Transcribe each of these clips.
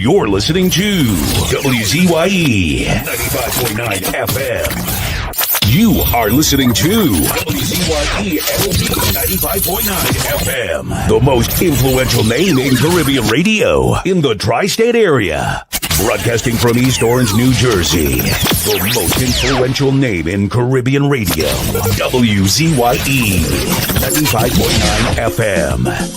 You're listening to WZYE 95.9 FM. You are listening to WZYE 95.9 FM. The most influential name in Caribbean radio in the tri-state area. Broadcasting from East Orange, New Jersey. The most influential name in Caribbean radio. WZYE 95.9 FM.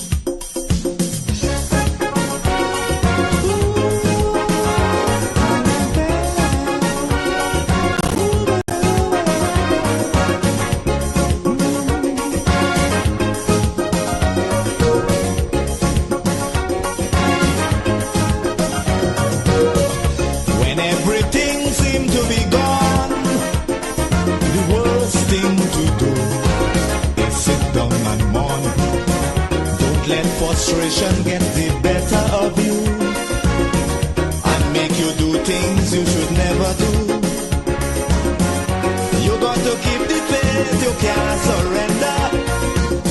Frustration get the better of you and make you do things you should never do. You got to keep the faith, you can't surrender.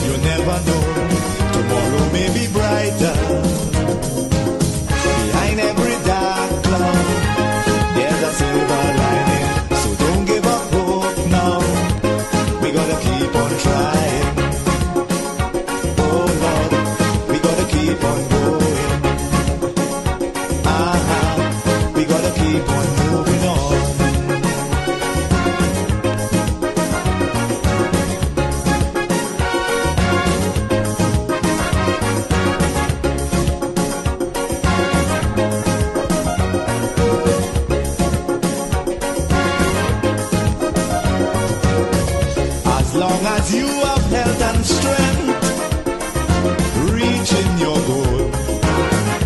You never know, tomorrow may be brighter. Behind every dark cloud, there's a silver lining. So don't give up hope now, we gotta keep on trying. Keep on going. We gotta keep on moving on. As long as you have health and strength, reaching your goal,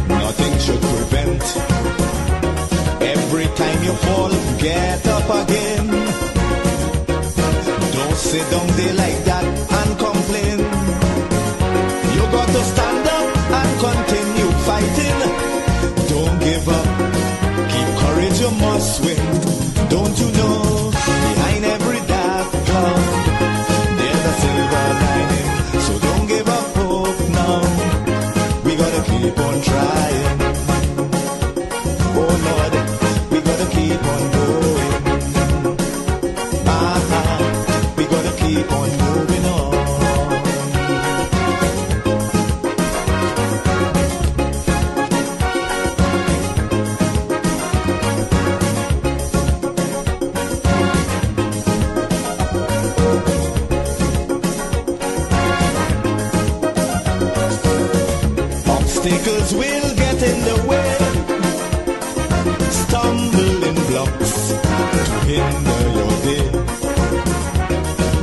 nothing should prevent. Every time you fall, get up again. Don't sit down there like that and complain. You got to stand up and continue fighting. Don't give up, keep courage, you must win. Don't you know, behind every dark cloud, there's a silver lining. So don't give up hope now, we gotta keep on trying. Oh Lord, we gotta keep on going. We gotta keep on moving on. Obstacles will get in the way, stumbling blocks to hinder your day,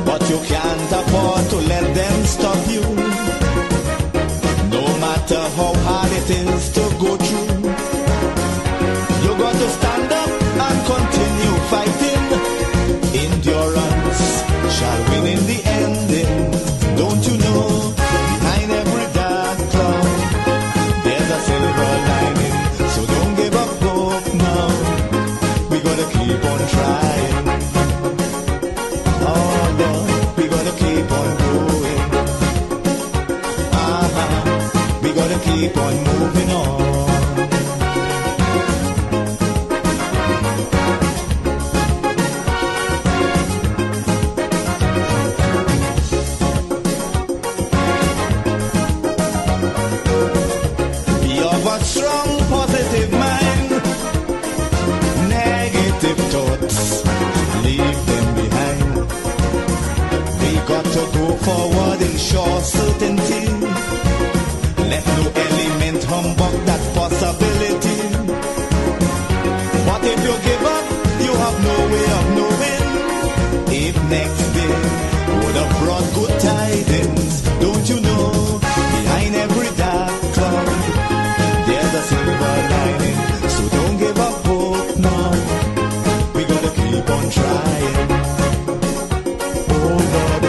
but you can't afford to let them stop you. No matter how hard it is to go through, you got to stand up and continue fighting. Endurance shall win in the ending. Don't you know, behind every dark cloud, there's a silver lining. So don't give up hope now, we gotta keep on trying. Oh Lord, we gotta keep on going. We gotta keep on moving on. Strong positive mind, negative thoughts, leave them behind. We got to go forward in sure certainty. Let no element humbug that possibility. But if you give up, you have no way of knowing if next day would have brought good tidings. Don't you know, behind every dark cloud, there's a silver lining. So don't give up hope now, we gotta keep on trying. Oh Lord,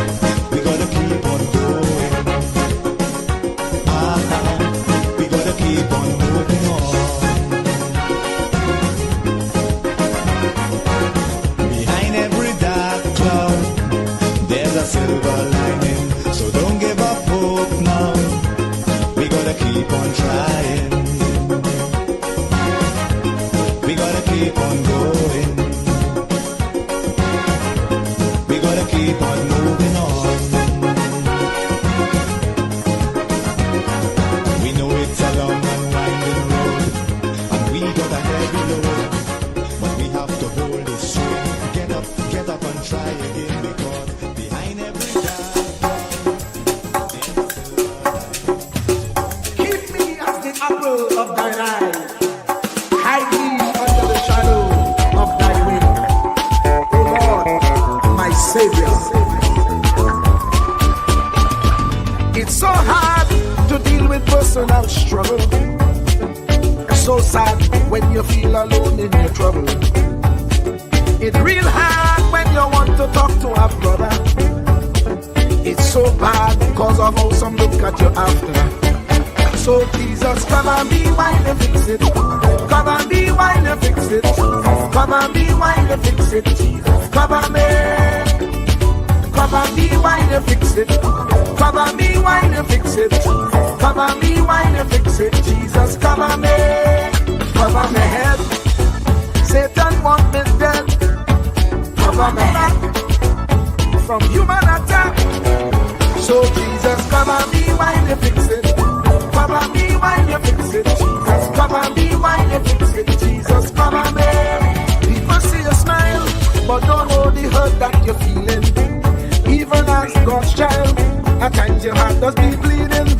we gotta keep on going. We gotta keep on moving on. Behind every dark cloud, there's a silver lining. So don't give up hope now, we gotta keep on trying. apple of thine eye. Hide me under the shadow of thy wing. O Lord, my Savior. It's so hard to deal with personal struggle. It's so sad when you feel alone in your trouble. It's real hard when you want to talk to a brother. It's so bad because of how some look at you after. So Jesus, come and be while you fix it. Come and be while you fix it. Come and be while you fix it. Jesus, come and me. Come and be while you fix it. Come and be while you fix it. Come and be while you fix it. Jesus, come and me. Cover my head. Satan want me dead. Cover my back from human attack. So Jesus, come and be while you fix it. Come and be while you fix it. Jesus, come and be while you fix it. Jesus, come and be. People see you smile, but don't know the hurt that you're feeling. Even as God's child, at times your heart does be bleeding.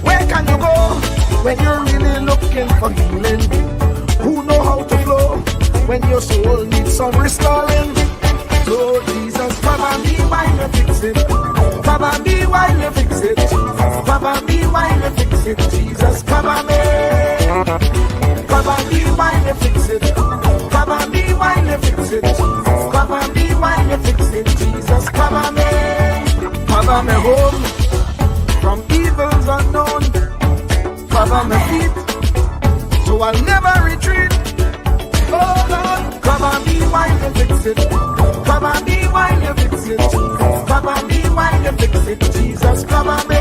Where can you go when you're really looking for healing? Who know how to flow when your soul needs some restoring? So Jesus, come and be while you fix it. Come and be while you fix it. Come and be while you fix it. Jesus, come and be. Come and be while you fix it. Come and be while you fix it. Come and be while you fix it. Jesus, come and be. Cover me home from evils unknown. Cover my feet so I'll never retreat. Oh Lord, come and be while you fix it. Come and be while you fix it. Come and be while you fix it. Jesus, come and be.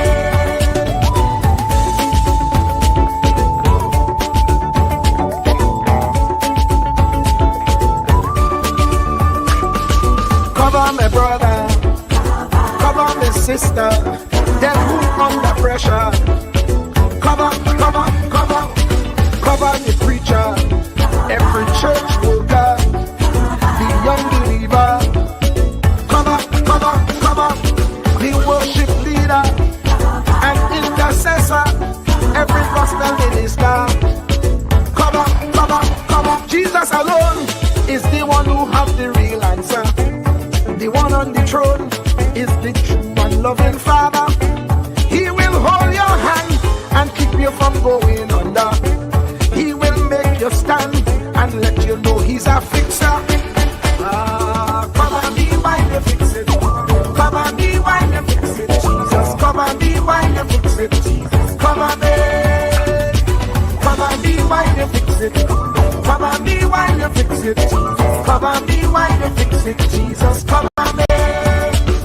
Cover my brother, cover my sister, them who under pressure. Cover the preacher, every church worker, the young believer. Cover the worship leader and intercessor, every gospel minister. Cover. Jesus alone is the one who has the real answer. The one on the throne is the true and loving Father. He will hold your hand and keep you from going under. He will make you stand and let you know he's a fixer. Come and be while you fix it. Come and be while you fix it. Jesus, come and be while you fix it. Jesus, come and be. Come and be while you fix it. Come and be while you fix it. Come and be while you fix it. Jesus, come and be.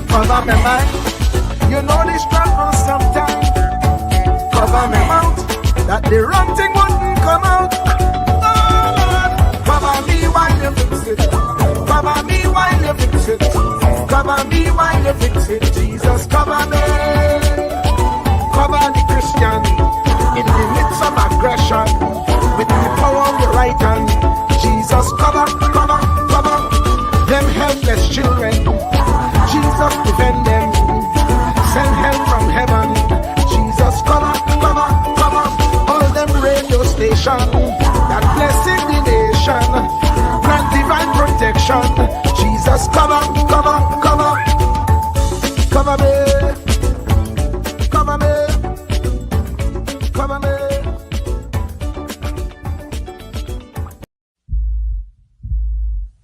Cover my mind. You know the struggle sometimes. Cover my mouth, that the wrong thing wouldn't come out. Oh Lord, cover me while you fix it. Cover me while you fix it. Cover me while you fix it. Jesus, cover me. Cover the Christian in the midst of aggression with the power of your right hand. Jesus, cover them helpless children. Jesus, defend them. Send help from heaven. Jesus, cover all them radio stations that blessing the nation. Grant divine protection. Jesus, cover me.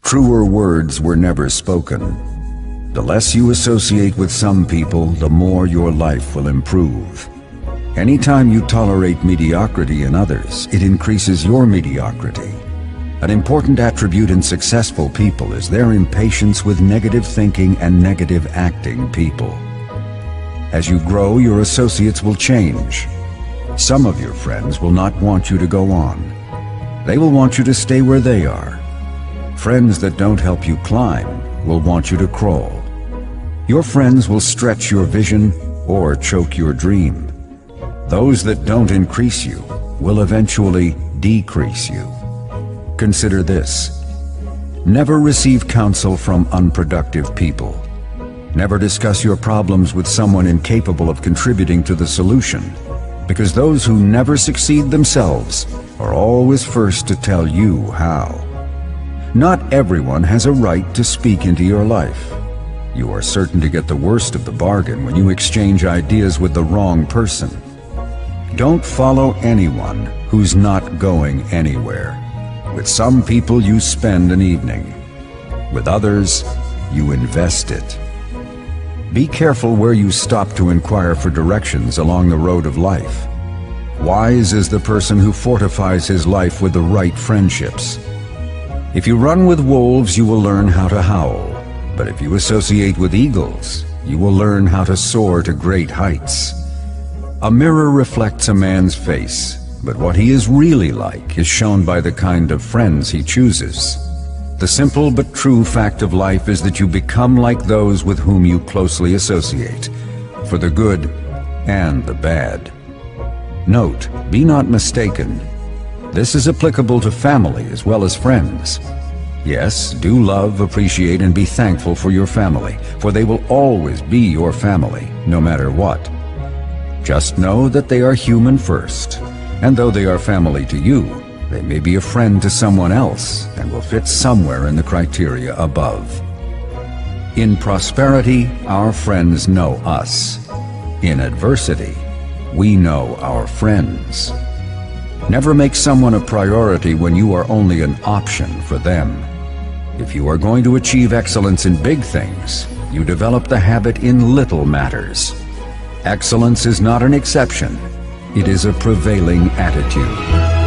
Truer words were never spoken. The less you associate with some people, the more your life will improve. Anytime you tolerate mediocrity in others, it increases your mediocrity. An important attribute in successful people is their impatience with negative thinking and negative acting people. As you grow, your associates will change. Some of your friends will not want you to go on. They will want you to stay where they are. Friends that don't help you climb will want you to crawl. Your friends will stretch your vision or choke your dream. Those that don't increase you will eventually decrease you. Consider this. Never receive counsel from unproductive people. Never discuss your problems with someone incapable of contributing to the solution, because those who never succeed themselves are always first to tell you how. Not everyone has a right to speak into your life. You are certain to get the worst of the bargain when you exchange ideas with the wrong person. Don't follow anyone who's not going anywhere. With some people you spend an evening. With others, you invest it. Be careful where you stop to inquire for directions along the road of life. Wise is the person who fortifies his life with the right friendships. If you run with wolves, you will learn how to howl. But if you associate with eagles, you will learn how to soar to great heights. A mirror reflects a man's face, but what he is really like is shown by the kind of friends he chooses. The simple but true fact of life is that you become like those with whom you closely associate, for the good and the bad. Note, be not mistaken. This is applicable to family as well as friends. Yes, do love, appreciate, and be thankful for your family, for they will always be your family, no matter what. Just know that they are human first, and though they are family to you, they may be a friend to someone else and will fit somewhere in the criteria above. In prosperity, our friends know us. In adversity, we know our friends. Never make someone a priority when you are only an option for them. If you are going to achieve excellence in big things, you develop the habit in little matters. Excellence is not an exception. It is a prevailing attitude.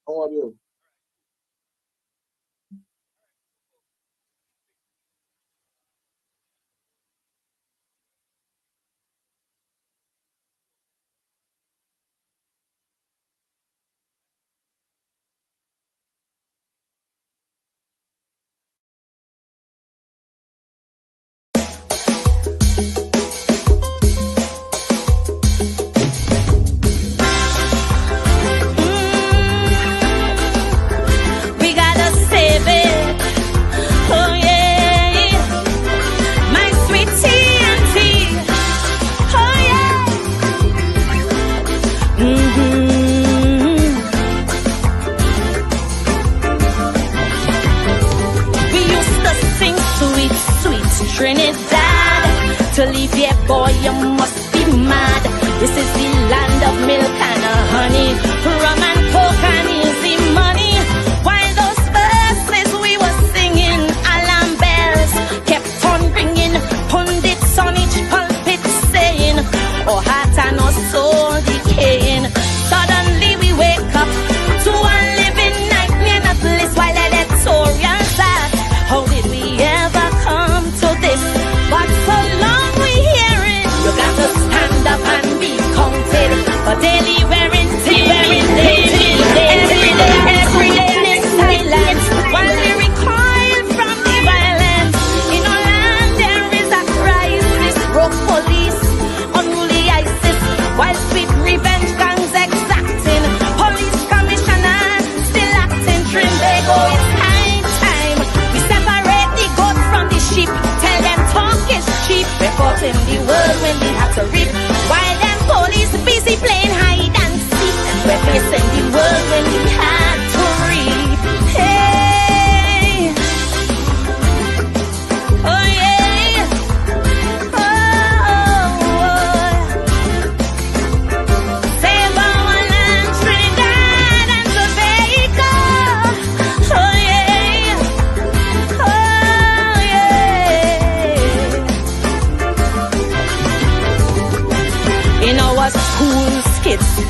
How are you? We gotta save it. Oh yeah, my sweet TNT. Oh yeah. We used to sing sweet, sweet Trinidad. To leave here, boy, you must be mad. This is the land of milk and honey, rum and coke and easy money. While those verses we were singing, alarm bells kept on ringing. Pundits on each pulpit saying, our heart and our soul decaying. Suddenly we wake up to a living nightmare, not least while editorials ask, how did we ever come to this? But so long we hear it, you got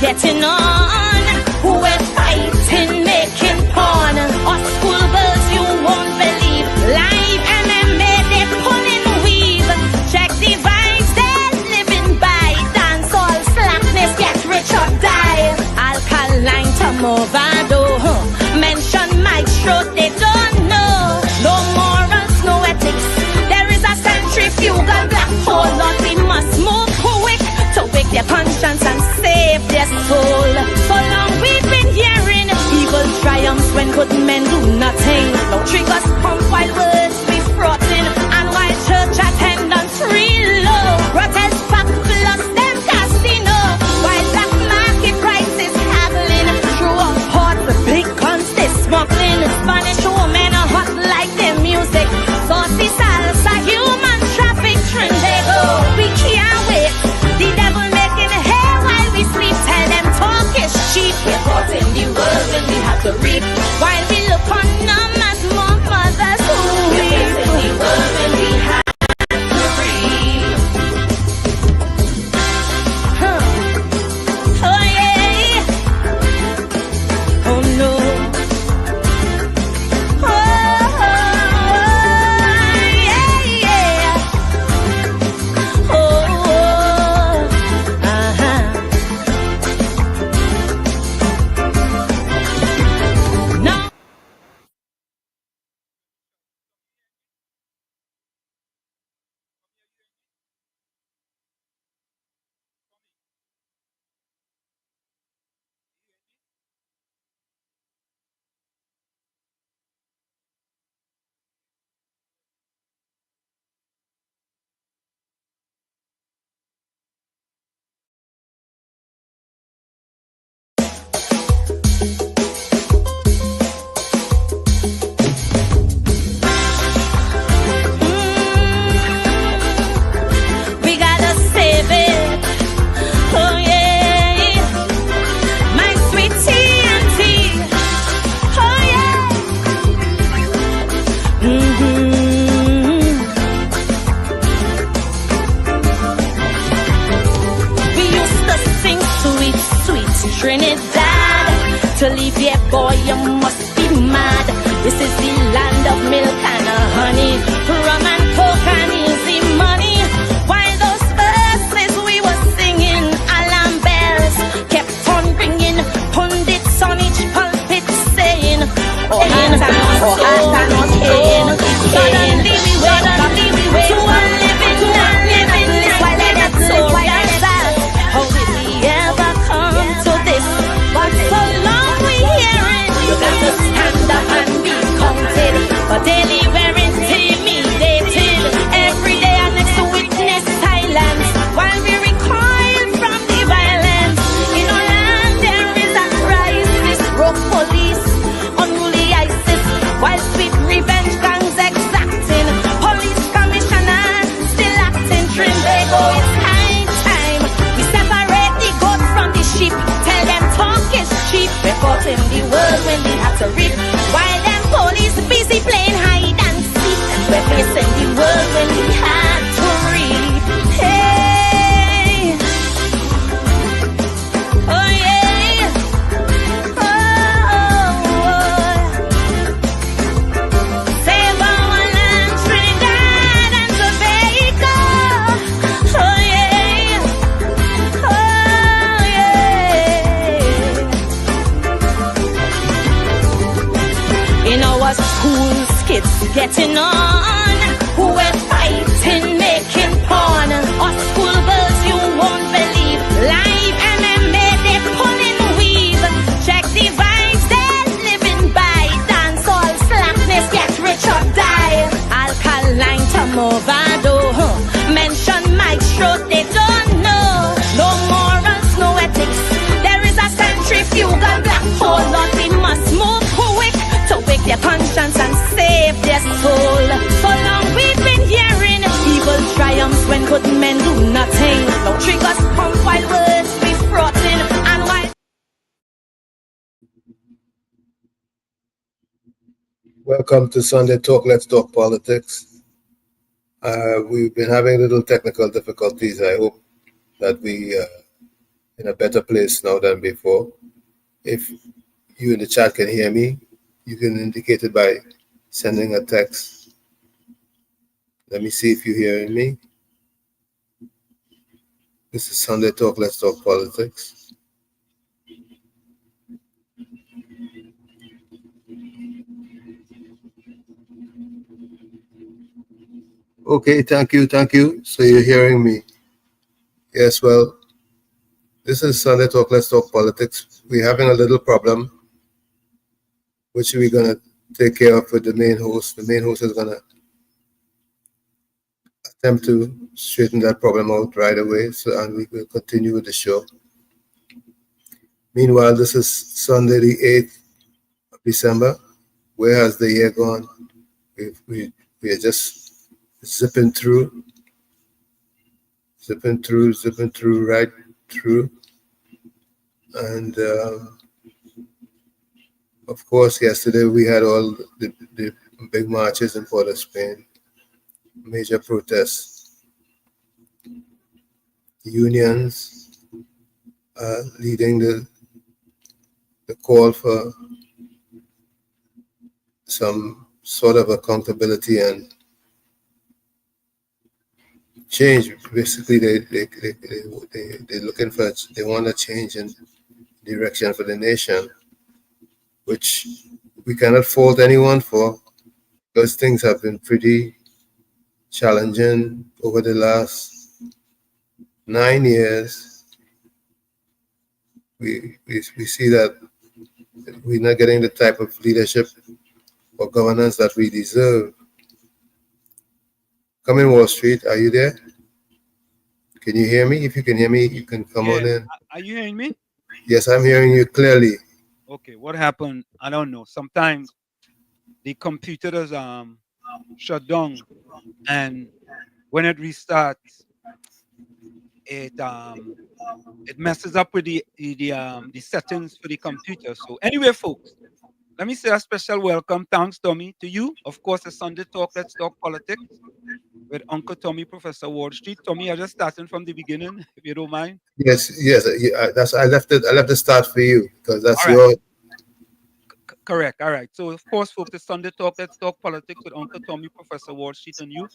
getting on. We're fighting, making porn. Us schoolgirls, you won't believe. Live MMA, they pulling weave. Check the vibes, they're living by. Dance all slackness, get rich or die. Alkaline to Movado. Mention maestro, they don't know. No morals, no ethics. There is a centrifugal black hole. Lord, we must move quick to wake their conscience and save their soul. So long we've been hearing evil triumphs when good men do nothing. No triggers pump while words be fraughting, and while church attendance real low. Brothels pack plus them casino, while black market prices haggling. Through a port with big guns they smuggling. Spanish women are hot like their music. Saucy salsa, human traffic Trinidad. We can't wait. The devil making hay while we sleep. Tell them talk is cheap. We're caught in the world when we have to reap. While we look on them as more mothers who weep. We're caught in the world when we have to reap. Oh yeah. Oh no. Oh yeah, yeah. Oh, no. We gotta save it. Oh yeah, my sweet TNT. Oh yeah. We used to sing sweet, sweet Trinidad. To leave here, boy, you must be mad. This is the land of milk and honey, rum and coke and easy money. While those verses we were singing, alarm bells kept on ringing. Pundits on each pulpit saying, oh, hands are not pain. Suddenly we wake to a living and living while let so yourself. How did we ever come to this? But so long we hearing, you got to stand up and be counted. But daily we're intimidated. Every day our next witness silence while we recoil from the violence. In our land there is a crisis. Broke police, unruly ISIS, while sweet revenge gangs exacting. Police commissioner still acting Trinbago. It's high time we separate the goat from the sheep. Tell them talk is cheap. We're caught in the world when we have to reap. While them police busy playing hide and seek. We're facing the world when we had to reap. Hey. Oh yeah. Oh. Save our land, Trinidad and Tobago. Oh yeah. Oh yeah. In our schools, kids getting on. We're fighting, making porn. Us schoolgirls, you won't believe. Live MMA, they pulling weave. Check the vibes, they're living by. Dance all slackness, get rich or die. Alkaline to Movado. Mention maestro, they don't know. No morals, no ethics. There is a centrifugal black hole. Lord, we must move quick to wake their conscience and save their soul. So long we've been hearing evil triumphs when good men do nothing. No triggers pump while words be fraughting, and while Welcome to Sunday Talk. Let's talk politics. We've been having little technical difficulties. I hope that we in a better place now than before. If you in the chat can hear me, you can indicate it by sending a text. Let me see if you're hearing me. This is Sunday Talk, Let's Talk Politics. Okay, thank you, thank you. So you're hearing me. Yes, well, this is Sunday Talk, Let's Talk Politics. We're having a little problem, which we're going to take care of with the main host. The main host is going to attempt to straighten that problem out right away, and we will continue with the show. Meanwhile, this is Sunday, the 8th of December. Where has the year gone? We are just zipping through, right through. And of course, yesterday we had all the big marches in Port of Spain, major protests, unions leading the call for some sort of accountability and change. Basically, they're looking for, they want a change in direction for the nation, which we cannot fault anyone for, because things have been pretty challenging over the last 9 years. We see that we're not getting the type of leadership or governance that we deserve. Come in, Wall Street. Are you there? Can you hear me? If you can hear me, you can come on in. Are you hearing me? Yes, I'm hearing you clearly. Okay, what happened? I don't know. Sometimes the computers shut down, and when it restarts, it messes up with the settings for the computer. So anyway, folks, let me say a special welcome, thanks, Tommy, to you. Of course, the Sunday Talk, Let's Talk Politics with Uncle Tommy, Professor Wall Street. Tommy, I'm just starting from the beginning, if you don't mind. Yes. That's I left the start for you, because that's All right. your. Correct. All right. So, of course, folks, the Sunday Talk, Let's Talk Politics with Uncle Tommy, Professor Wall Street, and you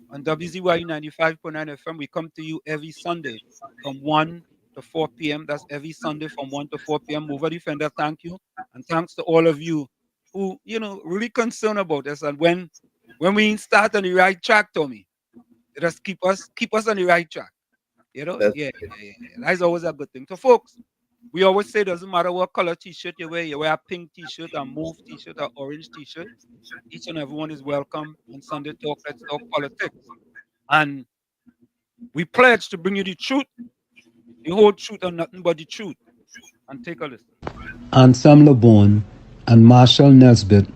on WZYE 95.9 FM. We come to you every Sunday from 1 to 4 p.m. That's every Sunday from 1 to 4 p.m. Mover Defender, thank you. And thanks to all of you who, really concerned about us. And when we start on the right track, Tommy, just keep us on the right track. Yeah. That's always a good thing. So, folks, we always say it doesn't matter what color t-shirt you wear a pink t-shirt, a mauve t-shirt, or orange t-shirt. Each and everyone is welcome on Sunday Talk, Let's Talk Politics. And we pledge to bring you the truth, the whole truth, and nothing but the truth. And take a listen. Anselm LeBon and Marshall Nesbitt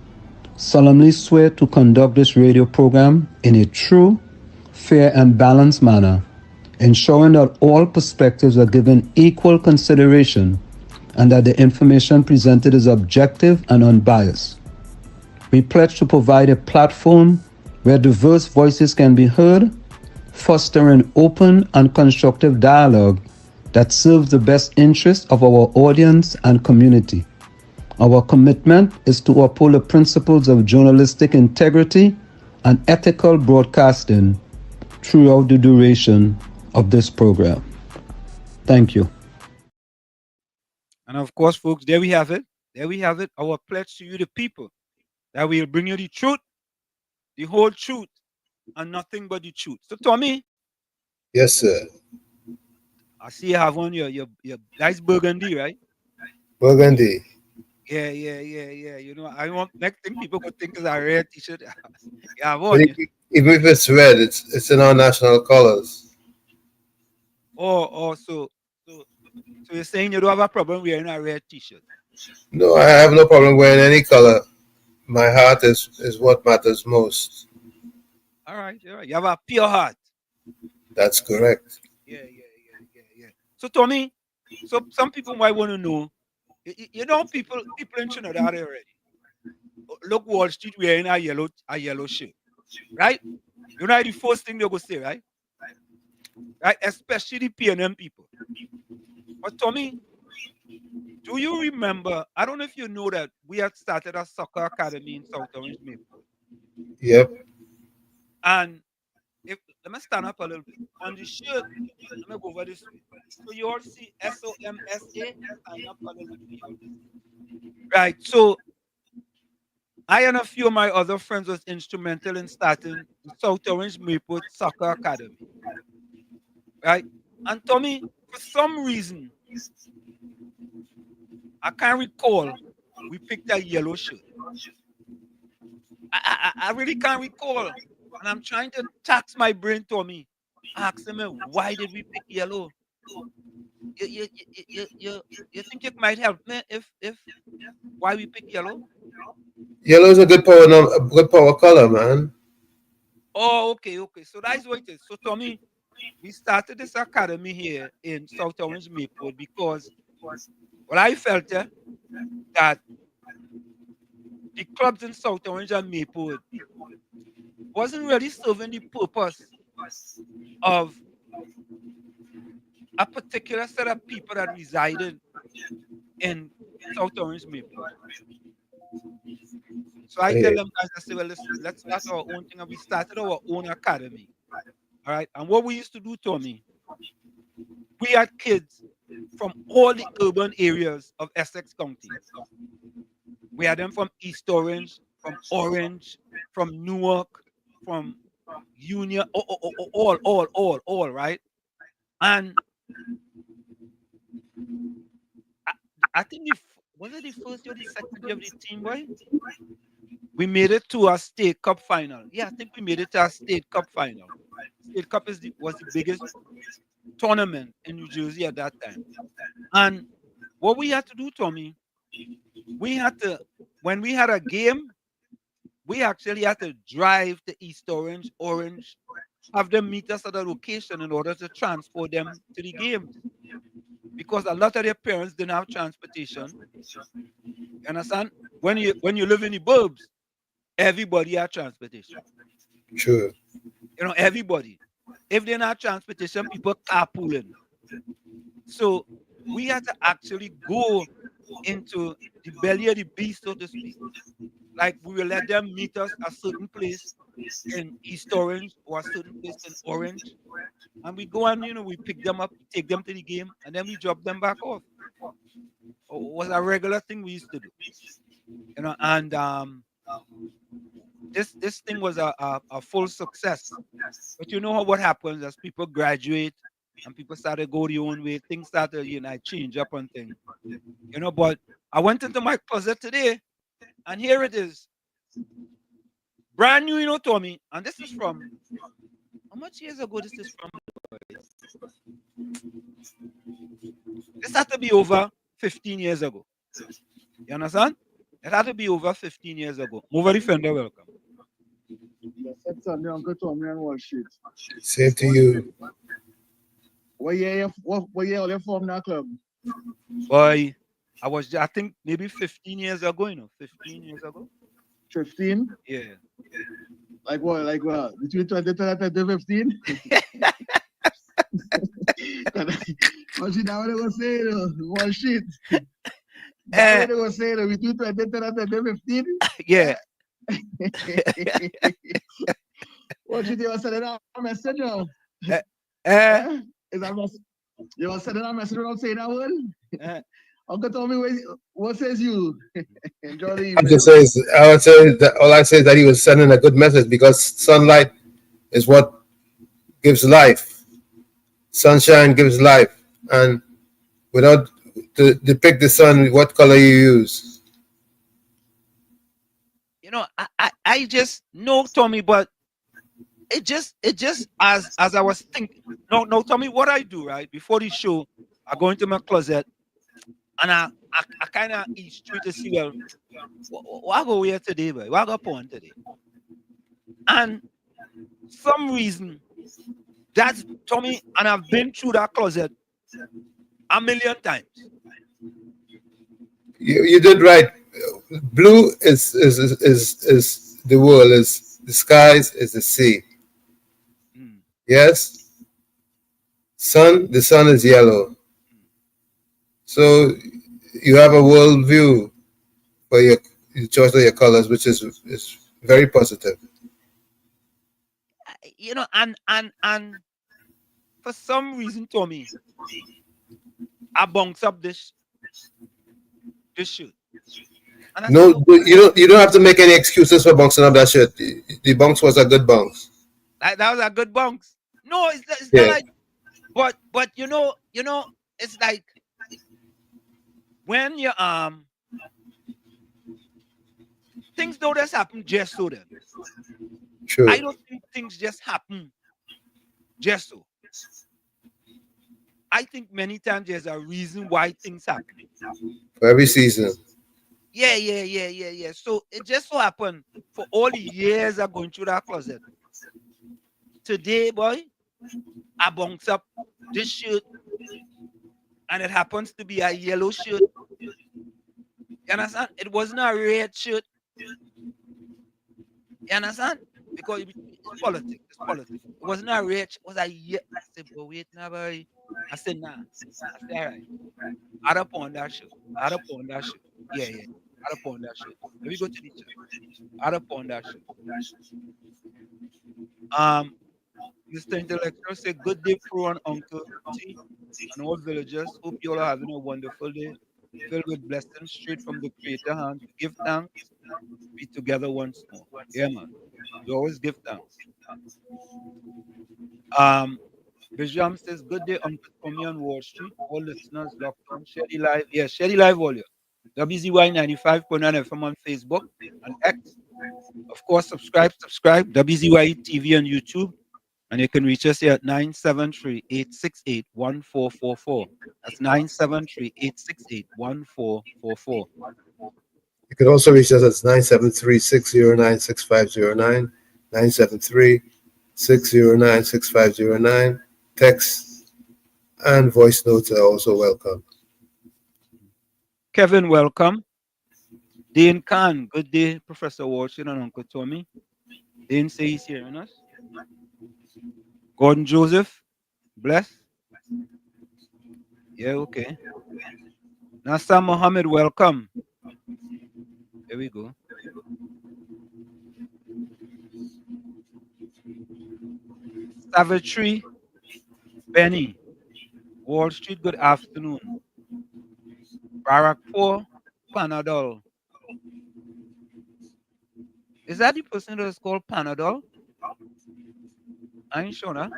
solemnly swear to conduct this radio program in a true, fair, and balanced manner, ensuring that all perspectives are given equal consideration and that the information presented is objective and unbiased. We pledge to provide a platform where diverse voices can be heard, fostering open and constructive dialogue that serves the best interests of our audience and community. Our commitment is to uphold the principles of journalistic integrity and ethical broadcasting throughout the duration of this program. Thank you. And of course, folks, there we have it. There we have it. Our pledge to you, the people, that we'll bring you the truth, the whole truth, and nothing but the truth. So, Tommy. Yes, sir. I see you have on your nice burgundy, right? Burgundy. Yeah. I want next thing people could think is a rare t-shirt. Yeah, I want it. Even if it's red, it's in our national colors. So you're saying you don't have a problem wearing a red t-shirt? No, I have no problem wearing any color. My heart is what matters most. All right. You have a pure heart. That's correct. Yeah. So, Tommy, so some people might want to know, people in Trinidad already. Look, Wall Street wearing a yellow shirt, right? You know the first thing they go say, right? Right, especially the PNM people. But Tommy, do you remember? I don't know if you know that we had started a soccer academy in South Orange Maple. Yep. And if let me stand up a little bit. On the shirt, let me go over this way. So you all see SOMSA? Stand up a little bit for you all to see. Right. So I and a few of my other friends was instrumental in starting the South Orange Maple Soccer Academy. Right? And Tommy, for some reason, I can't recall, we picked a yellow shirt. I really can't recall. And I'm trying to tax my brain, Tommy. Asking me, why did we pick yellow? You think it might help me if why we pick yellow? Yellow is a good power, a good power color, man. Oh, okay. So that's what it is. So Tommy, we started this academy here in South Orange Maple because well, I felt that the clubs in South Orange and Maple wasn't really serving the purpose of a particular set of people that resided in South Orange Maple. So I tell them guys, I say, well, listen, let's start our own thing. And we started our own academy. All right. And what we used to do, Tommy, we had kids from all the urban areas of Essex County. We had them from East Orange, from Newark, from Union, all, right? And I think was it the first year, the second year of the team, boy? We made it to a state cup final. Yeah, I think we made it to a state cup final. State cup was the biggest tournament in New Jersey at that time. And what we had to do, Tommy, we had to, when we had a game, we actually had to drive to East Orange, have them meet us at a location in order to transport them to the games. Because a lot of their parents didn't have transportation. You understand? When you live in the burbs, everybody had transportation. True. You know, everybody. If they're not transportation, people carpooling. So we had to actually go into the belly of the beast, so to speak. Like we will let them meet us a certain place in East Orange or a certain place in Orange. And we go and, we pick them up, take them to the game, and then we drop them back off. It was a regular thing we used to do. And this thing was a full success. But you know what happens as people graduate and people started to go their own way, things started, change up on things. But I went into my closet today, and here it is. Brand new, Tommy. And this is from, how much years ago this is from? This had to be over 15 years ago. You understand? It had to be over 15 years ago. Move defender, welcome. Uncle Tommy on Wall Street. Same to you. What year all you formed that club? Boy, I think maybe 15 years ago, 15 years ago. 15? Yeah. Like what? Between 2010 and 2015? What you now going to say, Wall Street? What you going to say, between 2010 and 2015? Yeah. What you was sending out a message? Is that you was sending out a message without saying that word? Uncle Tommy, what says you? Enjoy the evening. I would say that all I say is that he was sending a good message because sunlight is what gives life. Sunshine gives life, and without to depict the sun, what color you use? I just know, Tommy, but it just as I was thinking. No, Tommy, what I do right before the show, I go into my closet and I kind of eat straight to see what I go wear today, boy. What I go put on today, and some reason that's Tommy, and I've been through that closet a million times. You did right. Blue is the world, is the skies, is the sea. Yes. The sun is yellow. So you have a worldview for your choice of your colors, which is very positive. You know, and for some reason, Tommy, I bounce up this shirt. And I said, No, look, you don't have to make any excuses for bouncing up that shit. The bounce was a good bounce. that was a good bounce. No, it's not Yeah, like, but it's like when you things don't just happen just so then. true. I don't think things just happen just so. I think many times there's a reason why things happen. For every season. Yeah. So it just so happened for all the years of going through that closet. Today, boy, I bounce up this shirt, and it happens to be a yellow shirt. You understand? It wasn't a red shirt. You understand? Because it's politics. It's politics. It wasn't a red. It was a yellow. I said, but wait now, boy. I said, nah. I said, all right. Add up on that shirt. Add up on that shirt. Yeah. Add up on that shirt. Let me go to the chat. Add up on that shirt. Um, Mr. Intellectual said, good day, Pro and Uncle T, and all villagers. Hope you all are having a wonderful day, filled with blessings straight from the Creator hand. To give thanks, be together once more. Yeah, man. You always give thanks. Um, Bijam says, good day, Uncle Tommy on Wall Street. All listeners locked on. Sherry Live. Yeah, Sherry Live audio. WZY 95.9 FM on Facebook and X. Of course, subscribe. WZYE TV on YouTube. And you can reach us here at 973-868-1444. That's 973-868-1444. You can also reach us at 973-609-6509, 973-609-6509. Text and voice notes are also welcome. Kevin, welcome. Dane Khan, good day, Professor Walshin and Uncle Tommy. Dane say he's hearing us. Gordon Joseph, bless. Yeah, okay. Nasa Mohammed, welcome. There we go. Savagery, Benny, Wall Street, good afternoon. Barack 4, Panadol. Is that the person that is called Panadol? I ain't sure, huh?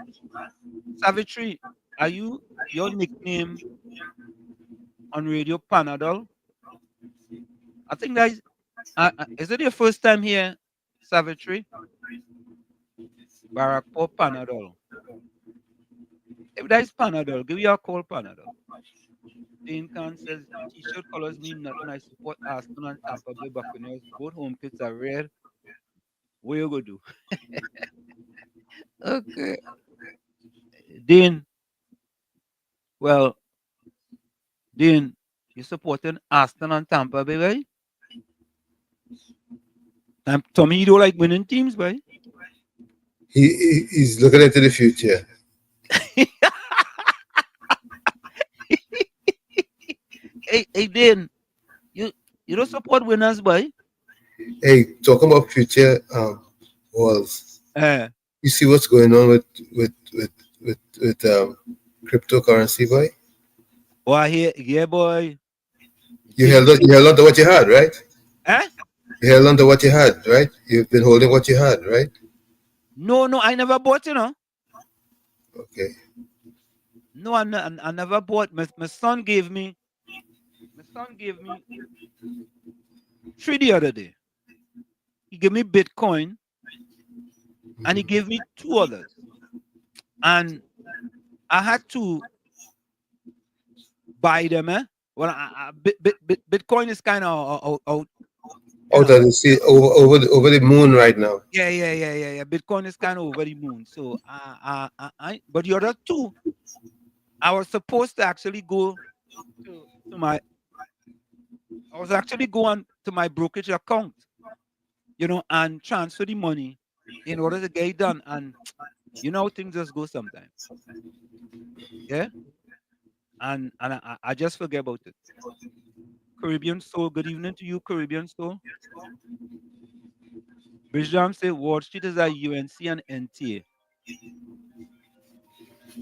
Savagery, are you your nickname on radio Panadol? I think that is it your first time here, Savagery? Barack 4, Panadol. If that is Panadol, give you a call, Panadol. Dean Khan says t-shirt colors mean nothing. I support Arsenal and Tampa Bay Buccaneers. Both home kits are red. What you gonna do? Okay. Dean, well, Dean, you supporting Arsenal and Tampa Bay, right? Tommy, you don't like winning teams, right? He's looking into the future. Hey, Dean, you don't support winners, boy. Hey, talking about future walls. You see what's going on with cryptocurrency, boy? Oh, I hear, yeah, boy. You held on to what you had, right? Eh? You held on to what you had, right? You've been holding what you had, right? No, I never bought, Okay. No, I never bought. My son gave me 3 the other day. He gave me Bitcoin and he gave me 2 others. And I had to buy them, Well, Bitcoin is kind of Out of the sea, over the moon right now. Yeah. Bitcoin is kind of over the moon. So but the other 2, I was supposed to actually go to my brokerage account, and transfer the money in order to get it done. And things just go sometimes. Yeah. and I just forget about it. Caribbean Soul, good evening to you, Caribbean Soul. Bijam say Wall Street is a UNC and NTA.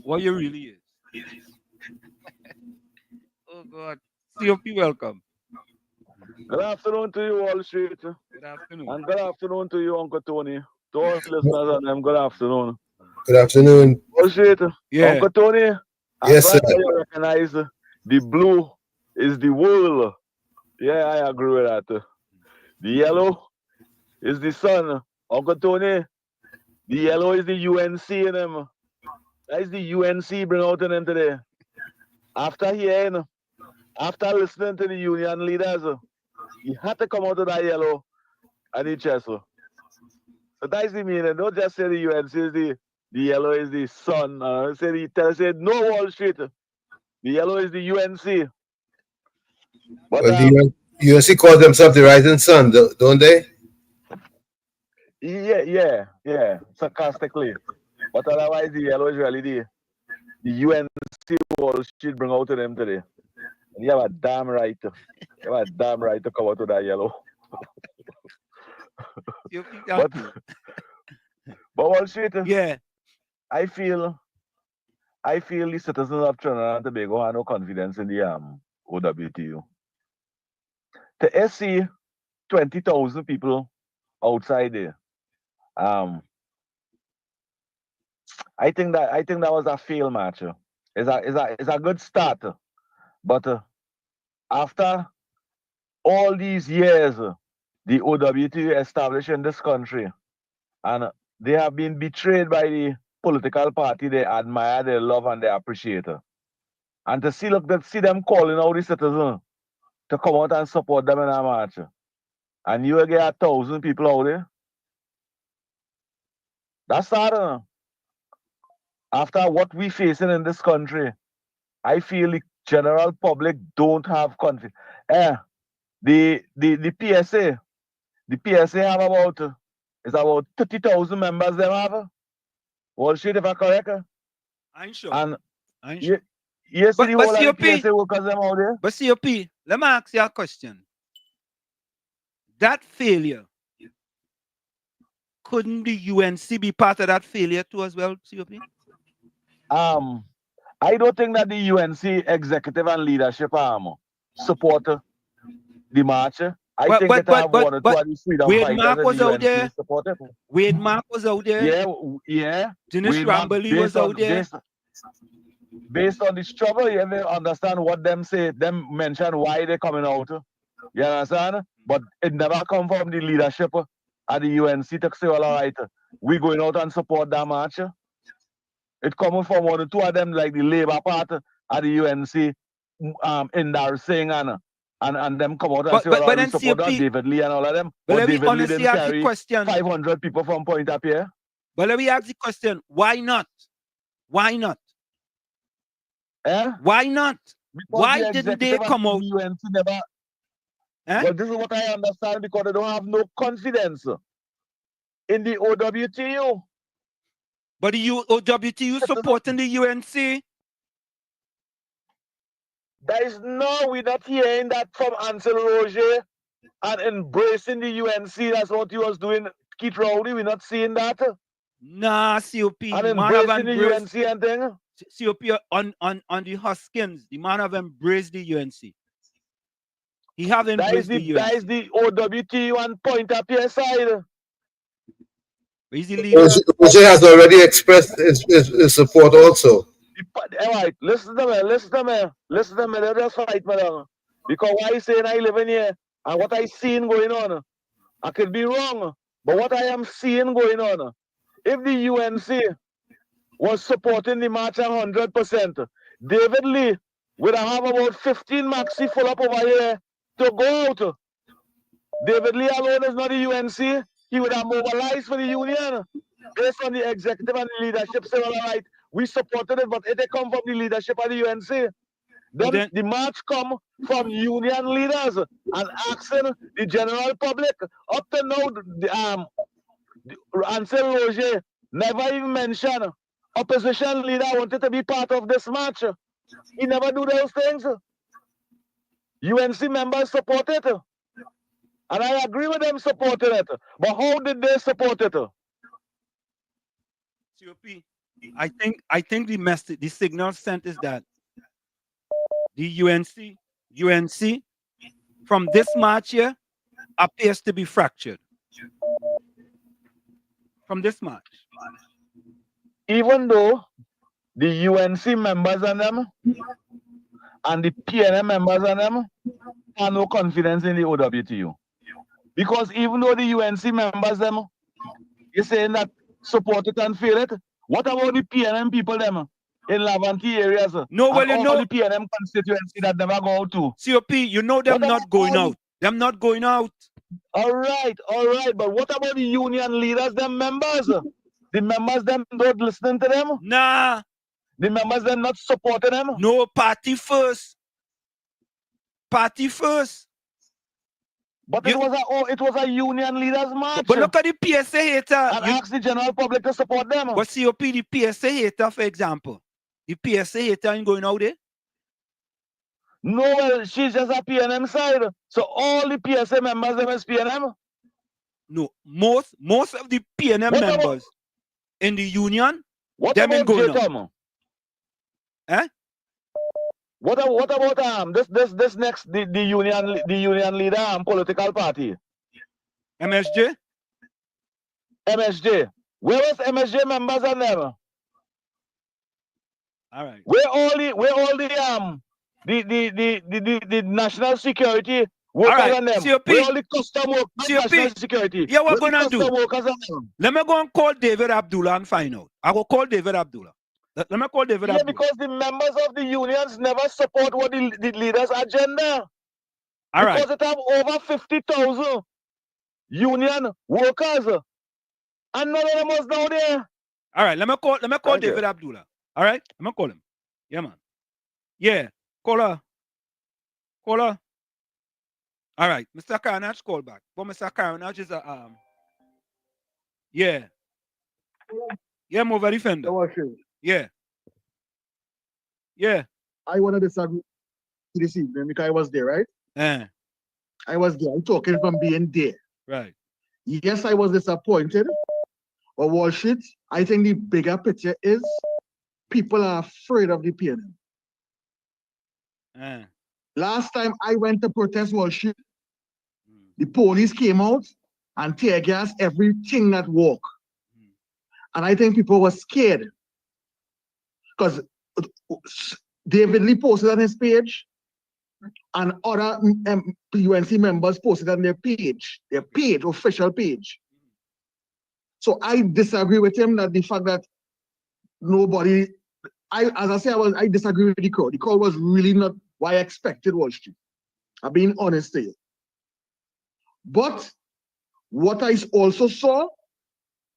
What you really is. Oh God. COP, welcome. Good afternoon to you, Wall Street. Good afternoon. And good afternoon to you, Uncle Tony. To all listeners and them, good afternoon. Good afternoon. Wall Street, Yeah. Uncle Tony, I'm Yes, glad sir. that you recognize the blue is the world. Yeah, I agree with that. The yellow is the sun. Uncle Tony, the yellow is the UNC in them. That is the UNC bring out in them today. After listening to the union leaders, he had to come out of that yellow and the chest. So that's the meaning. Don't just say the UNC is the yellow is the sun. Say no Wall Street. The yellow is the UNC. But Well, the UNC call themselves the Rising Sun, don't they? yeah, sarcastically. But otherwise, the yellow is really the UNC Wall Street bring out to them today. And you have a damn right. You have a damn right to come out to that yellow. but Wall Street, yeah, I feel the citizens of Trinidad and Tobago have no confidence in the OWTU. To see 20,000 people outside there, I think that was a fail match. It's a good start, but after all these years, the OWTU established in this country, and they have been betrayed by the political party they admire, they love, and they appreciate. And to see them calling out the citizens to come out and support them in a march, and you will get 1,000 people out there. That's sad. After what we facing in this country, I feel the general public don't have confidence. The PSA have about 30,000 members. Them have Wall Street, if I correct. I'm sure. And I'm sure. you see the whole of the COP, PSA workers them out there. But COP, let me ask you a question. That failure, couldn't the UNC be part of that failure too as well, COP? I don't think that the UNC executive and leadership support the march. I think that I have one or two of the freedom Wade fighters Mark was in the out UNC there. supported. Wade Mark was out there. Yeah. Dennis Ramberly was out there. Based on the struggle, you may understand what them say. Them mention why they coming out. You understand? But it never come from the leadership at the UNC to say, well, all right, we going out and support that march. It coming from one or two of them, like the Labour Party at the UNC, in there saying and them come out and say, well, we support that David Lee and all of them. But David Lee didn't carry 500 people from Point up here. But let me ask the question, why not? Why not? Why not? Because why didn't they come out? The UNC never. Well, this is what I understand, because they don't have no confidence in the OWTU. But the OWTU supporting the UNC? We're not hearing that from Ansel Roger and embracing the UNC. That's what he was doing, Keith Rowley. We're not seeing that. Nah, COP. And embracing the UNC and thing. COP on the Huskins, the man have embraced the UNC. He have embraced the UNC. That is the OWTU and Point up here side. Roger has already expressed his support also. All right, listen to me. Let us fight, madam. Because why you saying I live in here and what I seen going on, I could be wrong, but what I am seeing going on, if the UNC was supporting the march 100%, David Lee would have about 15 maxi full up over here to go out. David Lee alone is not the UNC. He would have mobilized for the union based on the executive and the leadership saying, all right, we supported it, but it come from the leadership of the UNC. Then the march come from union leaders and asking the general public. Up to now, Ansel Roger never even mentioned opposition leader wanted to be part of this march. He never do those things. UNC members support it. And I agree with them supporting it. But how did they support it? COP, I think the message, the signal sent is that the UNC from this match here appears to be fractured. From this match. Even though the UNC members and them and the PNM members and them have no confidence in the OWTU. Because even though the UNC members them, you're saying that support it and fail it, what about the PNM people them in Laventille areas? No, well, you know the PNM constituency that never go out to. COP, you know them not going out. Them not going out. All right. But what about the union leaders, them members? The members them not listening to them? Nah. The members them not supporting them? No, party first. Party first. But it was a union leaders march. But look at the PSA hater. And ask the general public to support them. But COP, the PSA hater, for example. The PSA hater ain't going out there? No, well, she's just a PNM side. So all the PSA members them is PNM? No, most of the PNM members in the union, them ain't going out. Eh? What about this next the union leader and political party? MSJ? MSJ. Where was MSJ members and them? All right. Where all the national security workers and them? COP. Where all the custom workers, national security? Yeah, what where gonna do? Let me go and call David Abdullah and find out. I will call David Abdullah. Let me call David Abdullah. Because the members of the unions never support what the leaders' agenda. All right. Because it have over 50,000 union workers. And none of them was down there. All right, let me call David Abdullah. All right? Let me call him. Yeah, man. Yeah. Call her. All right. Mr. Carnage, call back. But Mr. Carnage is a yeah. Yeah, move a defender. Yeah. Yeah. I want to disagree this evening because I was there, right? I was there. I'm talking from being there. Right. Yes, I was disappointed. But Wall Street, I think the bigger picture is people are afraid of the PNM. Last time I went to protest Wall Street, the police came out and tear gas everything that walk. And I think people were scared. Because David Lee posted on his page and other UNC members posted on their official page. So I disagree with him that the fact that nobody, I disagree with the crowd. The crowd was really not what I expected Wall Street. I'm being honest here. But what I also saw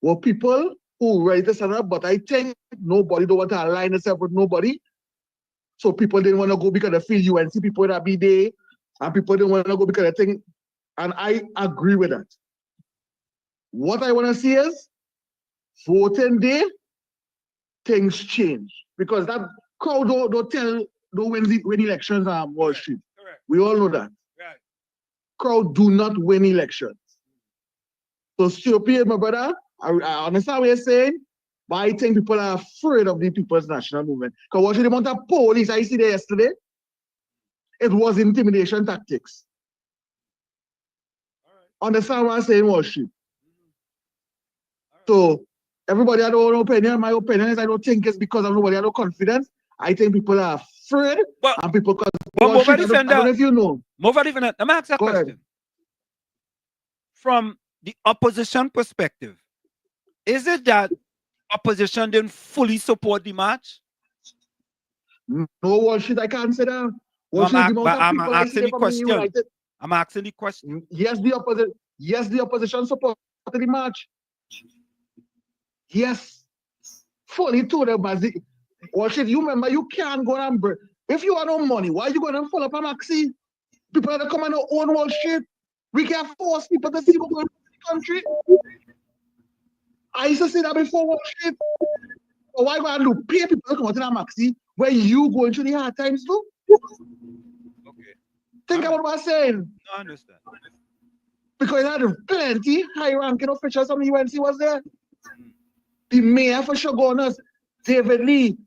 were people who ready to stand up, but I think nobody don't want to align themselves with nobody. So people didn't want to go because they feel UNC people that be there, and people didn't want to go because they think, and I agree with that. What I want to see is voting day, things change. Because that crowd don't win elections on Wall Street. Correct. We all know that. Right. Crowd do not win elections. So COP, my brother, I understand what you're saying, but I think people are afraid of the People's National Movement. Because watching the amount of police I see there yesterday, it was intimidation tactics. Right. Understand what I'm saying, Wall Street? Right. So everybody has their own opinion. My opinion is I don't think it's because of nobody has no confidence. I think people are afraid, and people because I don't know if you know. Let me ask a question. From the opposition perspective, is it that opposition didn't fully support the march? No, Wall Street, I can't say that. I'm asking the question. I'm asking the question. Yes, the opposition supported the march. Yes, fully to them. Wall Street, you remember, you can't go and break. If you have no money, why you going to follow up a maxi? People that come on their own Wall Street. We can force people to see what's going on in the country. I used to say that before Wall Street. So why go and pay people to come out in a maxi when you going through the hard times too. Okay. Think about what I'm saying. No, I understand. Because I had plenty high-ranking officials from the UNC was there. The mayor for Shogunas, David Lee,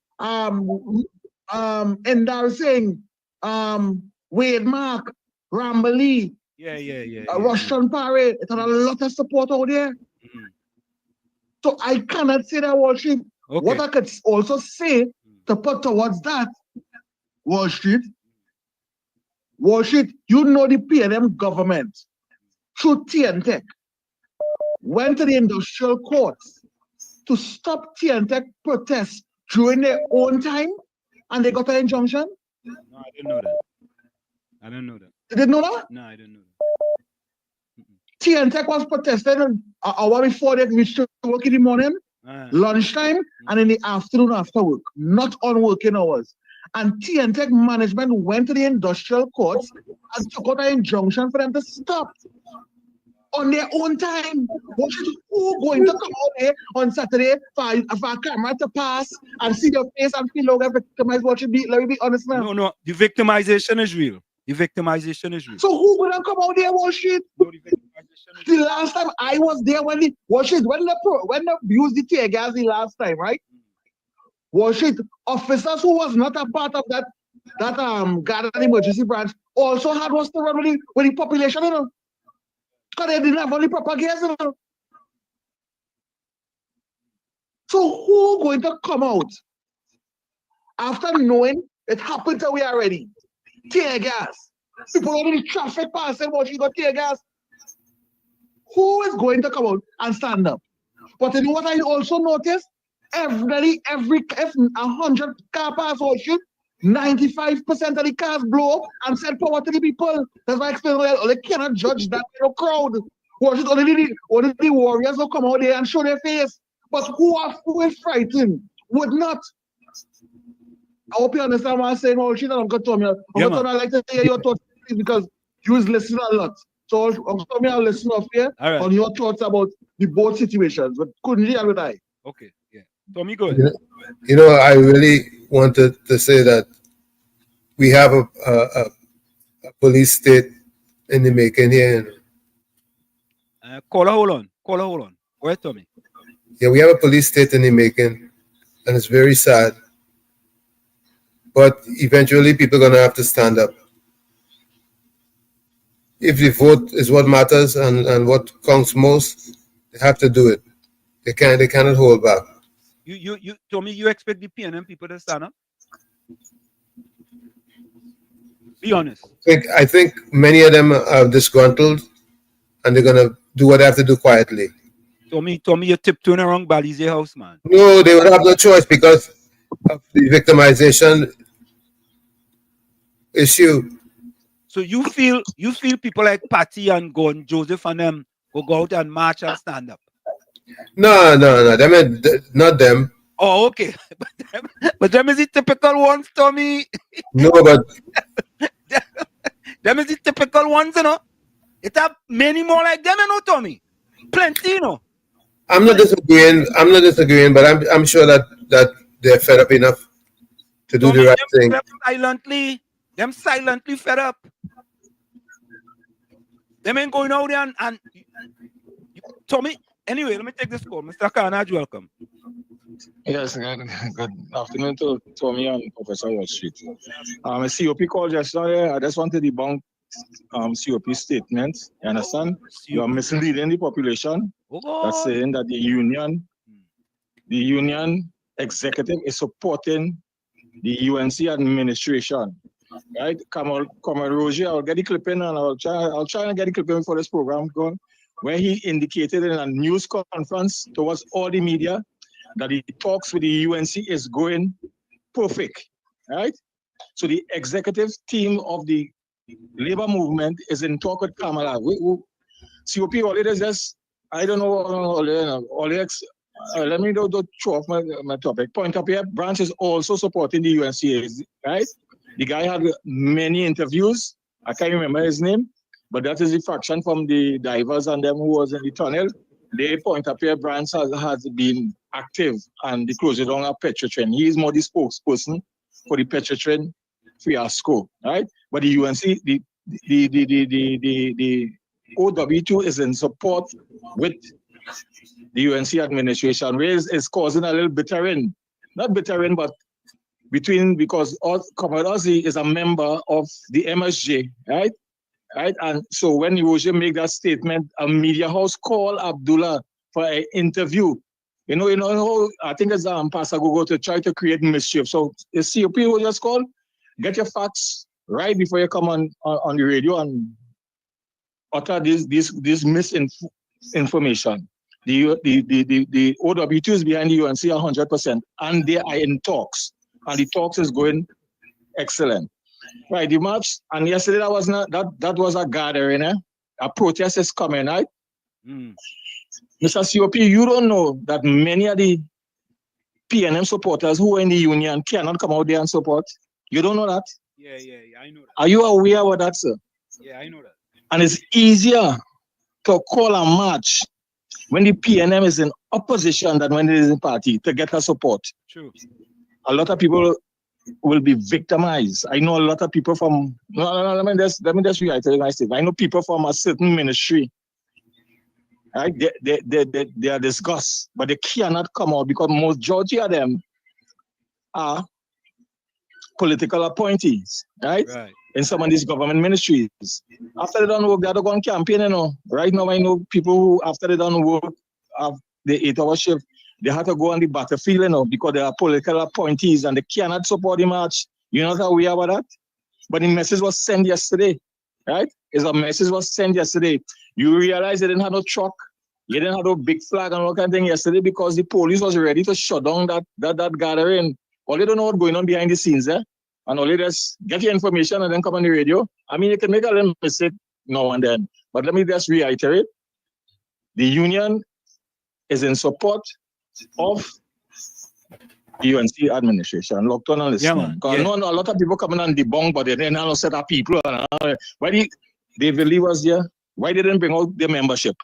Endar Singh, Wade Mark, Ramble Lee, Russian Parade. It had a lot of support out there. So I cannot say that Wall Street. Okay. What I could also say to put towards that, Wall Street, you know the PNM government through TNTech went to the industrial courts to stop TNTech protests during their own time, and they got an injunction? No, I didn't know that. I didn't know that. You didn't know that? No, I didn't know that. TNTech was protesting an hour before they reached to work in the morning, lunchtime, and in the afternoon after work, not on working hours. And TNTech management went to the industrial courts and took out an injunction for them to stop on their own time. Who going to come out here on Saturday for a camera to pass and see your face and feel like victimized? Let me be honest now. No, the victimization is real. The victimization is real. So who gonna come out there, Wall Street? No, the victimization is the last time I was there when they used the tear gas the last time, right? Wall Street officers who was not a part of that Garden Emergency Branch also had was to run with the population, you know. Because they didn't have any proper gas, you know. So who going to come out after knowing it happened to we already? Tear gas. People on the traffic passing, what you got tear gas. Who is going to come out and stand up? But you know what I also noticed? If 100 car pass or shit, 95% of the cars blow up and send power to the people. That's why I explain they cannot judge that crowd. Only the warriors will come out there and show their face. But who is frightened would not. I hope you understand what I'm saying, all shit. I'm going to like to hear your thoughts because you was listening a lot. So I'll listen off here on your thoughts about the both situations. But couldn't hear with I. Okay, yeah. Tommy, go ahead. You know, I really wanted to say that we have a police state in the making here. Caller, hold on. Go ahead, Tommy. Yeah, we have a police state in the making, and it's very sad. But eventually, people are going to have to stand up. If the vote is what matters and what counts most, they have to do it. They cannot hold back. You Tommy, you expect the PNM people to stand up? Be honest. I think many of them are disgruntled, and they're gonna do what they have to do quietly. Tommy, you're tiptoeing around Balize house, man. No, they would have no choice because of the victimization issue. So you feel people like Patty and Gordon Joseph and them will go out and march and stand up? No. Not them. Oh, okay. But them is the typical ones, Tommy. No, but them is the typical ones, you know. It have many more like them, you know, Tommy. Plenty, you know. I'm not disagreeing, but I'm sure that they're fed up enough to do the right thing. Them silently fed up. Them ain't going out there and Tommy. Anyway, let me take this call. Mr. Carnage, welcome. Yes, good afternoon to Tommy and Professor Wall Street. A COP call just now. I just want to debunk COP statement. You understand? You are misleading the population. That's saying that the union executive is supporting the UNC administration. Right? Kamal Roger, I'll get the clipping and I'll try and get the clipping for this program going, where he indicated in a news conference towards all the media that the talks with the UNC is going perfect, right? So the executive team of the labor movement is in talk with Kamala. COP, all it is just, I don't know, let me do throw off my topic. Point up here, Branch is also supporting the UNC, right? The guy had many interviews. I can't remember his name, but that is the faction from the divers and them who was in the tunnel. They point up here, Branch has been active and they closed it down at Petrotrin. He is more the spokesperson for the Petrotrin fiasco, right? But the UNC, the OW2 is in support with the UNC administration, where is causing a little bittering, not bittering, but because Comrade Ozzy is a member of the MSJ, right? Right, and so when Roger make that statement, a media house called Abdullah for an interview. You know, I think it's Pastor Gogo to try to create mischief. So the COP who just called, get your facts right before you come on the radio and utter this misinformation. The OW2 is behind the UNC 100%, and they are in talks, and the talks is going excellent. Right, the march, and yesterday that was a gathering, a protest is coming, right? Mr. COP, you don't know that many of the PNM supporters who are in the union cannot come out there and support. You don't know that? Yeah, I know that. Are you aware of that, sir? Yeah, I know that. And it's easier to call a march when the PNM is in opposition than when it is in party to get her support. True. A lot of people will be victimized. I know a lot of people from let me just reiterate my statement. I know people from a certain ministry, right? They are discussed, but they cannot come out because majority of them are political appointees, right? In some of these government ministries. After they don't work, they have to go on campaign, you know. Right now I know people who after they don't work the 8-hour shift, they have to go on the battlefield, you know, because they are political appointees and they cannot support the march. You know how we are about that? But the message was sent yesterday, right? A message was sent yesterday. You realize they didn't have no truck, you didn't have no big flag and all kind of thing yesterday because the police was ready to shut down that gathering. All they don't know what's going on behind the scenes, and all they just get your information and then come on the radio. I mean, you can make a little mistake now and then, but let me just reiterate. The union is in support of the UNC administration. Locked on and listening. Because I know a lot of people coming and debunk, but they didn't set up people. Why did they believe us there? Why didn't bring out their membership?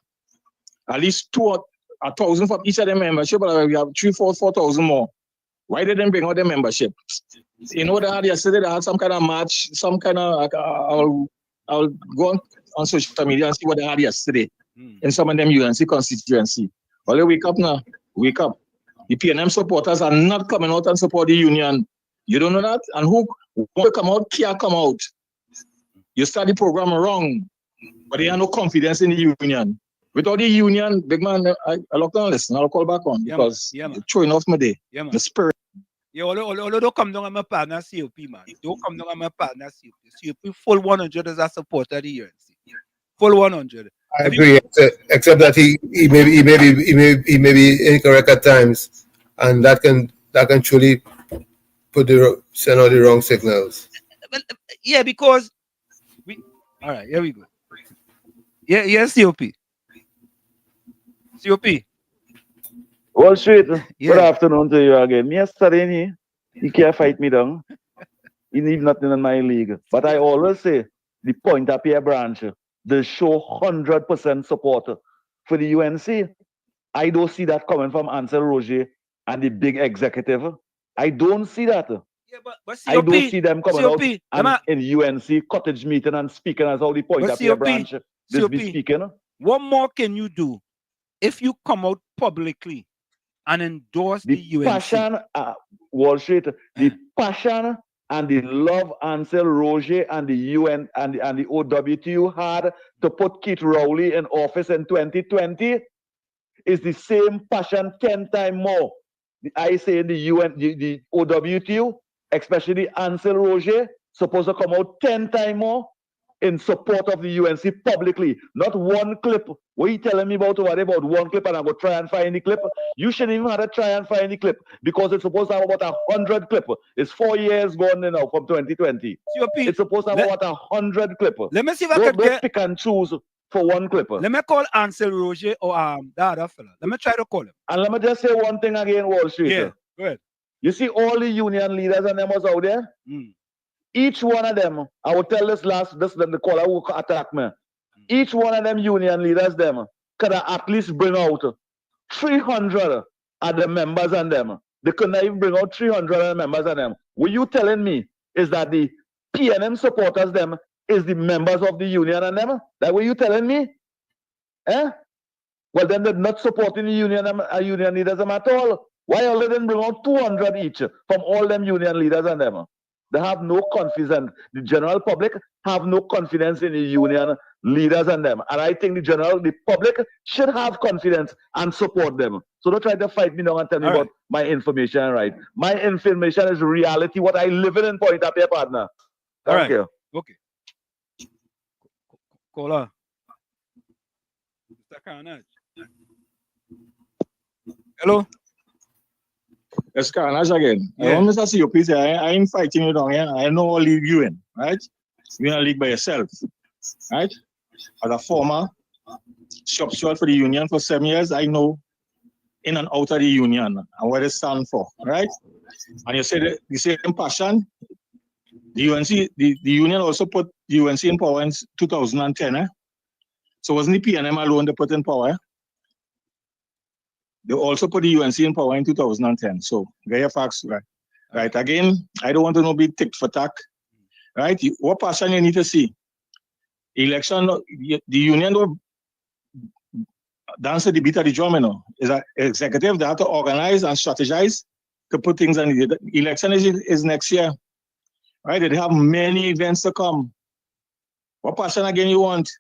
At least 1,000 from each of their membership, but we have 4,000 more. Why didn't bring out their membership? You know, they had yesterday, they had some kind of match, some kind of, I'll go on social media and see what they had yesterday in some of them UNC constituency. Well, they wake up now. Wake up. The PNM supporters are not coming out and support the union. You don't know that? And who want to come out, can't come out. You start the program wrong, but they have no confidence in the union. Without the union, big man, I lock down listen. I'll call back on because you're throwing off my day. The spirit. Yeah, don't come down on my partner COP, man. Don't come down on my partner COP. COP full 100 as a supporter of the UNC. Full 100. I agree, except that he may be incorrect at times, and that can truly send out the wrong signals. Yeah, because all right, here we go. Yeah, COP. Wall Street, good afternoon to you again. Me yesterday, he can't fight me down. He need nothing in my league. But I always say, the point up here branch, they show 100% support for the UNC. I don't see that coming from Ansel Roger and the big executive. I don't see that. Yeah, but COP, I don't see them coming COP, out and in UNC cottage meeting and speaking as how the point up here branch this be speaking. What more can you do if you come out publicly and endorse the UNC? Passion, Wall Street, the passion and the love Ansel Roger and the UN and the OWTU had to put Keith Rowley in office in 2020 is the same passion 10 times more. I say the OWTU, especially Ansel Roger, supposed to come out 10 times more in support of the UNC publicly. Not one clip. What are you telling me about one clip and I go try and find the clip? You shouldn't even have to try and find the clip because it's supposed to have about 100 clip. It's 4 years gone now from 2020. It's supposed to have about 100 clip. Let me see if I can get pick and choose for one clip. Let me call Ansel Roger or the other fella. Let me try to call him. And let me just say one thing again, Wall Street. Yeah, go ahead. You see all the union leaders and them was out there? Each one of them, I will tell this the caller who attack me. Each one of them union leaders, them, could at least bring out 300 of the members and them They couldn't even bring out 300 members of them. What you telling me is that the PNM supporters them is the members of the union and them? That what you telling me? Eh? Well, then they're not supporting the union leaders at all. Why all they didn't bring out 200 each from all them union leaders and them? They have no confidence. The general public have no confidence in the union leaders and them. And I think the public should have confidence and support them. So don't try to fight me now and tell me about my information, right? My information is reality, what I live in Point Up here, partner. Thank you. Okay. Caller. Mr. Carnage. Hello? It's Carnage again. Yeah. I want Mr. COP say, I ain't fighting you down here. I know what league you in, right? You're in a league by yourself, right? As a former shop steward for the union for 7 years, I know in and out of the union and what it stands for, right? And you say the same passion. The UNC, the union also put the UNC in power in 2010, eh? So wasn't the PNM alone they put in power? They also put the UNC in power in 2010. So get your facts right. Right. Again, I don't want to know big tick for tack. Right? What passion you need to see? Election, the union will dance the beat of the drum, you know. Is an executive, they have to organize and strategize to put things on the election is next year. Right? They have many events to come. What passion again you want?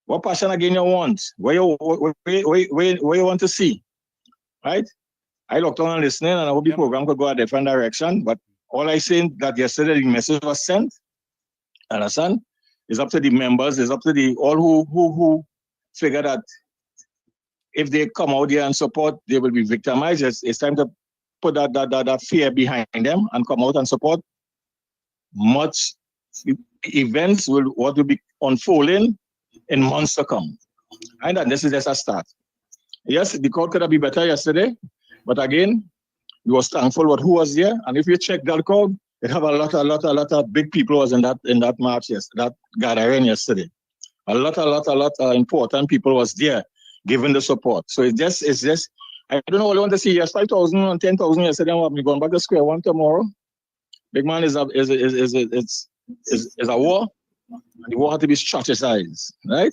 What passion again you want? Where you want to see? Right? I looked on and listening, and I hope the program could go a different direction. But all I saying that yesterday the message was sent. Understand? It's up to the members. It's up to the all who figure that if they come out there and support, they will be victimized. It's time to put that fear behind them and come out and support. Much events will be unfolding in months to come. And this is just a start. Yes, the crowd could have been better yesterday, but again, we was thankful with who was there. And if you check that crowd, it have a lot of big people was in that march, that gathering yesterday. A lot of important people was there giving the support. So it's just I don't know what I want to see. Yes, 5,000 and 10,000 yesterday. I'm going back to square one tomorrow. Big man is a war. And the war had to be strategized, right?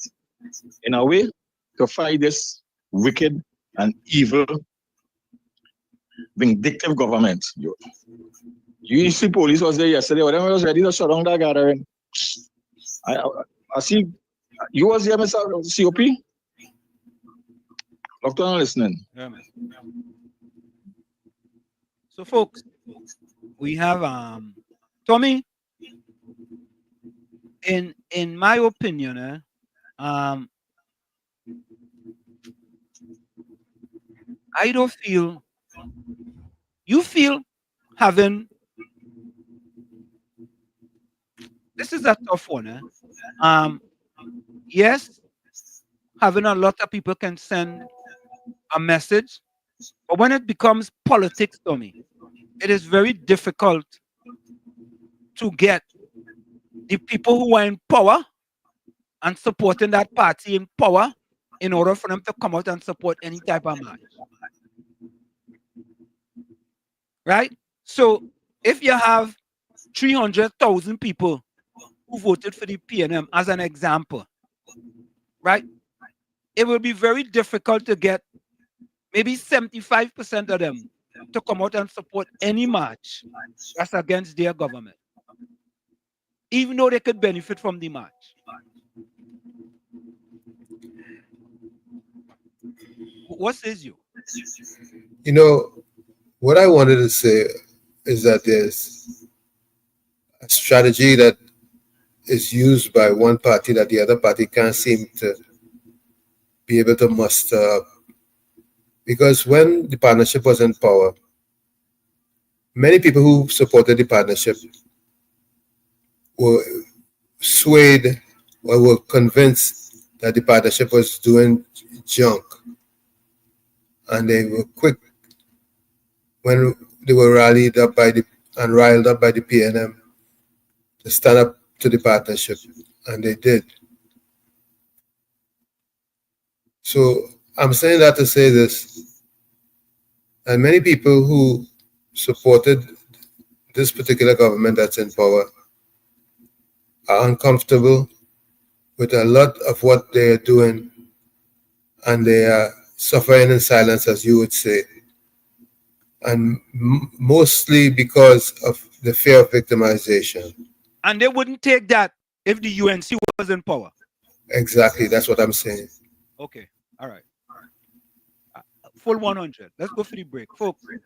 In a way to fight this wicked and evil, vindictive government. You see, police was there yesterday. Whatever was ready to shut down that gathering. I see. You was here, Mr. COP? Locked on listening. Yeah, man. So, folks, we have Tommy. In my opinion, I don't feel you feel having this is a tough one. Yes, having a lot of people can send a message, but when it becomes politics, Tommy, it is very difficult to get the people who are in power and supporting that party in power in order for them to come out and support any type of march. Right? So if you have 300,000 people who voted for the PNM as an example, right? It will be very difficult to get maybe 75% of them to come out and support any march that's against their government, even though they could benefit from the march. What says you? You know, what I wanted to say is that there's a strategy that is used by one party that the other party can't seem to be able to muster up. Because when the partnership was in power, many people who supported the partnership were swayed or were convinced that the partnership was doing junk. And they were quick when they were rallied up by and riled up by the PNM to stand up to the partnership, and they did. So I'm saying that to say this, And many people who supported this particular government that's in power are uncomfortable with a lot of what they are doing, and they are suffering in silence, as you would say, and mostly because of the fear of victimization. And they wouldn't take that if the UNC was in power. Exactly, that's what I'm saying. Okay, all right. Full 100. Let's go for the break. Folks, it's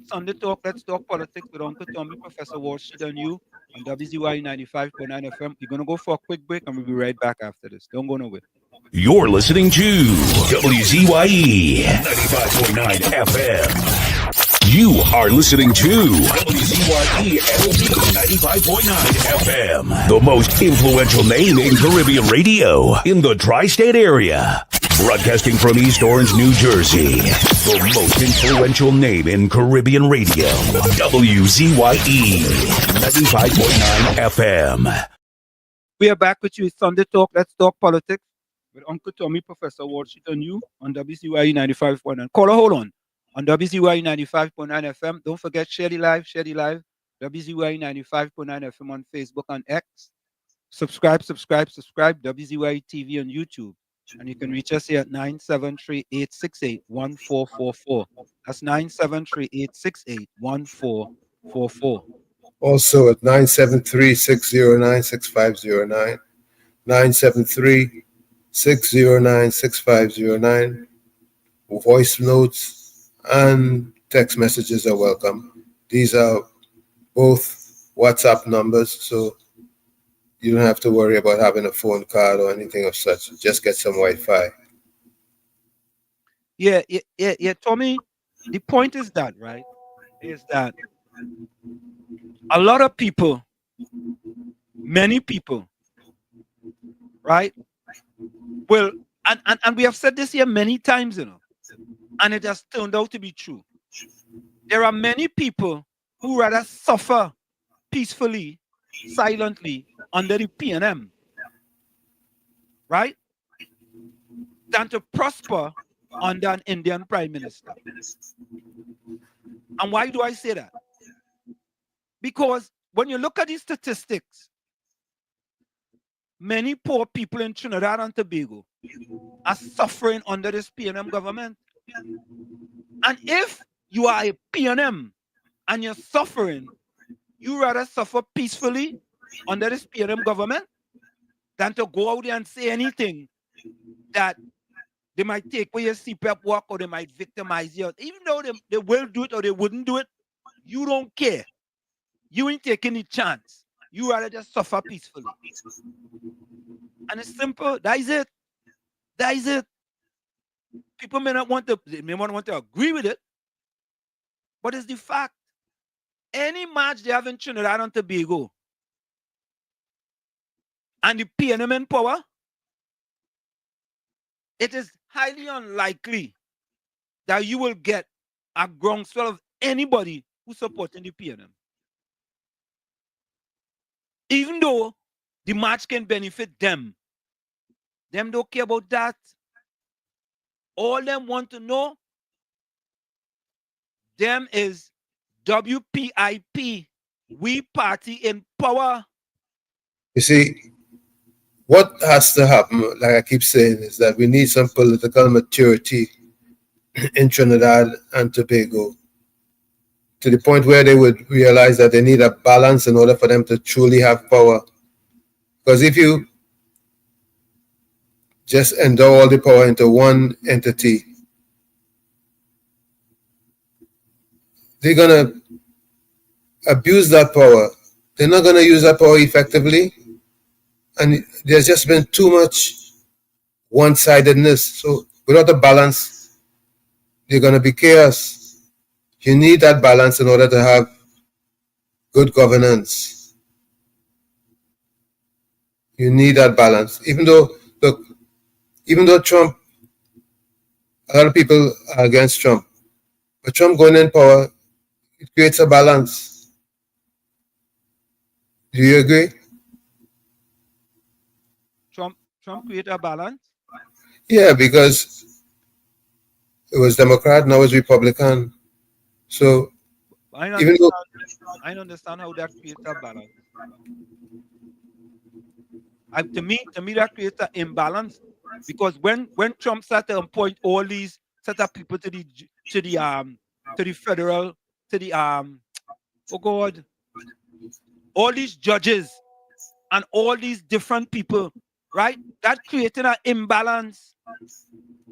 Sunday Talk. Let's talk politics with Uncle Tommy, Professor Walsh, and you on WZYE 95.9 FM. We're going to go for a quick break and we'll be right back after this. Don't go nowhere. You're listening to WZYE 95.9 FM. You are listening to WZYE 95.9 FM, the most influential name in Caribbean radio in the tri-state area. Broadcasting from East Orange, New Jersey, the most influential name in Caribbean radio, WZYE 95.9 FM. We are back with you. It's Sunday Talk. Let's talk politics with Uncle Tommy, Professor Walsh, and you on WZYE 95.9. Caller, hold on WZYE 95.9 FM. Don't forget, share the live. WZYE 95.9 FM on Facebook and X. Subscribe. WZYE TV on YouTube. And you can reach us here at 973-868-1444. That's 973-868-1444. Also at 973-609-6509, 973-609-6509. Voice notes and text messages are welcome. These are both WhatsApp numbers, so you don't have to worry about having a phone card or anything of such. Just get some Wi-Fi. Yeah, Tommy, the point is that, right, is that a lot of people, many people, right, well, and we have said this here many times, and it has turned out to be true. There are many people who rather suffer peacefully, silently, under the PNM, right, than to prosper under an Indian Prime Minister. And why do I say that? Because when you look at these statistics, many poor people in Trinidad and Tobago are suffering under this PNM government. And if you are a PNM and you're suffering, you rather suffer peacefully under this PNM government than to go out there and say anything that they might take away your CPAP work or they might victimize you. Even though they will do it or they wouldn't do it, you don't care. You ain't taking the chance. You rather just suffer peacefully. And it's simple. That is it. People may not want to agree with it, but it's the fact. Any match they have in Trinidad and Tobago and the PNM in power, it is highly unlikely that you will get a groundswell of anybody who's supporting the PNM. Even though the match can benefit them don't care about that. All them want to know, them is WPIP, we party in power. You see, what has to happen, like I keep saying, is that we need some political maturity in Trinidad and Tobago to the point where they would realize that they need a balance in order for them to truly have power. Because if you just endow all the power into one entity, they're going to abuse that power. They're not going to use that power effectively. And there's just been too much one-sidedness. So without a balance, there's going to be chaos. You need that balance in order to have good governance. You need that balance. Even though Trump, a lot of people are against Trump, but Trump going in power, it creates a balance. Do you agree? Trump create a balance? Yeah, because it was Democrat, now it's Republican. So I even though I understand how that creates a balance. To me, that creates an imbalance because when Trump started to appoint all these set of people to the federal to the oh God, all these judges and all these different people, right? That creating an imbalance.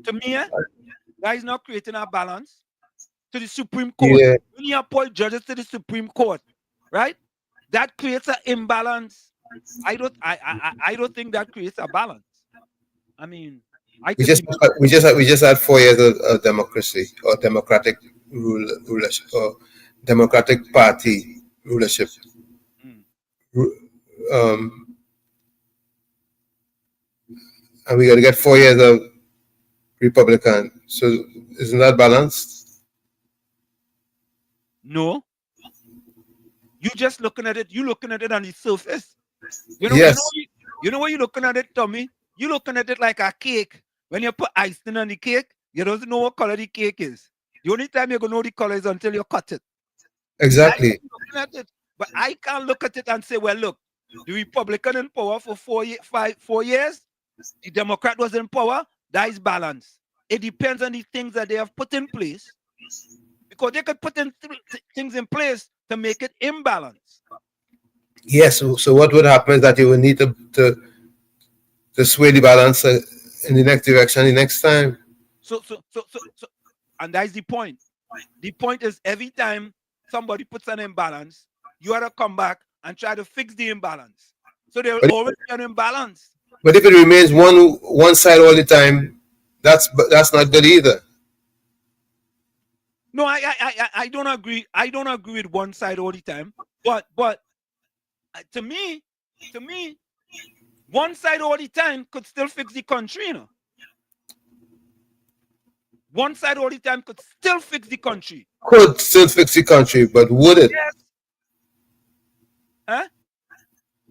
To me, that is not creating a balance to the Supreme Court. yeah, When you appoint judges to the Supreme Court, right? That creates an imbalance. I don't think that creates a balance. I mean, I we could just be we just had 4 years of democracy or democratic rulership or democratic party rulership. mm, Ru- Um, and we're gonna get 4 years of Republican. So isn't that balanced? no. You just looking at it. You looking at it on the surface. Yes, You know what you're looking at it, Tommy. You looking at it like a cake. When you put icing on the cake, you don't know what color the cake is. The only time you're gonna know the color is until you cut it. That's exactly. looking at it. But I can't look at it and say, well, look, the Republican in power for 4 years, the Democrat was in power, that is balance. It depends on the things that they have put in place because they could put in things in place to make it imbalance. Yes. So what would happen is that you will need to sway the balance in the next direction the next time. So, and that's the point. The point is every time somebody puts an imbalance, you ought to come back and try to fix the imbalance. So there will But always be an imbalance. but if it remains one side all the time, that's not good either. No, I don't agree. I don't agree with one side all the time. But to me, one side all the time could still fix the country. You know, one side all the time could still fix the country. Could still fix the country, but would it? Yes. Huh?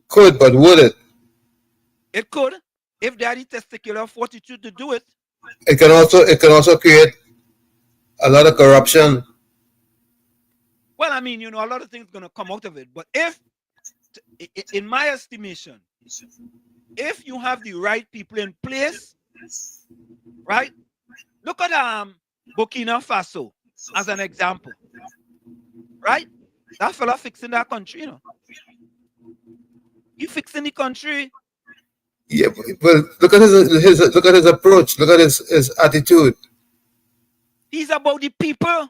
Could, but would it? It could if they had the testicular fortitude to do it. It can also create a lot of corruption. Well, I mean, a lot of things gonna come out of it. But if, in my estimation, if you have the right people in place, right? Look at Burkina Faso as an example, right? That fella fixing that country, He fixing the country. Yeah, but look at his approach. Look at his attitude. He's about the people,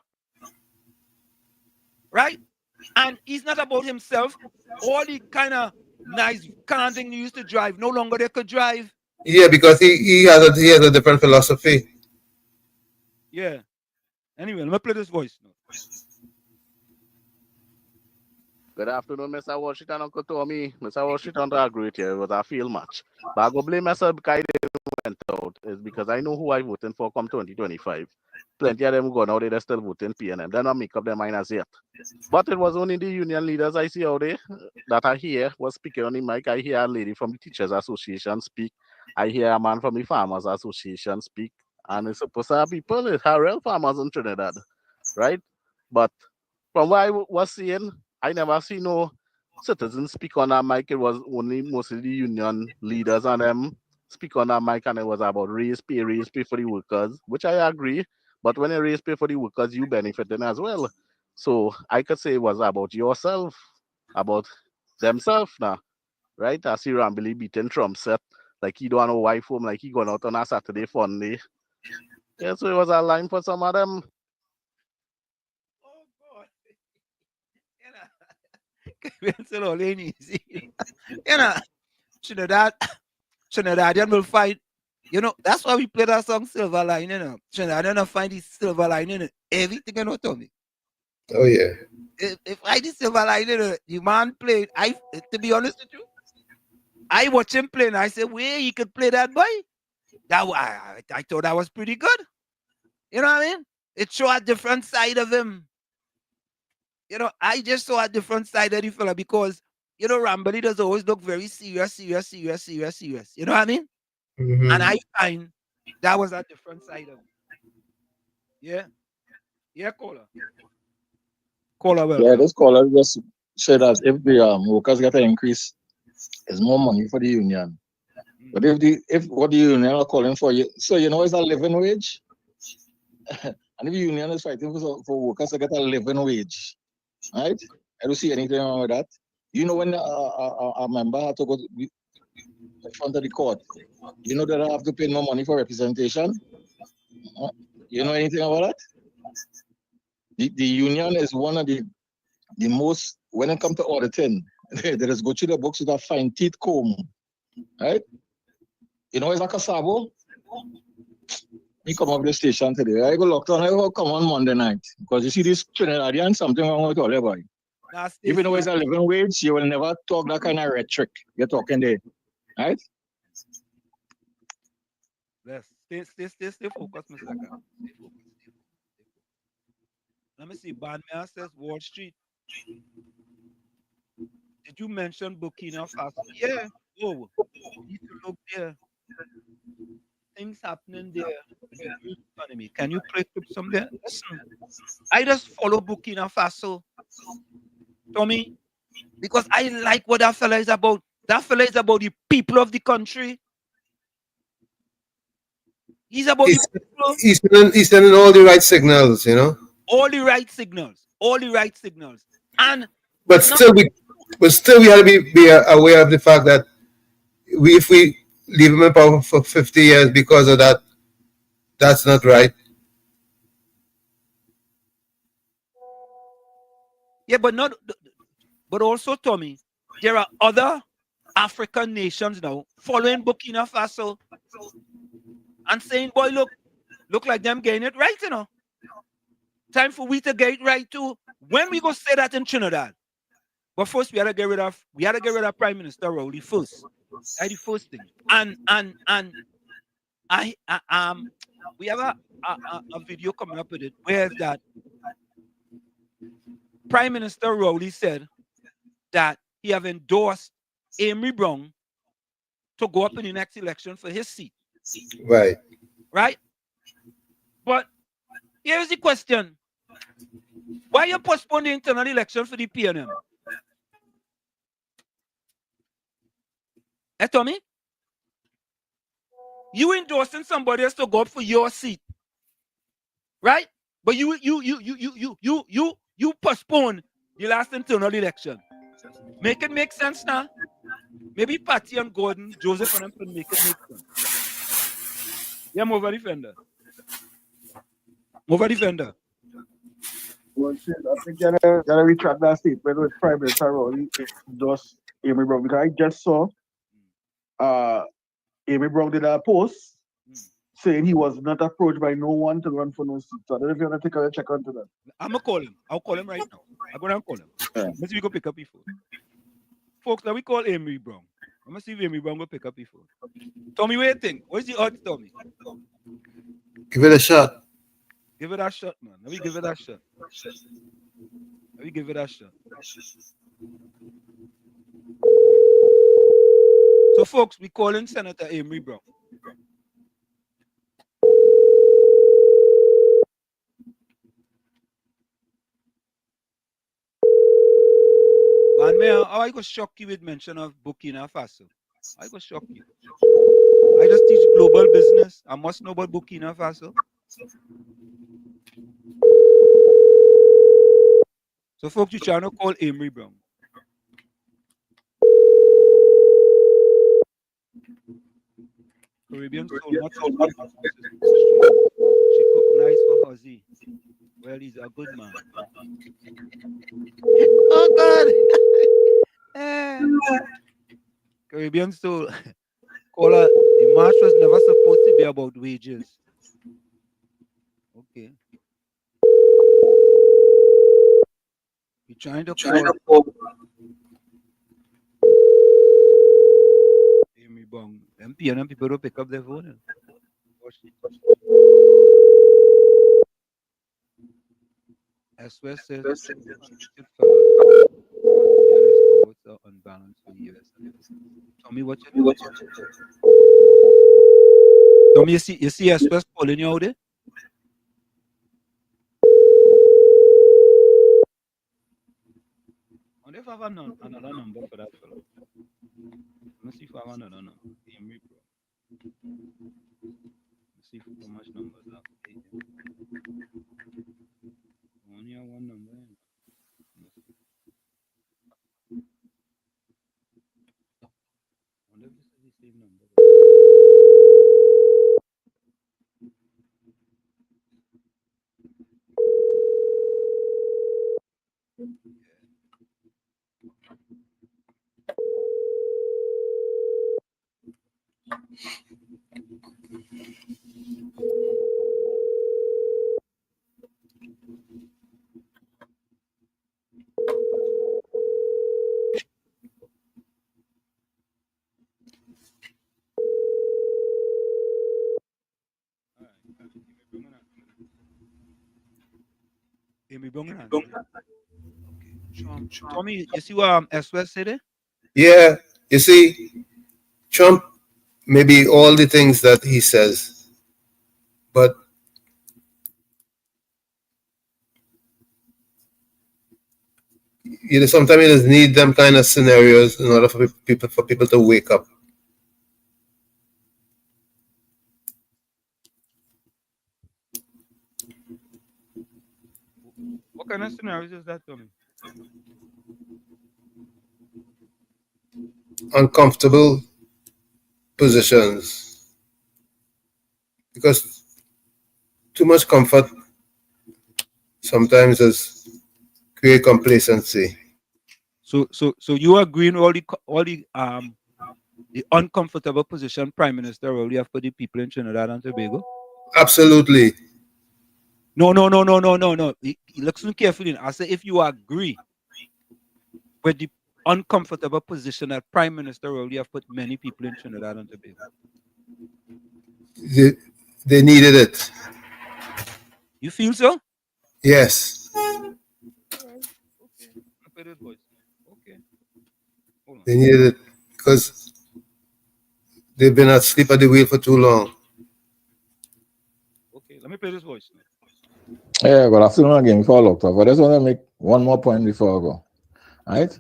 right? And he's not about himself. All the kind of nice car thing he used to drive, no longer they could drive. Yeah, because he has a different philosophy. Yeah. Anyway, let me play this voice. Good afternoon, Mr. Washington, Uncle Tommy. Mr. Washington, I agree with you. It was a field match. But I go blame myself because I didn't went out. Is because I know who I voting for come 2025. Plenty of them going out there, they're still voting PNM. They're not make up their mind as yet. But it was only the union leaders I see out there that I hear was speaking on the mic. I hear a lady from the Teachers Association speak. I hear a man from the Farmers Association speak. And it's supposed to have people, it's real farmers in Trinidad, right? But from what I was seeing, I never see no citizens speak on that mic. It was only mostly the union leaders and them speak on that mic, and it was about raise pay for the workers, which I agree. But when you raise pay for the workers, you benefiting as well. So I could say it was about yourself, about themselves now, right? I see Rambly beating Trump set, like he don't want a wife home, like he going out on a Saturday fun day. Yeah, so it was a line for some of them. Oh God. It's all easy. You know, Trinidad, Trinidadian will fight. That's why we play that song Silver Line, Trinidadian will find the silver line in it. Everything, Tommy. Oh yeah. If I the silver line in it, the man played. To be honest with you, I watch him play and I said, where he could play that boy. I thought that was pretty good. You know what I mean? It showed a different side of him. I just saw a different side of the fella because, Rambly does always look very serious. You know what I mean? Mm-hmm. And I find that was a different side of him. Yeah. Yeah, caller. Caller, welcome. Yeah, this caller just said that if the workers get an increase, it's more money for the union. But if what the union are calling for, so it's a living wage, and if the union is fighting for workers to get a living wage, right? I don't see anything wrong with that. When a member had to go in front of the court, that I have to pay more money for representation. You know anything about that? The union is one of the most, when it comes to auditing, they just go through the books with a fine teeth comb, right? It's like a sabo. Me come up the station today. I go locked on. I go come on Monday night because you see this Trinidadian something wrong with all the boy. Even though it's a living wage, you will never talk that kind of rhetoric you're talking there, right? Yes, stay focused, Mr. Laka. Stay focused. Let me see. Banmea says Wall Street. Did you mention Burkina Faso? Yeah. Oh, you need to look there. Things happening there with the real economy. Can you play clip some there? Listen, I just follow Burkina Faso, Tommy, because I like what that fella is about. That fella is about the people of the country. He's about the people. He's sending all the right signals, All the right signals. All the right signals. But still, we have to be aware of the fact that if we leave him in power for 50 years because of that, that's not right. Yeah, but also, Tommy, there are other African nations now following Burkina Faso and saying, boy, look like them getting it right, Time for we to get it right too. When we go say that in Trinidad. But first we had to get rid of Prime Minister Rowley first. That's the first thing. And we have a video coming up with it where that Prime Minister Rowley said that he have endorsed Amy Brown to go up in the next election for his seat. Right. Right? But here's the question. Why you postpone the internal election for the PNM? Tommy? You endorsing somebody else to go up for your seat. Right? But you postpone the last internal election. Make it make sense now. Maybe Patty and Gordon, Joseph and them can make it make sense. Yeah, move over defender. Move over defender. Well, shit, I think you gotta retract that statement with Prime Minister Rowley. It's just Amy Brown, because I just saw Amy Brown did a post saying he was not approached by no one to run for no seat. So I don't know if you want to take a check onto that. I'm gonna call him. I'll call him right now. I'll go down and call him. Let's see if we go pick up before. Folks, let me call Amy Brown. I'm gonna see if Amy Brown will pick up before. Tommy, what do you think? What's the odds, Tommy? Give it a shot. Give it a shot, man. Let me give it a shot. Let me give it a shot. So, folks, we calling Senator Amy Brown. Man, man, how I go shock you with mention of Burkina Faso? I go shock you. I just teach global business. I must know about Burkina Faso. So, folks, you trying to call Amy Brown. Caribbean soul, not so much. She cook nice for Ozzy. Well, he's a good man. Oh, God. Caribbean soul. Caller, the march was never supposed to be about wages. Okay. You're trying to call Amy Brown. Them people don't pick up their phone. As well says unbalanced for the US. Tommy, what you do? Tommy, you see as well calling you out there? if I have another number for that fellow. Let me see if I have another number. Emery Bro. Let's see how much numbers I have. Only have one number. I wonder if this is the same number. Amy Bungan. Okay. Tommy, you see what S-West said there? Yeah, you see, Trump maybe all the things that he says, but sometimes you just need them kind of scenarios in order for people to wake up. What kind of scenarios is that, Tommy? Uncomfortable positions, because too much comfort sometimes is create complacency. So you agree in all the uncomfortable position Prime Minister already have for the people in Trinidad and Tobago? Absolutely. No. Listen carefully. I say if you agree with the uncomfortable position that Prime Minister already have put many people in Trinidad and Tobago. They needed it. You feel so? Yes. Okay. Play this voice. Okay. Hold on. They needed it because they've been asleep at the wheel for too long. Okay, let me play this voice. Yeah, good afternoon again before I looked up. I just want to make one more point before I go. Right?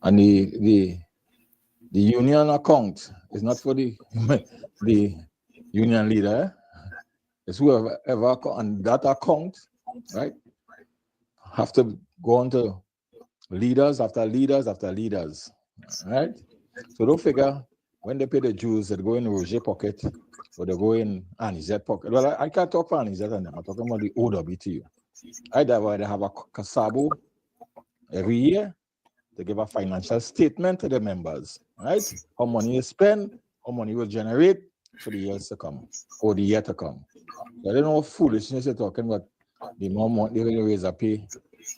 And the union account is not for the the union leader. It's whoever on that account, right? Have to go on to leaders after leaders after leaders. Right? So don't figure when they pay the dues, they go in Roger pocket or they go in Anizet pocket. Well, I can't talk for Anizet and them. I'm talking about the OWTU. Either way, they have a Kasabo every year to give a financial statement to the members, right? How money is spent, how money will generate for the years to come, or the year to come. So I don't know what foolishness you're talking about. The more money they raise a pay,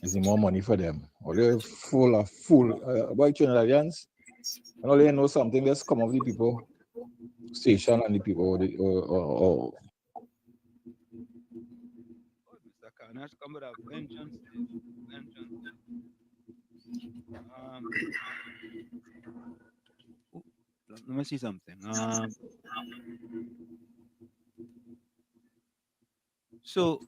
is the more money for them. Or they're full about Trinidadians. And all they know something, let's come of the people station and the people or Mr. Carnage come with a vengeance. Let me see something. So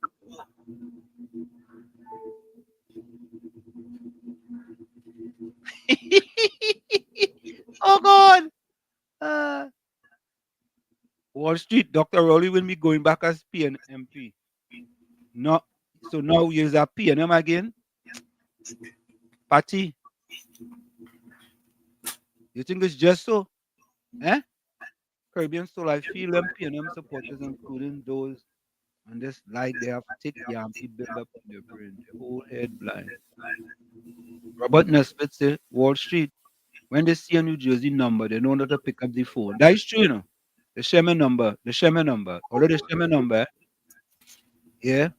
oh God. Wall Street, Dr. Rowley will be going back as PNMP. No, so now you're a PNM again. Patty, you think it's just so? Eh? Caribbean Soul, I feel them PNM supporters, including those on this like they have thick Yankee build up in their brain, their whole head blind. Robert Nesbitt said, Wall Street, when they see a New Jersey number, they know not to pick up the phone. That is true, you know. The Sherman number. Although the Sherman number, yeah.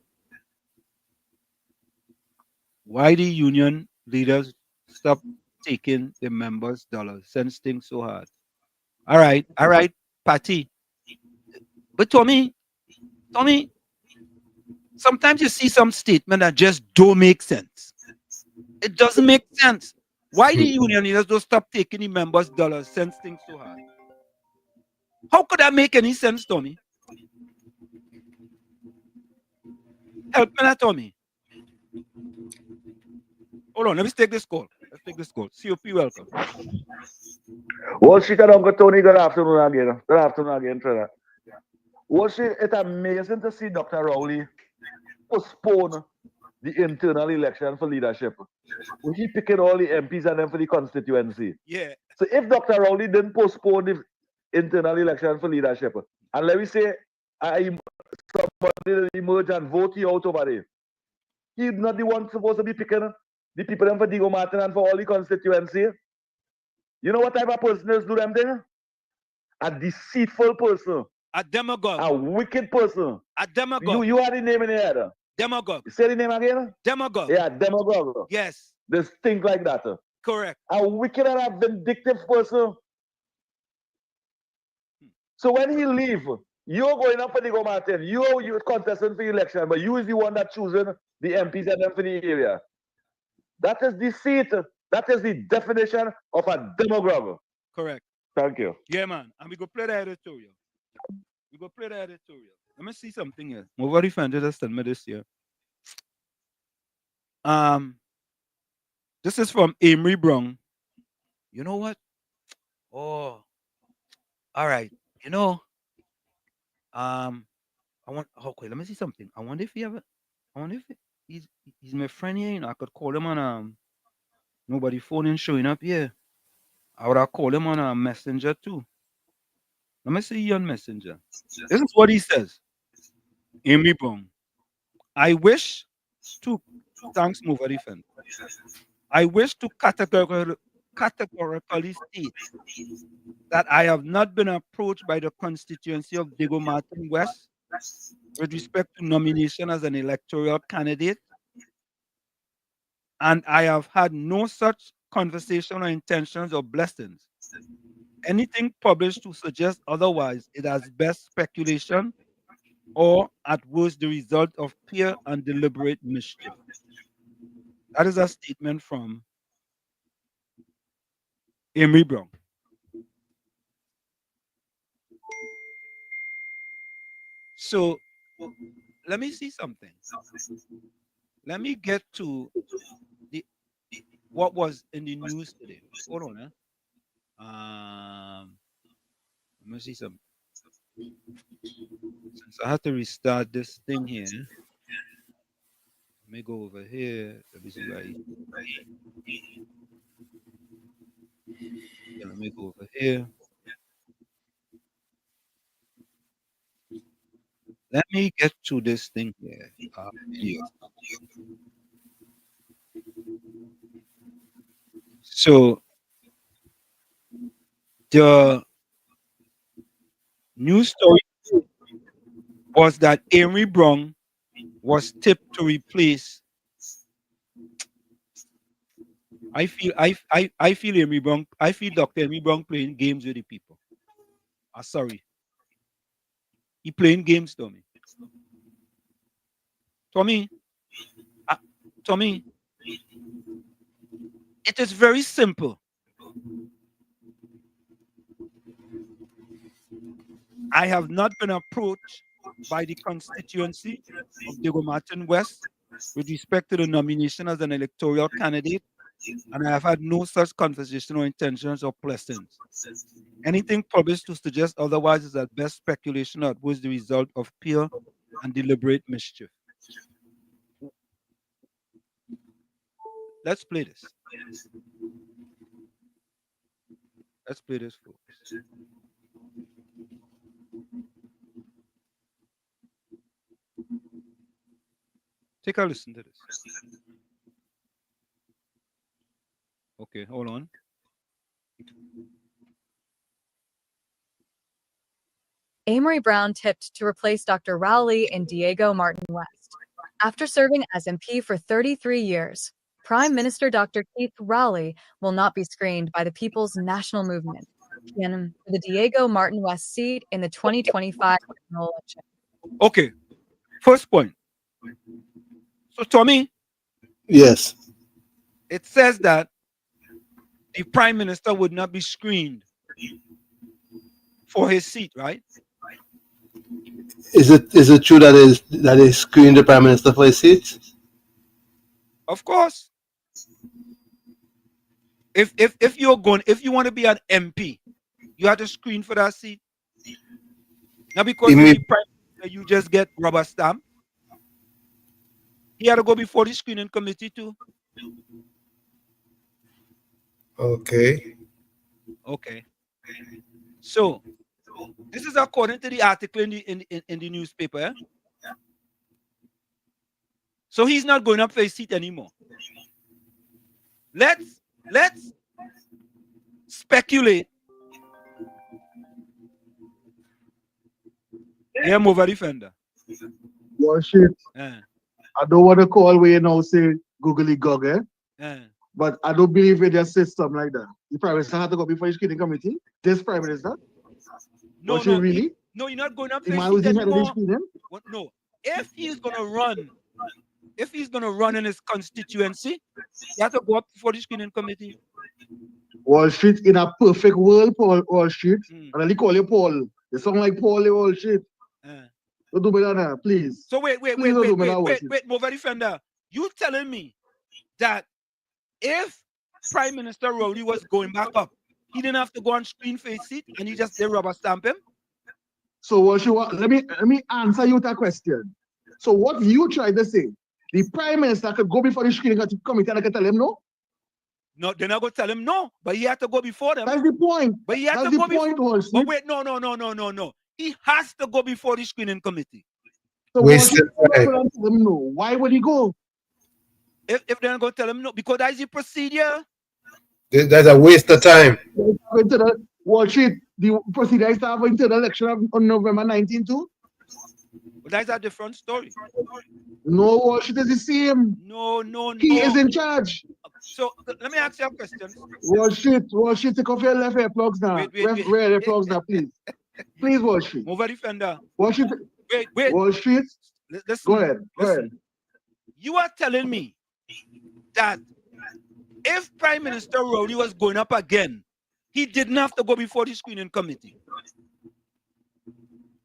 Why the union leaders stop taking the members' dollars since things so hard? All right, Patty. But Tommy, sometimes you see some statement that just don't make sense. It doesn't make sense. Why the union leaders don't stop taking the members' dollars since things so hard? How could that make any sense, Tommy? Help me, Tommy. Hold on, let me take this call. take this call. COP, welcome. Wall Street and Uncle Tony, good afternoon again. Good afternoon again, Trevor. Wall Street, it's amazing to see Dr. Rowley postpone the internal election for leadership. He picking all the MPs and them for the constituency. Yeah. So if Dr. Rowley didn't postpone the internal election for leadership, and let me say, somebody emerge and vote you out over there, he's not the one supposed to be picking the people them for Diego Martin and for all the constituency. You know what type of person is do them thing? A deceitful person. A demagogue. A wicked person. A demagogue. You are the name in the head. Demagogue. Say the name again? Demagogue. Yeah, demagogue. Yes. They think like that. Correct. A wicked and a vindictive person. So when he leave, you're going up for Diego Martin. You're contesting for the election, but you is the one that choosing the MPs and them for the area. That is deceit. That is the definition of a demagogue. Correct. Thank you. Yeah, man. And we go play the editorial. Let me see something here. Over the fan just send me this here. This is from Amory Brown. You know what? Oh, all right. You know, okay, let me see something. I wonder if he's my friend here. You know, I could call him on nobody phone ain't showing up here. I would have called him on a messenger too. Let me see you on messenger. This is what he says. Amy Brown. I wish to thanks Mover Defense. I wish to categorically state that I have not been approached by the constituency of Diego Martin West with respect to nomination as an electoral candidate, and I have had no such conversation or intentions or blessings. Anything published to suggest otherwise is at best speculation or at worst the result of pure and deliberate mischief. That is a statement from Amy Brown. So let me see something. Let me get to what was in the news today. Hold on, let me see something. Since I had to restart this thing here, let me go over here. WZYE. Yeah, let me go over here. Let me get to this thing here. So the news story was that Amy Brown was tipped to replace. I feel Amy Brown. I feel Dr. Amy Brown playing games with the people. Sorry, he playing games, Tommy. Tommy, it is very simple. I have not been approached by the constituency of Diego Martin West with respect to the nomination as an electoral candidate, and I have had no such conversation or intentions or blessings. Anything published to suggest otherwise is at best speculation or was the result of pure and deliberate mischief. Let's play this. Let's play this, folks. Take a listen to this. Okay, hold on. Amory Brown tipped to replace Dr. Rowley and Diego Martin West. After serving as MP for 33 years, Prime Minister Dr. Keith Rowley will not be screened by the People's National Movement for the Diego Martin West seat in the 2025 general election. Okay, first point. So, Tommy? Yes. It says that the Prime Minister would not be screened for his seat, right? Is it true that they screened the Prime Minister for his seat? Of course. If you want to be an MP, you have to screen for that seat. Now because you're the prime minister, you just get rubber stamp. He had to go before the screening committee too. Okay. So this is according to the article in the newspaper. Eh? So he's not going up for his seat anymore. Let's speculate. Yeah, move a defender. Well, shit. I don't want to call where you now say googly gog, but I don't believe in their system like that. The prime minister had to go before the screening committee. This prime minister. No, really? No, you're not going up for The his man was seat the head of the anymore. screening? No, if he's gonna run in his constituency, he has to go up before the screening committee. Wall Street in a perfect world, Paul Wall Street. And I call you Paul. You sound like Paul Wall Street. Don't do me that now, please. So wait, Mova Defender. You telling me that if Prime Minister Rowley was going back up, he didn't have to go on screen for his seat and he just did rubber stamp him? So what you want? Let me answer you that question. So what you try to say, the Prime Minister could go before the screening committee and I can tell him no? No, they're not going to tell him no, but he had to go before them. That's the point. But he had to go before. But wait, no. He has to go before the screening committee. So wasted time. No. Why would he go? If they're not going to tell him no, because that's the procedure. That's a waste of time. Wall Street, the procedure is to have into the election on November 19 too? But that's a different story. No, Wall Street is the same. No. He is in charge. So let me ask you a question. Wall Street, take off your left earplugs now. Wait. Earplugs now, please. Please, Wall Street. Move a defender. Wall Street. Wait. Wall Street. Listen, go ahead. You are telling me that if Prime Minister Rowley was going up again, he didn't have to go before the screening committee.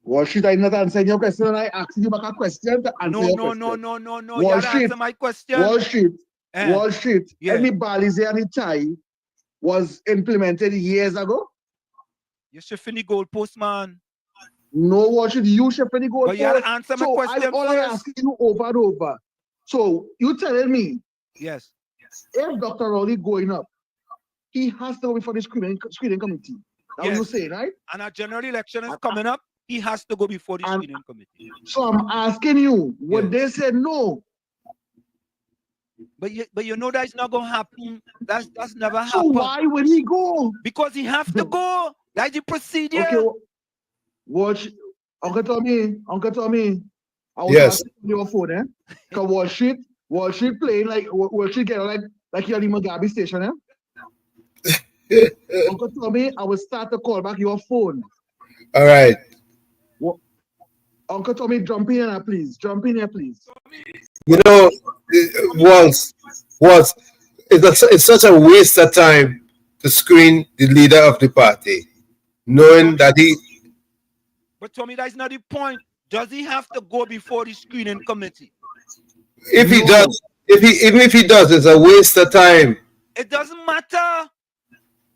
Wall Street, I'm not answering your question. I asked you back a question to answer your question. No. You have to answer my question. Wall Street. Yeah. Any Balize and the tie was implemented years ago. You're shifting the goalpost, man. No, Wall Street, you shifting the goalpost. But you have to answer my question all I ask you over and over. So you telling me, yes, if Dr. Rowley going up, he has to go before the screening committee. That's what you're saying, right? And a general election is coming up. He has to go before the screening committee. So I'm asking you, would they say no? But you know that's not gonna happen. That's never happened. So why would he go? Because he have to go. That's the procedure. Okay, watch, Uncle Tommy. I was yes. asking your phone, Because Wall Street playing like Wall Street get like you're the Mugabe station, Uncle Tommy, I will start to call back your phone. All right. Uncle Tommy, jump in here, please. You know, once it's such a waste of time to screen the leader of the party, knowing that he. But Tommy, that's not the point. Does he have to go before the screening committee? If he does, even if he does, it's a waste of time. It doesn't matter.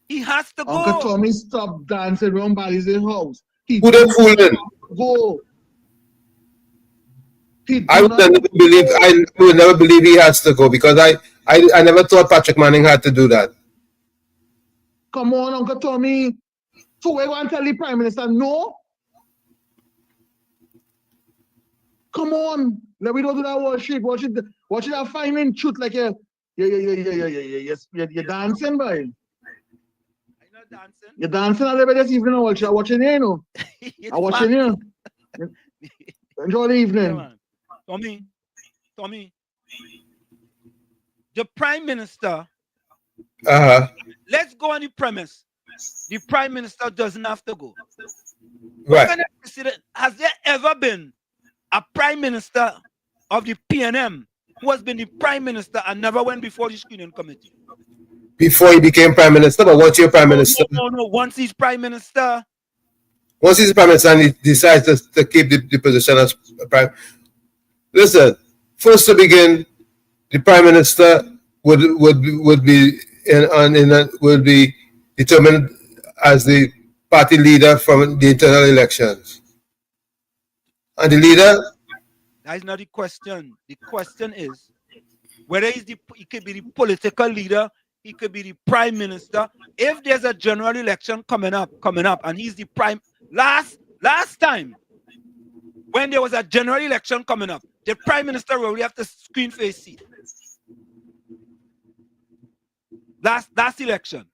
He has to go. Uncle Tommy, stop dancing around Bally's house. Who they fooling? Go. I would never believe he has to go because I never thought Patrick Manning had to do that. Come on, Uncle Tommy. So we want to tell the Prime Minister no? Come on. Let me don't do that worship. Watch it that fine truth like you're dancing, boy. Dancing. You're dancing a little bit this evening. I'm watching you, know. I'm watching you. Enjoy the evening. Yeah, Tommy. The Prime Minister. Let's go on the premise. The Prime Minister doesn't have to go. Right. Has there ever been a Prime Minister of the PNM who has been the Prime Minister and never went before the screening committee? Before he became Prime Minister, but what's your Prime Minister? No. Once he's Prime Minister. Once he's Prime Minister and he decides to keep the position as Prime. Listen, first to begin, the Prime Minister would be will be determined as the party leader from the internal elections. And the leader? That is not the question. The question is whether he could be the political leader, he could be the prime minister. If there's a general election coming up, and he's the prime last time when there was a general election coming up, the prime minister will have to screen for his seat. Last election.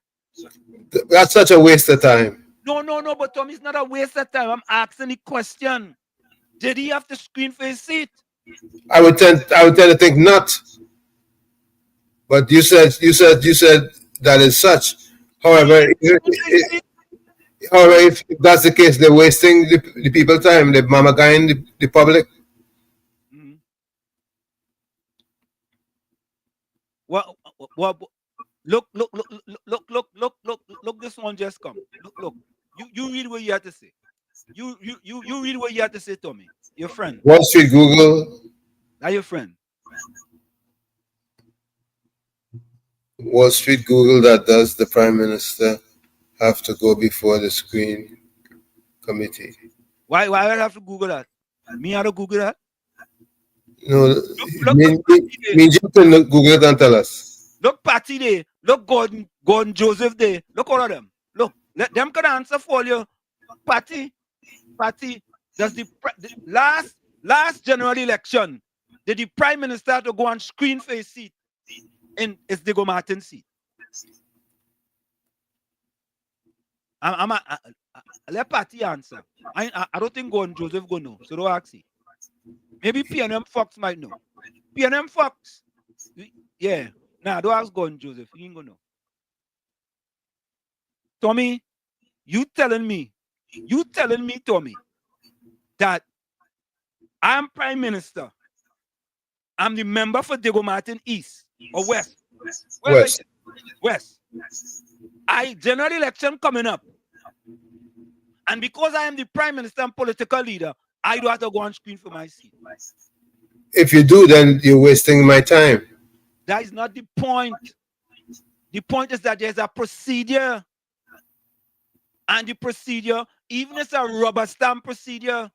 That's such a waste of time. No, but Tom, it's not a waste of time. I'm asking the question. Did he have to screen for his seat? I would tend to think not. But you said that is such. However, if that's the case, they're wasting the people time. They're mamagaing the public. Mm-hmm. Well, look, this one just come. Look. You read what you have to say. You read what you have to say, Tommy. Your friend. Wall Street Google. That your friend. Wall Street Google that does the prime minister have to go before the screen committee. Why would I have to Google that? Me how to Google that? No, you can Google it and tell us. Look, Patty Day. Look, Gordon Joseph Day. Look all of them. Look, let them can answer for you. Patty, does the last general election, did the prime minister have to go and screen for his seat in Diego Martin's seat? Let Patty answer. I don't think Gordon Joseph go know, so don't ask it. Maybe PNM Fox might know. PNM Fox, yeah. Nah, don't ask Gordon Joseph. He ain't gonna know. Tommy, you telling me, Tommy, that I'm prime minister. I'm the member for Diego Martin East or West. West. I general election coming up. And because I am the prime minister and political leader, I do have to go on screen for my seat. If you do, then you're wasting my time. That is not the point. The point is that there's a procedure. And the procedure, even if it's a rubber stamp procedure,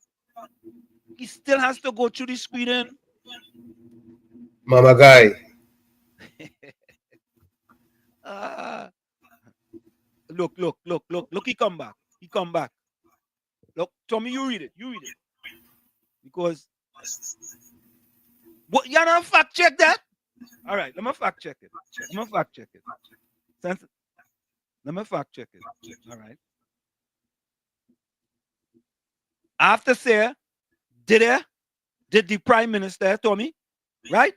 he still has to go through the screening. Mama guy. Look, he come back. Look, Tommy, you read it. Because what you not fact check that? All right, let me fact check it. Let me fact check it. All right. After say, did the prime minister, Tommy, right?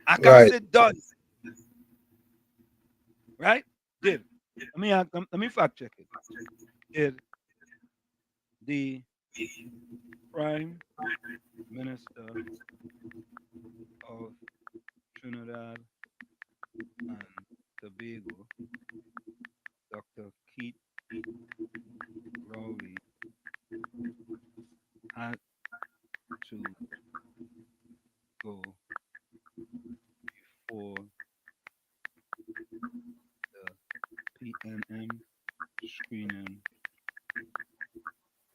I can't say done. Right? Did. Let me fact check it. Did the prime minister of Trinidad and Tobago, Dr. Keith Rowley, had to go before the PNM screening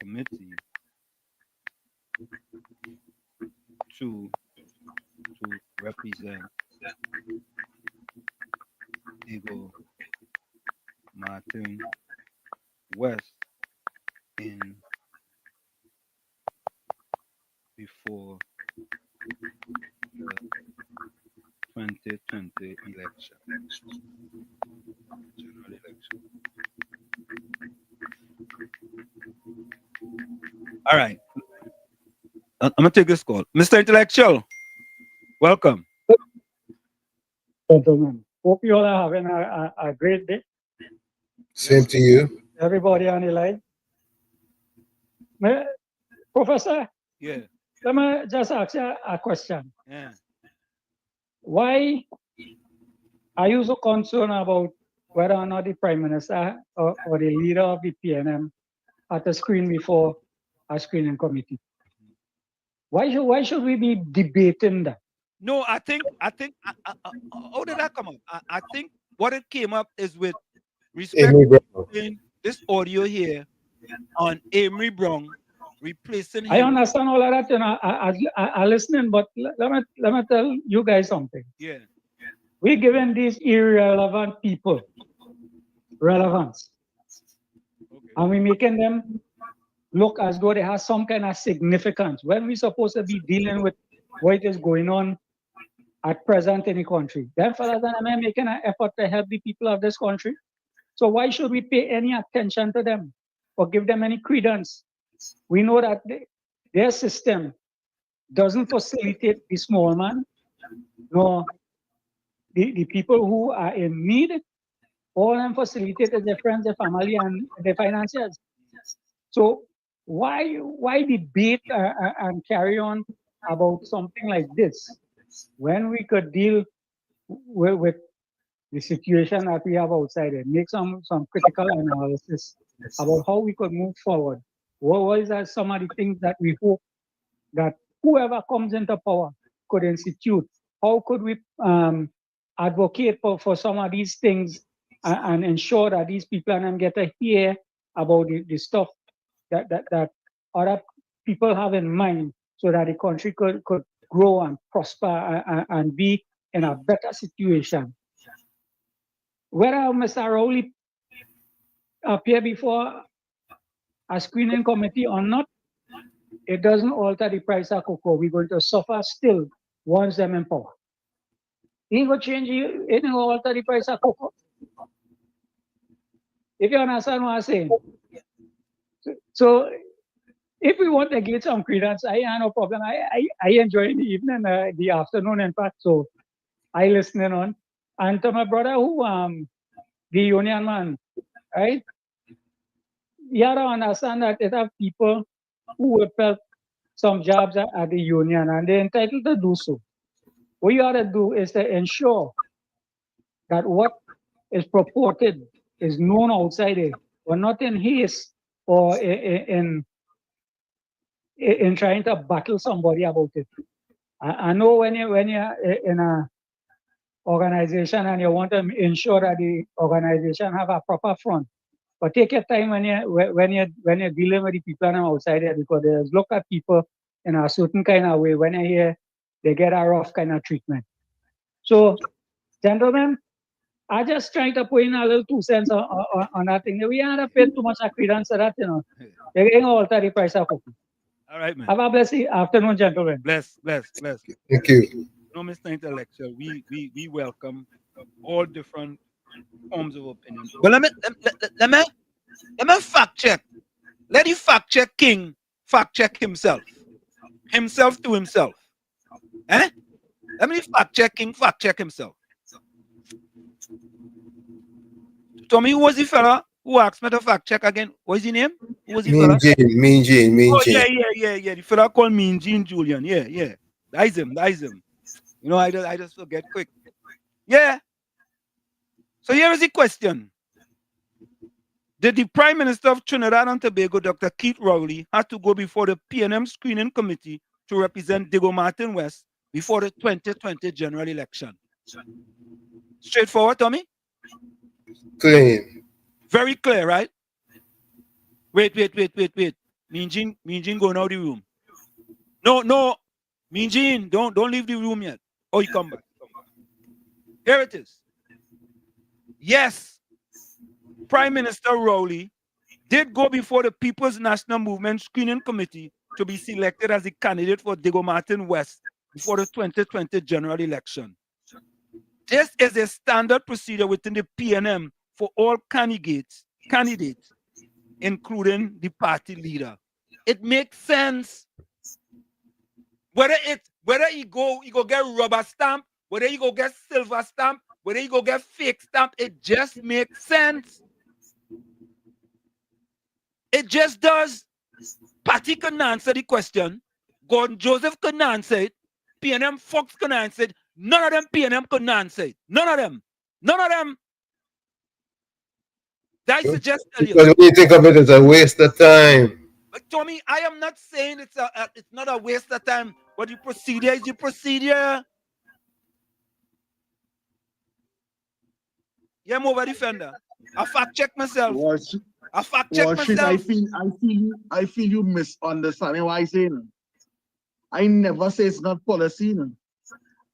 committee to represent Diego Martin West in before the 2020 election, general election. All right. I'm going to take this call. Mr. Intellectual, welcome. Gentlemen, hope you all are having a great day. Same to you. Everybody on the line. Professor? Yeah. Let me just ask you a question. Yeah. Why are you so concerned about whether or not the Prime Minister or the leader of the PNM had to screen before a screening committee? Why should we be debating that? No, I think how did that come up? I think what it came up is with respect to this audio here on Amory Brown replacing him. I understand all of that, and I listening, but let me tell you guys something. Yeah. We're giving these irrelevant people relevance. Okay. And we're making them look as though they have some kind of significance when we're supposed to be dealing with what is going on at present in the country. Then fellas and I'm making an effort to help the people of this country. So why should we pay any attention to them or give them any credence? We know that their system doesn't facilitate the small man, nor the people who are in need. All them facilitate is their friends, their family, and their financiers. So why debate and carry on about something like this when we could deal with the situation that we have outside it, make some critical analysis about how we could move forward. What are some of the things that we hope that whoever comes into power could institute? How could we advocate for some of these things and ensure that these people and them get to hear about the stuff that other people have in mind, so that the country could grow and prosper and be in a better situation. Whether Mr. Rowley appear before a screening committee or not, it doesn't alter the price of cocoa. We're going to suffer still once them in power. It ain't going to change, it ain't going to alter the price of cocoa. If you understand what I'm saying. So if we want to get some credence, I have no problem. I enjoy the evening, the afternoon, in fact. So I listening on. And to my brother who the union man, right? You have to understand that it have people who will fill some jobs at the union and they're entitled to do so. What you ought to do is to ensure that what is purported is known outside it, or not in haste or in trying to battle somebody about it. I know when you're in a organization and you want to ensure that the organization have a proper front, but take your time when you're dealing with the people outside there, because there's look at people in a certain kind of way. When you hear they get a rough kind of treatment. So, gentlemen, I just trying to put in a little 2 cents on that thing. We haven't paid too much credence to that, you know. They're going to alter the price of cookie. All right, man. Have a blessed afternoon, gentlemen. Bless. Thank you. No, Mr. Intellectual, we welcome all different forms of opinion. But let me fact check. Let the fact check king fact check himself to himself. Eh? Let me fact check king fact check himself. Tommy, who was the fella who asked me to fact check again? What's his name? Who was the fella? Mean Gene. Yeah. The fella called Mean Gene Julian. Yeah. That's him. You know, I just forget quick. Yeah. So here is the question. Did the Prime Minister of Trinidad and Tobago, Dr. Keith Rowley, have to go before the PNM Screening Committee to represent Diego Martin West before the 2020 general election? Straightforward, Tommy? Clean. Very clear, right? Wait. Mean Gene going out of the room. No. Mean Gene, don't leave the room yet. Oh, you come back. Here it is. Yes, Prime Minister Rowley did go before the People's National Movement Screening Committee to be selected as the candidate for Diego Martin West before the 2020 general election. This is a standard procedure within the PNM for all candidates, including the party leader. It makes sense. Whether you go get rubber stamp, whether you go get silver stamp, whether you go get fake stamp, it just makes sense. It just does. Patty couldn't answer the question. Gordon Joseph couldn't answer it. PNM Fox couldn't answer it. None of them PNM couldn't answer it. None of them. That I suggest tell you. Because when you think of it, it's a waste of time. But Tommy, I am not saying it's not a waste of time, but the procedure is the procedure. Yeah, I'm over defender. I fact check myself. Worship, I fact check worship, myself. I feel you misunderstanding what I say. I never say it's not policy.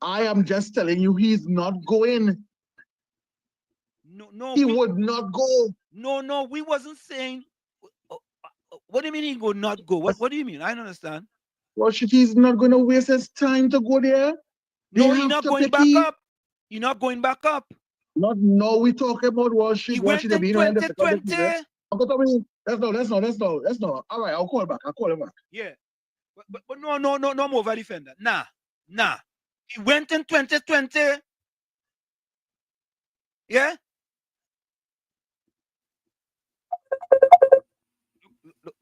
I am just telling you he's not going. No, he would not go. No, we wasn't saying. What do you mean he would not go? What do you mean? I don't understand. Worship, he's not going to waste his time to go there. No, he's not going back up. You're not going back up. Not no, we talk about worship. He went in 2020. Uncle Tommy, that's no. All right, I'll call him back. Yeah, but no more over defender. Nah. He went in 2020. Yeah.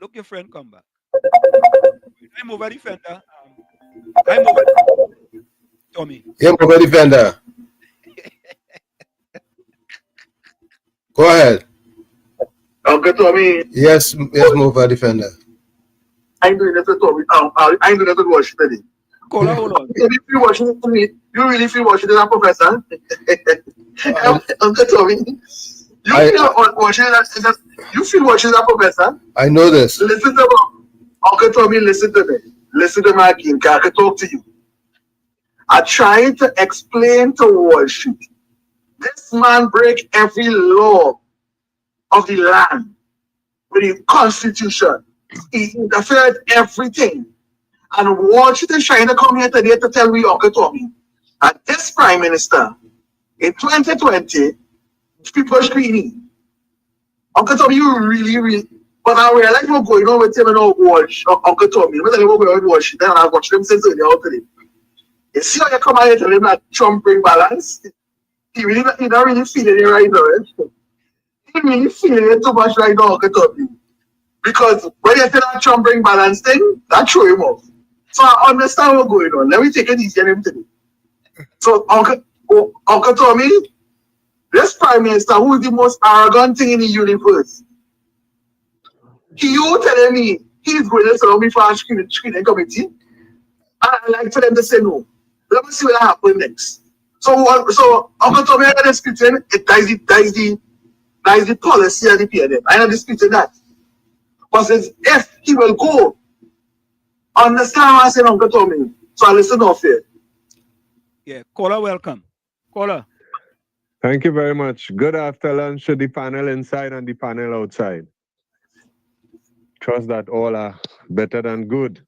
Look, your friend come back. I'm over defender. I'm over Tommy. Yeah, I'm over defender. Go ahead. Uncle Tommy. Yes, move defender. I'm doing this with Tommy. I'm doing this with Washington. Hold on. You feel Washington to me? You really feel Washington as a professor? Uncle Tommy. You feel Washington as a professor? I know this. Listen to me. Uncle Tommy, listen to me. Listen to me again. I can talk to you. I'm trying to explain to Washington. This man break every law of the land with the constitution. He interfered everything. And Washington is trying to come here today to tell me, Uncle Tommy, that this prime minister in 2020, people are screening. Uncle Tommy, you really, but I realize what's going on with him and all watch, Uncle Tommy. I'm telling you what going on with Washington, and I've watched him since earlier today. You see how you come out here telling him that Trump bring balance? He not really feeling it right now. He really feeling it too much right now, Uncle Tommy. Because when you say that Trump bring balance thing, that throw him off. So I understand what's going on. Let me take it easy on him today. So Uncle Tommy, this prime minister who is the most arrogant thing in the universe. You telling me he's going to surround me for a screening committee? And I like for them to say no. Let me see what happens next. So Uncle Tommy, I'm not disputing it. That is the policy of the PNM. I'm not disputing that. But says if he will go, understand what I said, Uncle Tommy. So I listen off here. Yeah, caller, welcome. Caller. Thank you very much. Good afternoon to the panel inside and the panel outside. Trust that all are better than good.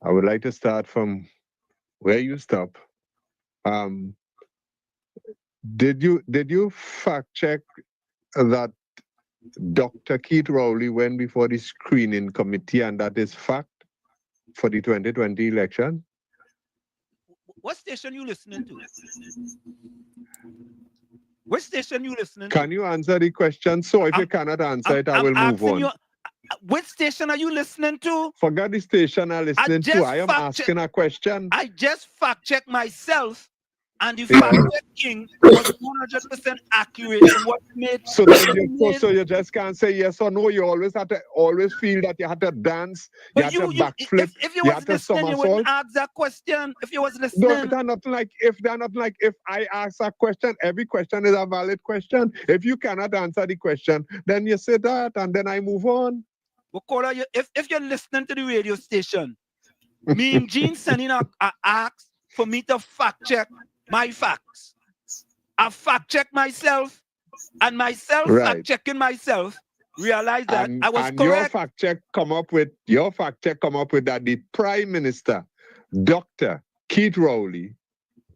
I would like to start from where you stop. Did you fact check that Dr. Keith Rowley went before the screening committee and that is fact for the 2020 election? What station you listening to? Which station you listening to? Can you answer the question? So if you cannot answer it, I will move on. Which station are you listening to? Forget the station I'm listening to. I am asking a question. I just fact check myself, and the fact checking was 100% accurate in what made. So you just can't say yes or no. You always have to feel that you have to dance, you have to backflip, if you was listening, you wouldn't ask that question. If you was listening, no, they're not like if I ask a question, every question is a valid question. If you cannot answer the question, then you say that, and then I move on. Well, caller, if you're listening to the radio station, me and Gene sending a ask for me to fact check my facts. I fact check myself, and myself fact checking myself realized that I was correct. Your fact check come up with that the Prime Minister, Dr. Keith Rowley,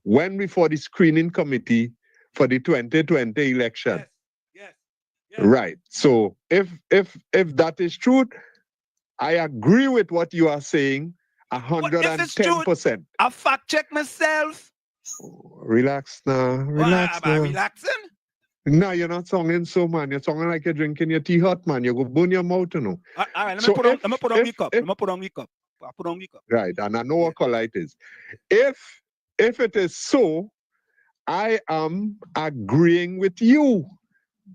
went before the screening committee for the 2020 election. Yes. Right. So if that is true, I agree with what you are saying 110%. I fact check myself. Relax now. Relax now. Am I relaxing? No, you're not singing so, man. You're singing like you're drinking your tea hot, man. You go burn your mouth, you know. All right, let me put on the cup. I put on the cup. Right, and I know what color it is. If it is so, I am agreeing with you.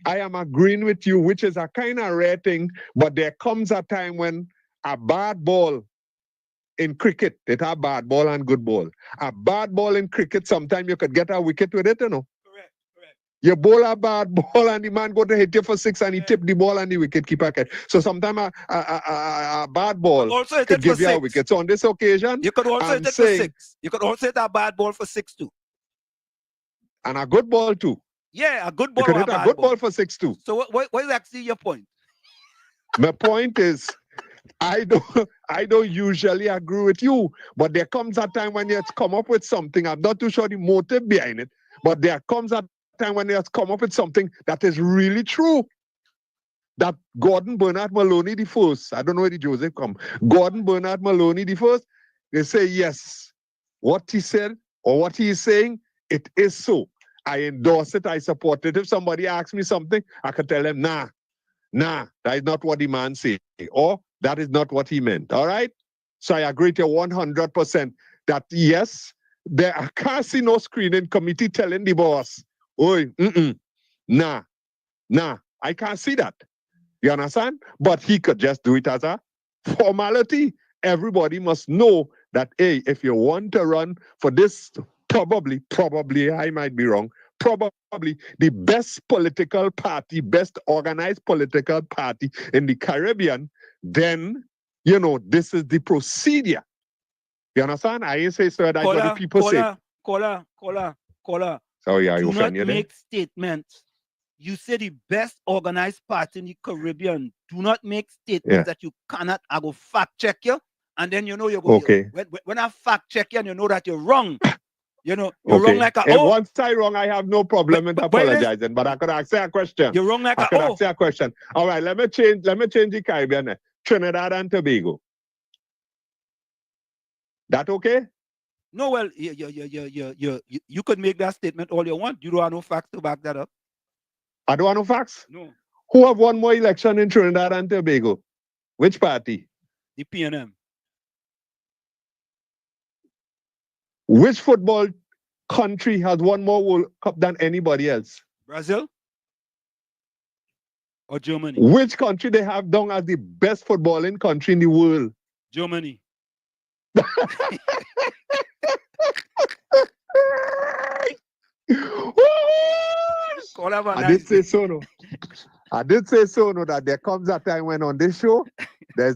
I am agreeing with you, which is a kind of rare thing, but there comes a time when a bad ball in cricket, it have bad ball and good ball. A bad ball in cricket, sometimes you could get a wicket with it, you know. Correct. You bowl a bad ball and the man go to hit you for 6 and he tip the ball and the wicket keeper catch. So sometimes a bad ball also hit could it give for you a 6. wicket. So on this occasion, You could also I'm hit it for saying, 6. You could also hit a bad ball for 6 too. and a good ball too. Yeah, a good You ball could or a hit a bad good ball. ball for 6 too. So what is actually your point? My point is, I don't usually agree with you, but there comes a time when you have to come up with something. I'm not too sure the motive behind it, but there comes a time when you have to come up with something that is really true. That Gordon Bernard Maloney the first, I don't know where the Joseph come. Gordon Bernard Maloney the first, they say yes. What he said or what he is saying, it is so. I endorse it, I support it. If somebody asks me something, I can tell them, nah, that is not what the man said, or that is not what he meant. All right? So I agree to 100% that yes, I can't see no screening committee telling the boss, oi, nah, I can't see that. You understand? But he could just do it as a formality. Everybody must know that, hey, if you want to run for this, probably, I might be wrong, probably the best political party, best organized political party in the Caribbean, then, this is the procedure. You understand? I ain't say so that's what the people say. Caller. Sorry, I do not offend you make statements. You say the best organized party in the Caribbean. Do not make statements that you cannot. I go fact check you, and then you're going. Okay. When I fact check you, and you know that you're wrong. You're okay. wrong like a if once I wrong, I have no problem with apologizing. But I could ask you a question. You're wrong like I could ask you a question. All right, let me change the Caribbean. Trinidad and Tobago. That okay? No, well, you could make that statement all you want. You don't have no facts to back that up. I don't have no facts? No. Who have won more election in Trinidad and Tobago? Which party? The PNM. Which football country has won more World Cup than anybody else? Brazil? Or Germany? Which country they have done as the best footballing country in the world? Germany. I did say so, no. That there comes a time when on this show, there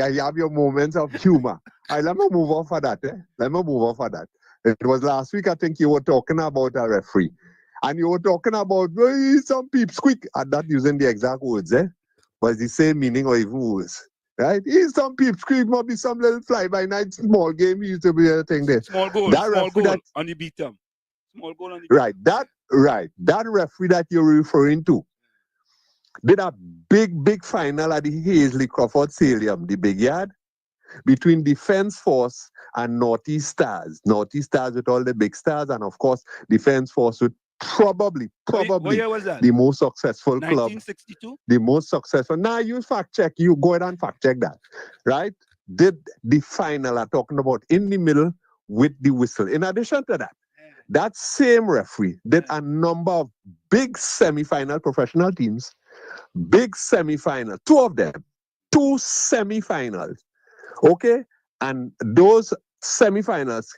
you have your moments of humor. Let me move off of that. It was last week, I think you were talking about a referee. And you were talking about some peeps quick. I'm not using the exact words, but it's the same meaning or even worse. Right? Some peeps quick, might be some little fly-by-night small game used to be a thing there. Small goal on the beat them. Small goal on the beat That referee that you're referring to did a big final at the Hazley Crawford Stadium, the big yard, between Defense Force and Northeast Stars. Northeast Stars with all the big stars, and of course, Defense Force with probably what year was that? The most successful 1962? club. The most successful. Now you fact check. You go ahead and fact check that. Right? Did the final I'm talking about in the middle with the whistle. In addition to that, that same referee did a number of big semi-final professional teams. Big semi-final. 2 of them. 2 semi-finals. Okay? And those semi-finals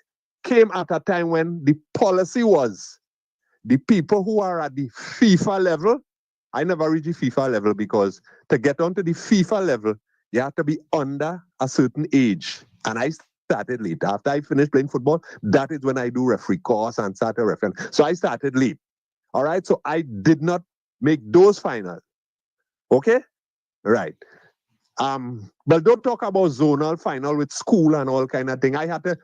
came at a time when the policy was the people who are at the FIFA level. I never reached the FIFA level because to get onto the FIFA level, you have to be under a certain age. And I started late. After I finished playing football, that is when I do referee course and started refereeing. So I started late. All right? So I did not make those finals. Okay? Right. But don't talk about zonal final with school and all kind of thing. I had to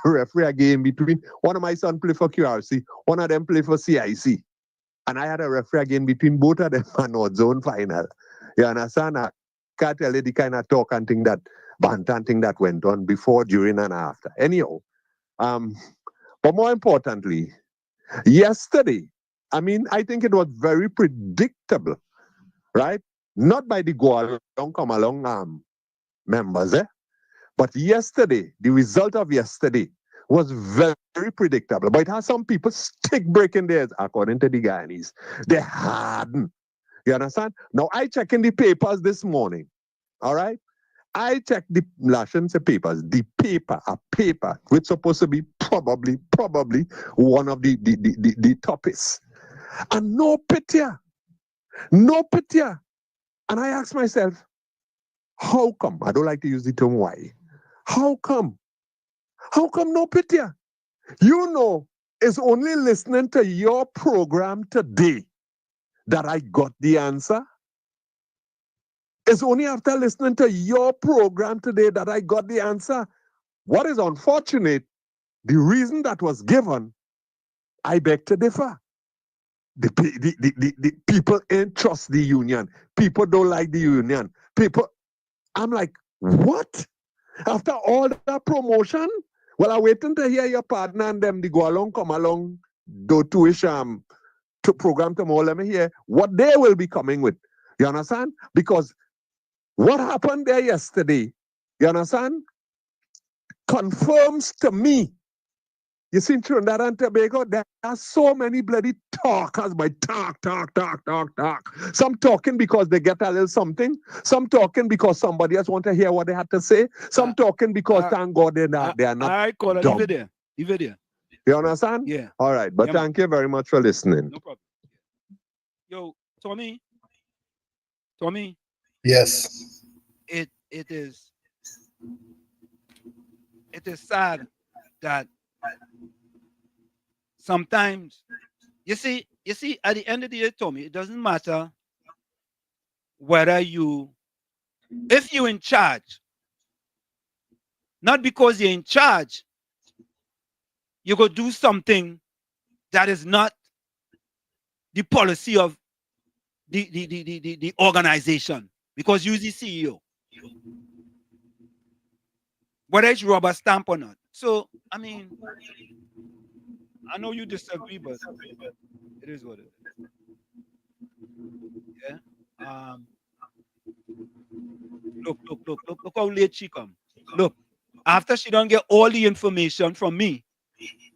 referee a game between one of my son play for QRC, one of them play for CIC. And I had a referee again between both of them and North Zone final. You understand? I can't tell you the kind of talk and thing that bantan thing that went on before, during, and after. Anyhow, but more importantly, yesterday, I think it was very predictable, right? Not by the go along, come along members, but yesterday, the result of yesterday was very predictable. But it has some people stick breaking theirs, according to the Guyanese. They harden. You understand? Now, I check in the papers this morning. All right? I checked the Lashon's papers. The paper, which is supposed to be probably one of the topics. And no pity. No pity. And I ask myself, how come? I don't like to use the term why. How come? How come no pity? You know, it's only listening to your program today that I got the answer. It's only after listening to your program today that I got the answer. What is unfortunate, the reason that was given, I beg to differ. The people ain't trust the union. People don't like the union. I'm like, what? After all that promotion? Well, I'm waiting to hear your partner and them, they go along, come along, do to-ish to program tomorrow. Let me hear what they will be coming with. You understand? Because what happened there yesterday, you understand, confirms to me. You see, in Trinidad and Tobago, there are so many bloody talkers by talk. Some talking because they get a little something. Some talking because somebody else want to hear what they had to say. Some talking because, thank God, they are not All right, caller, dumb. leave it there. You understand? Yeah. All right, but thank you very much for listening. No problem. Yo, Tommy. Yes. It is sad that sometimes you see at the end of the day, Tommy, it doesn't matter whether if you're in charge, not because you're in charge, you go do something that is not the policy of the organization because you're the CEO. Whether it's rubber stamp or not. So, I mean, I know you disagree, but it is what it is. Yeah. Look how late she come. Look, after she don't get all the information from me,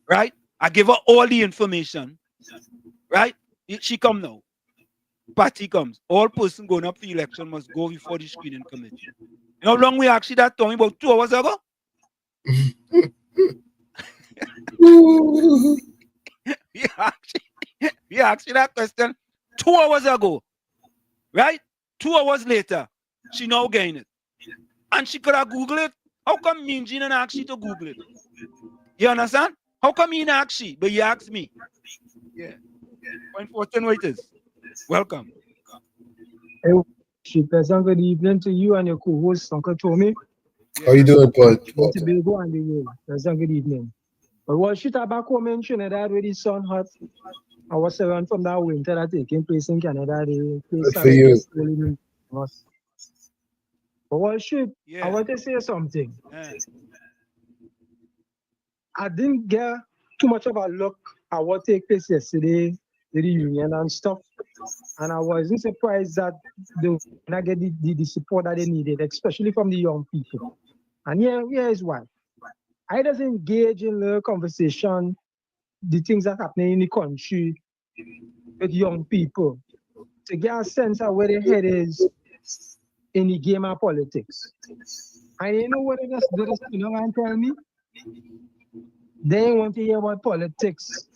right? I give her all the information, right? She come now. Party comes. All person going up for election must go before the screening committee. You know how long we actually that talking about 2 hours ago? we actually that question 2 hours ago, right? 2 hours later, she now getting it. And she could have Googled it. How come me and Gina didn't ask you to Google it? You understand? How come you didn't ask she, but you asked me? Yeah. Point 14 waiters. Welcome. Hey, pleasant good evening to you and your co-host, Uncle Tommy. How you doing, Paul? Tobago and the way. Pleasant good evening. But what should tobacco mention that already sun hot? I was around from that winter that taking place in Canada. Good for you. But what should I want to say something? I didn't get too much of a look at what took place yesterday with the union and stuff. And I wasn't surprised that they would not get the support that they needed, especially from the young people. And here is why. I just engage in the conversation, the things that are happening in the country with young people to get a sense of where their head is in the game of politics. And you know what they just and tell me? They want to hear about politics.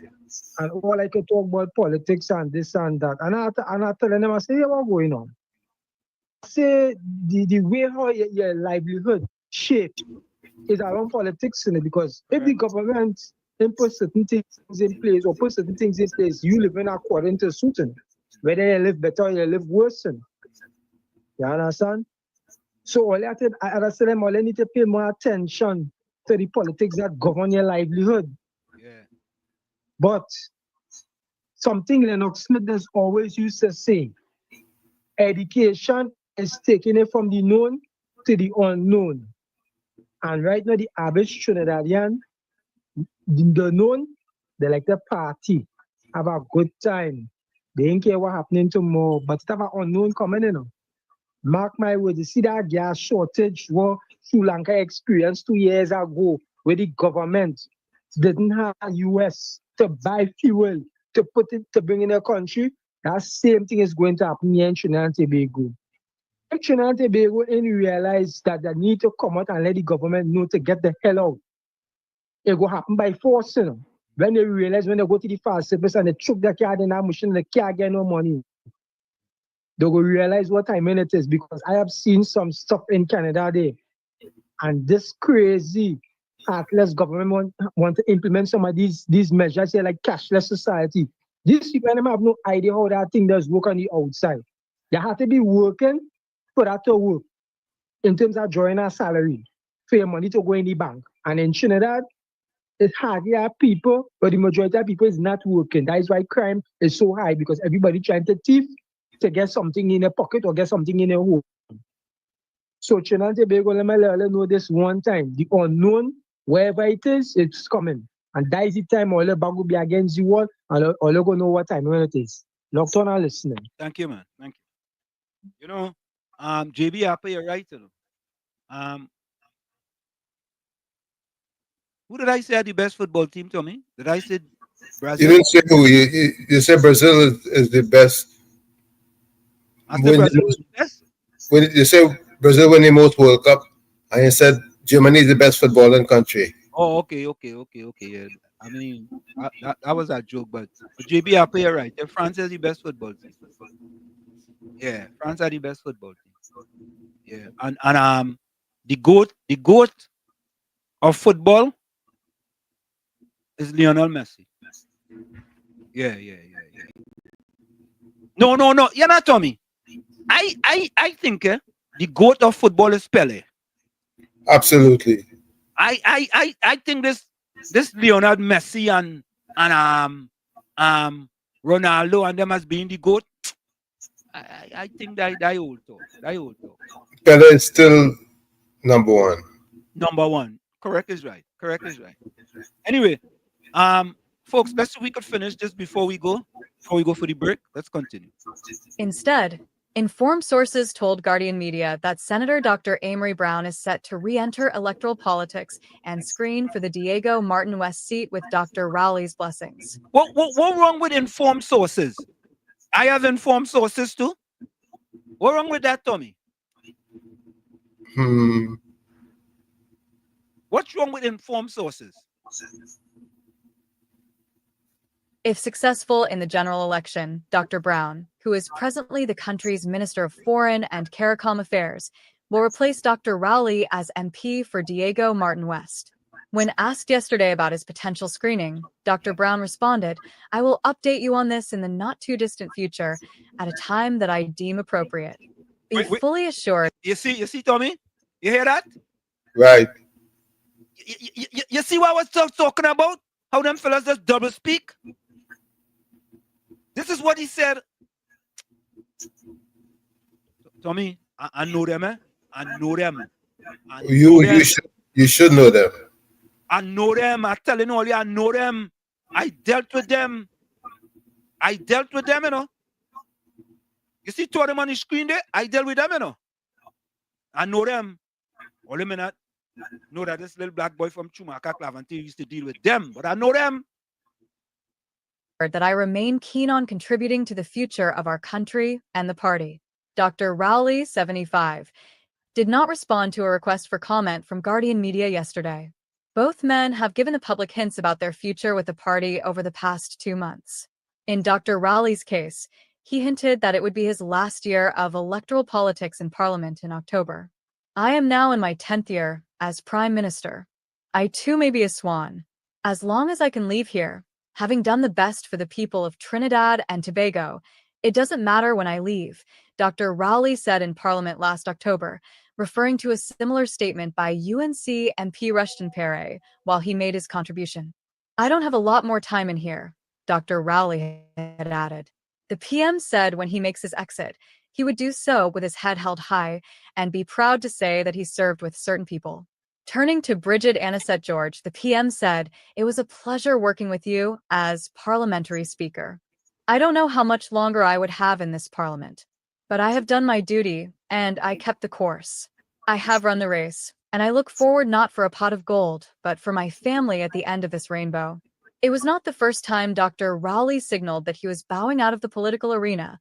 And all I could talk about politics and this and that. And I tell them, I say, hey, what's going on? I say, the way how your livelihood shaped is around politics, because if the government put certain things in place or put certain things in place, you live in according to certain. Whether you live better or you live worse. You understand? So all I say them, all I need to pay more attention to the politics that govern your livelihood. Yeah. But something Lennox Smith has always used to say, education is taking it from the known to the unknown. And right now, the average Trinidadian, the known, they like to party, have a good time. They don't care what's happening tomorrow, but it's have an unknown coming in. Mark my words, you see that gas shortage what Sri Lanka experienced 2 years ago, where the government didn't have US to buy fuel to bring in the country. That same thing is going to happen here in Trinidad and Tobago. If Trinidad and Tobago realize that they need to come out and let the government know to get the hell out, it will happen by force. When they realize when they go to the fast service and they choke the card in that machine, they can't get no money. They will realize what time it is, because I have seen some stuff in Canada there. And this crazy heartless government want to implement some of these measures here, like cashless society. These people have no idea how that thing does work on the outside. They have to be working for that to work in terms of drawing a salary for your money to go in the bank. And in Trinidad, it's hardly have people, but the majority of people is not working. That is why crime is so high, because everybody trying to thief to get something in their pocket or get something in their home. So Trinidad and Tobago, let me know this one time. The unknown, wherever it is, it's coming. And that is the time all the bag will be against the wall, and all you gonna know what time when it is. Locked on and listening. Thank you, man. Thank you. You know, JB Apple, you're right. You know. Who did I say are the best football team, Tommy? Did I say Brazil? You didn't say who. You said Brazil is the best. I said Brazil is the best? When you said Brazil winning most World Cup, and you said Germany is the best footballing country. Oh, okay. Yeah. I mean, that was a joke, but JB Apple, you're right. France is the best football team. Yeah, France are the best football team. Yeah, and the goat of football is Lionel Messi. Yeah. No. You're not Tommy. I think the goat of football is Pele. Absolutely. I think this Lionel Messi and Ronaldo and them as being the goat. I think that old talk. Pele is still number one. Number one. Correct is right. Anyway, folks, best if we could finish just before we go for the break. Let's continue. Instead, informed sources told Guardian Media that Senator Dr. Amory Brown is set to re-enter electoral politics and screen for the Diego Martin West seat with Dr. Rowley's blessings. What wrong with informed sources? I have informed sources too. What wrong with that, Tommy? What's wrong with informed sources? If successful in the general election, Dr. Brown, who is presently the country's Minister of Foreign and CARICOM Affairs, will replace Dr. Rowley as MP for Diego Martin West. When asked yesterday about his potential screening, Dr. Brown responded, "I will update you on this in the not-too-distant future at a time that I deem appropriate. Be fully assured." You see, Tommy? You hear that? Right. You see what I was talking about? How them fellas just double speak? This is what he said. Tommy, I know them, eh? I know them. You should know them. I know them. I'm telling all you, I know them. I dealt with them, you know. You see two of them on the screen there? I dealt with them, you know. I know them. All them not know that this little black boy from Chumaka Clavante used to deal with them, but I know them. That I remain keen on contributing to the future of our country and the party. Dr. Rowley, 75, did not respond to a request for comment from Guardian Media yesterday. Both men have given the public hints about their future with the party over the past 2 months. In Dr. Rowley's case, he hinted that it would be his last year of electoral politics in Parliament in October. "I am now in my 10th year as Prime Minister. I too may be a swan. As long as I can leave here, having done the best for the people of Trinidad and Tobago, it doesn't matter when I leave," Dr. Rowley said in Parliament last October, referring to a similar statement by UNC MP Rushton Pere while he made his contribution. "I don't have a lot more time in here," Dr. Rowley had added. The PM said when he makes his exit, he would do so with his head held high and be proud to say that he served with certain people. Turning to Bridget Anisette George, the PM said, "It was a pleasure working with you as parliamentary speaker. I don't know how much longer I would have in this parliament, but I have done my duty and I kept the course. I have run the race, and I look forward not for a pot of gold, but for my family at the end of this rainbow." It was not the first time Dr. Rowley signaled that he was bowing out of the political arena.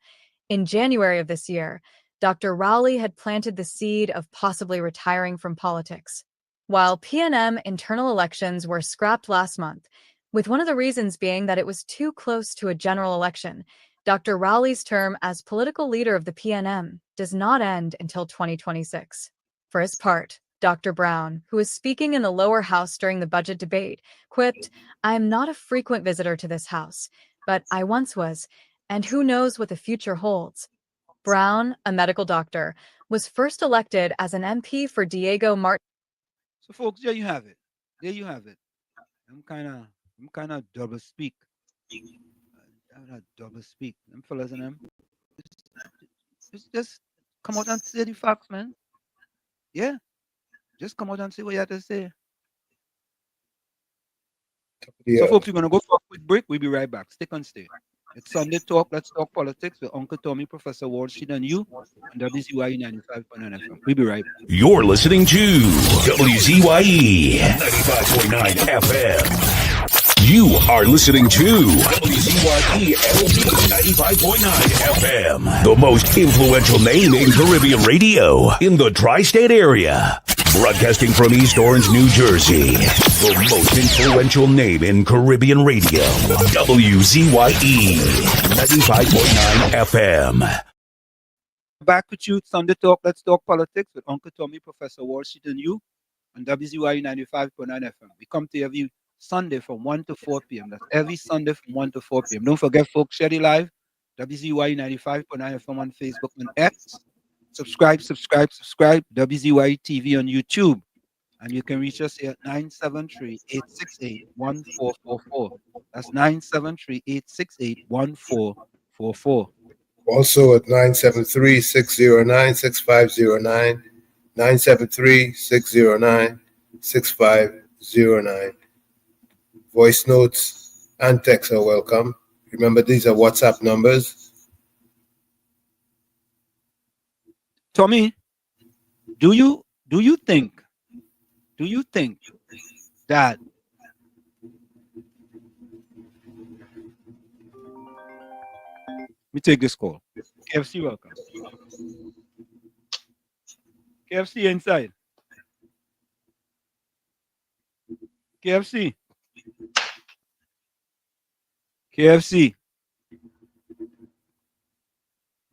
In January of this year, Dr. Rowley had planted the seed of possibly retiring from politics. While PNM internal elections were scrapped last month, with one of the reasons being that it was too close to a general election. Dr. Rowley's term as political leader of the PNM does not end until 2026. For his part, Dr. Brown, who was speaking in the lower house during the budget debate, quipped, "I am not a frequent visitor to this house, but I once was, and who knows what the future holds." Brown, a medical doctor, was first elected as an MP for Diego Martin. So, folks, there you have it. There you have it. I'm kind of double speak. I'm not double speak. Them fellas and them. Just come out and say the facts, man. Yeah. Just come out and say what you have to say. Yeah. So, folks, we're going to go for a quick break. We'll be right back. Stick on stay. It's Sunday Talk. Let's talk politics with Uncle Tommy, Professor Ward Street, and you on WZYE 95.9 FM. We'll be right back. You're listening to WZYE 95.9 FM. You are listening to WZYE 95.9 FM, the most influential name in Caribbean radio in the tri-state area. Broadcasting from East Orange, New Jersey, the most influential name in Caribbean radio, WZYE 95.9 FM. Back with you, Sunday Talk. Let's talk politics with Uncle Tommy, Professor Ward Street, and you on WZYE 95.9 FM. We come to you every Sunday from 1 to 4 p.m. That's every Sunday from 1 to 4 p.m. Don't forget, folks, share it live, WZYE 95.9 FM on Facebook and X. Subscribe, WZYE TV on YouTube. And you can reach us at 973-868-1444. That's 973-868-1444. Also at 973-609-6509, 973-609-6509. Voice notes and texts are welcome. Remember, these are WhatsApp numbers. Tommy, do you think that let me take this call. KFC, welcome. KFC inside. KFC.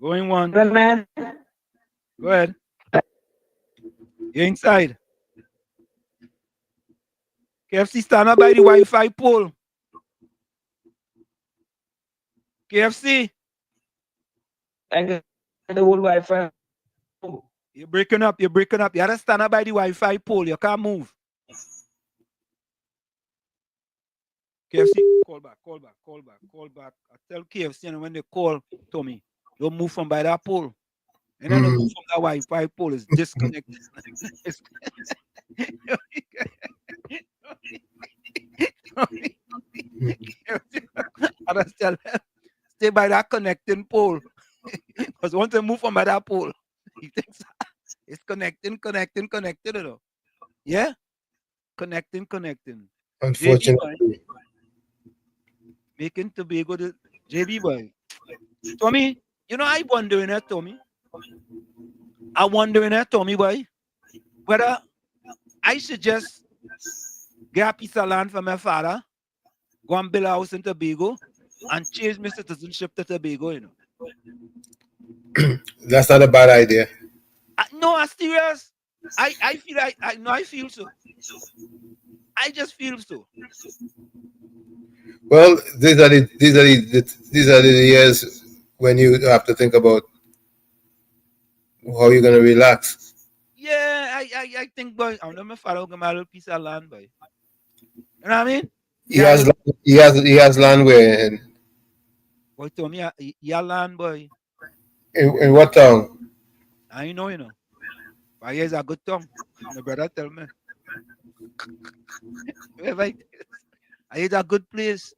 Going one. Good man. Go ahead. You're inside. KFC, stand up by the Wi-Fi pole. KFC. I got the whole Wi-Fi. You're breaking up. You have to stand up by the Wi-Fi pole. You can't move. KFC, call back. I tell KFC, and when they call Tommy, don't move from by that pole. And then move from that Wi-Fi pole is disconnected. I just tell them, stay by that connecting pole. Because once they move from by that pole, he thinks it's connecting, you know. Yeah? Connecting. Unfortunately. Making Tobago the JB boy. Tommy, you know, I wondering that, Tommy. Boy, whether I should just get a piece of land from my father, go and build a house in Tobago, and change my citizenship to Tobago, you know. That's not a bad idea. No, I'm serious. I feel so. I just feel so. Well, these are the years when you have to think about how you're gonna relax. Yeah, I think, boy, I'm not my father get my little piece of land, boy. You know what I mean? He has land where Boy, Tommy, he has land, boy. In what town? I know, you know. 5 years a good tongue. My brother tell me. I it's a good place.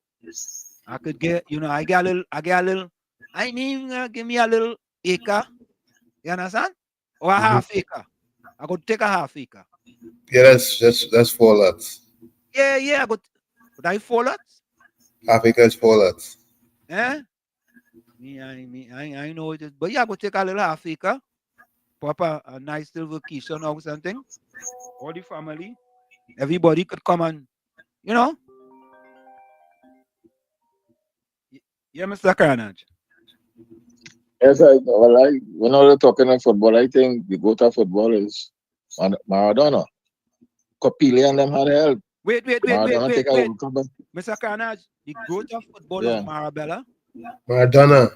I could get, you know, I get a little, I need give me a little acre. You understand? Or a half acre. I could take a half acre. Yeah, that's 4 lots. Yeah, I could I 4 lots? Half acre is 4 lots. Eh? I know it is. But yeah, I could take a little half acre. Pop a nice little vacation or something. All the family. Everybody could come and, you know. Yeah, Mr. Carnage. Yes, when we're talking of football, I think the goat of football is Maradona. Copile and them had help. Wait. Mr. Carnage, the growth of football is Marabella. Maradona.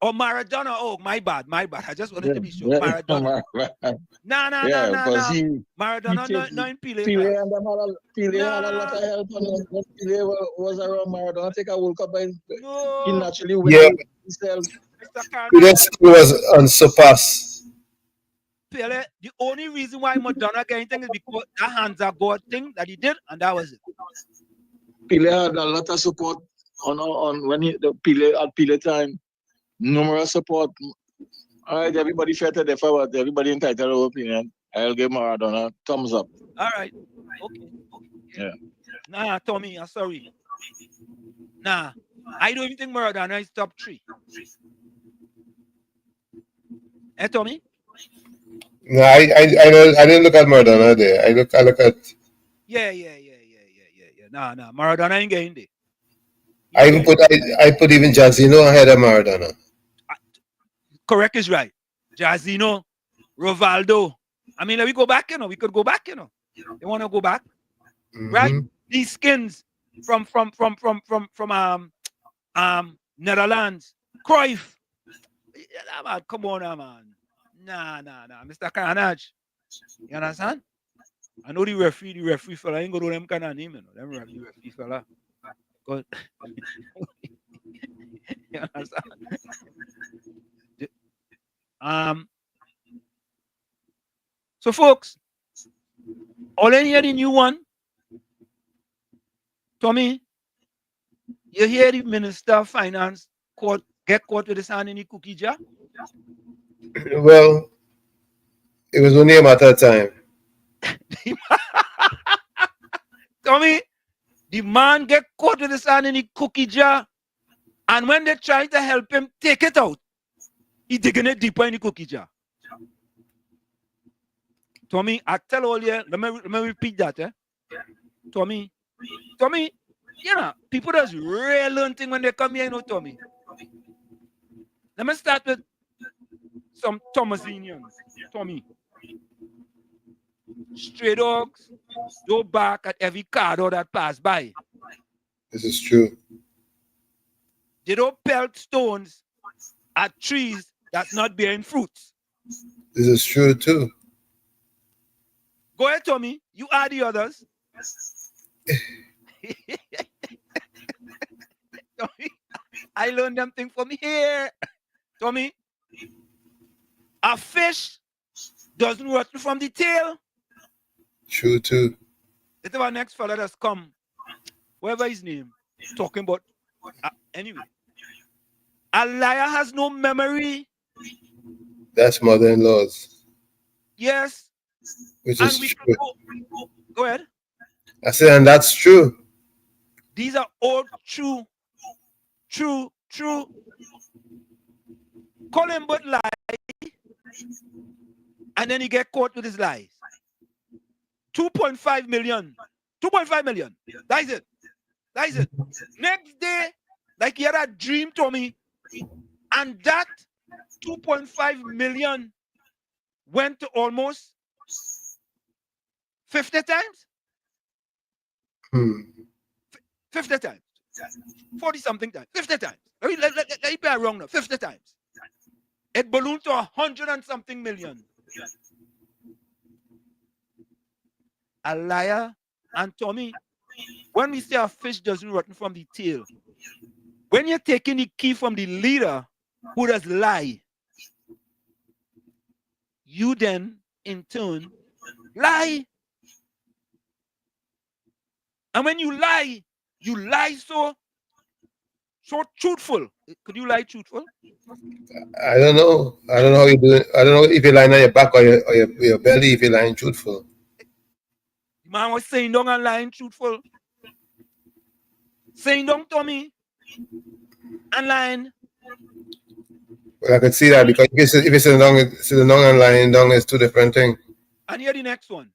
Oh, Maradona. Oh, my bad. I just wanted to be sure. Maradona. Nah. Maradona, no in Pele. Pele and them had a lot of help when Pele was around. Maradona take a World Cup by he naturally win himself. Pele was unsurpassed. Pele, the only reason why Madonna got anything is because that hands are God thing that he did, and that was it. Pele had a lot of support on when the Pele time. Numerous support. All right, everybody fair to differ, but everybody entitled to opinion. I'll give Maradona thumbs up. All right. Okay. Yeah. Nah, Tommy, I'm sorry. Nah, I don't even think Maradona is top 3. Eh, Tommy? No, I didn't look at Maradona there. I look at. Yeah. Nah. Maradona ain't getting there. I put even Jairzinho ahead of Maradona. Correct is right. Jairzinho, Rivaldo. I mean, let me go back, we could go back, You want to go back? Right? These skins from Netherlands. Cruyff. Come on, man. Nah. Mr. Carnage. You understand? I know the referee fella ain't go to them kind of name, Them referee fella. Good. You understand? So folks, all in here the new one. Tommy, you hear the Minister of Finance get caught with his hand in the cookie jar? Well, it was only a matter of time. Tommy, the man get caught with his hand in the cookie jar, and when they try to help him take it out, he digging it deeper in the cookie jar. Tommy, I tell all you, let me repeat that, Tommy, people does real learn thing when they come here, Tommy. Let me start with some Thomasinians. Tommy. Stray dogs go back at every corridor that pass by. This is true. They don't pelt stones at trees that's not bearing fruits. This is true too. Go ahead, Tommy. You are the others. Tommy, I learned them things from here. Tommy, a fish doesn't rot from the tail. True too. It's our next fella that's come, whatever his name, talking about. Anyway, a liar has no memory. That's mother-in-laws. Yes. Which is true. Go ahead. I said, and that's true. These are all true. Call him but lie, and then he get caught with his lies. 2.5 million. 2.5 million. That is it. Next day, like he had a dream, Tommy, and that 2.5 million went to almost 50 times. 50 times. 40 something times. 50 times. Let me be wrong now. 50 times. It ballooned to 100 and something million. A liar. And Tommy, when we say a fish doesn't rot from the tail, when you're taking the key from the leader who does lie, you then in turn lie. And when you lie so truthful. Could you lie truthful? I don't know how you do it. I don't know if you're lying on your back or your belly if you're lying truthful. The man was saying down and lying truthful. Saying down, Tommy, and lying. Well, I could see that because if it's sitting down and lying down is two different things. And here the next one.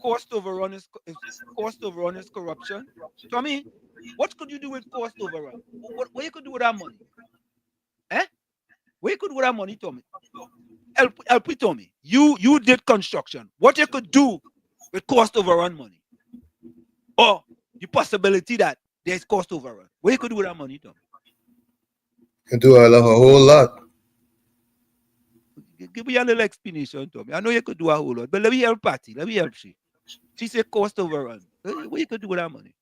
Cost overrun is corruption. Tommy, What could you do with cost overrun? What you could do with that money? Eh? What you could do with that money, Tommy? Help me, Tommy. You did construction. What you could do with cost overrun money? Or the possibility that there's cost overrun. What you could do with that money, Tommy? You can do a whole lot. Give me a little explanation, Tommy. I know you could do a whole lot, but let me help Patty. Let me help she. She said cost overrun. What you could do with that money?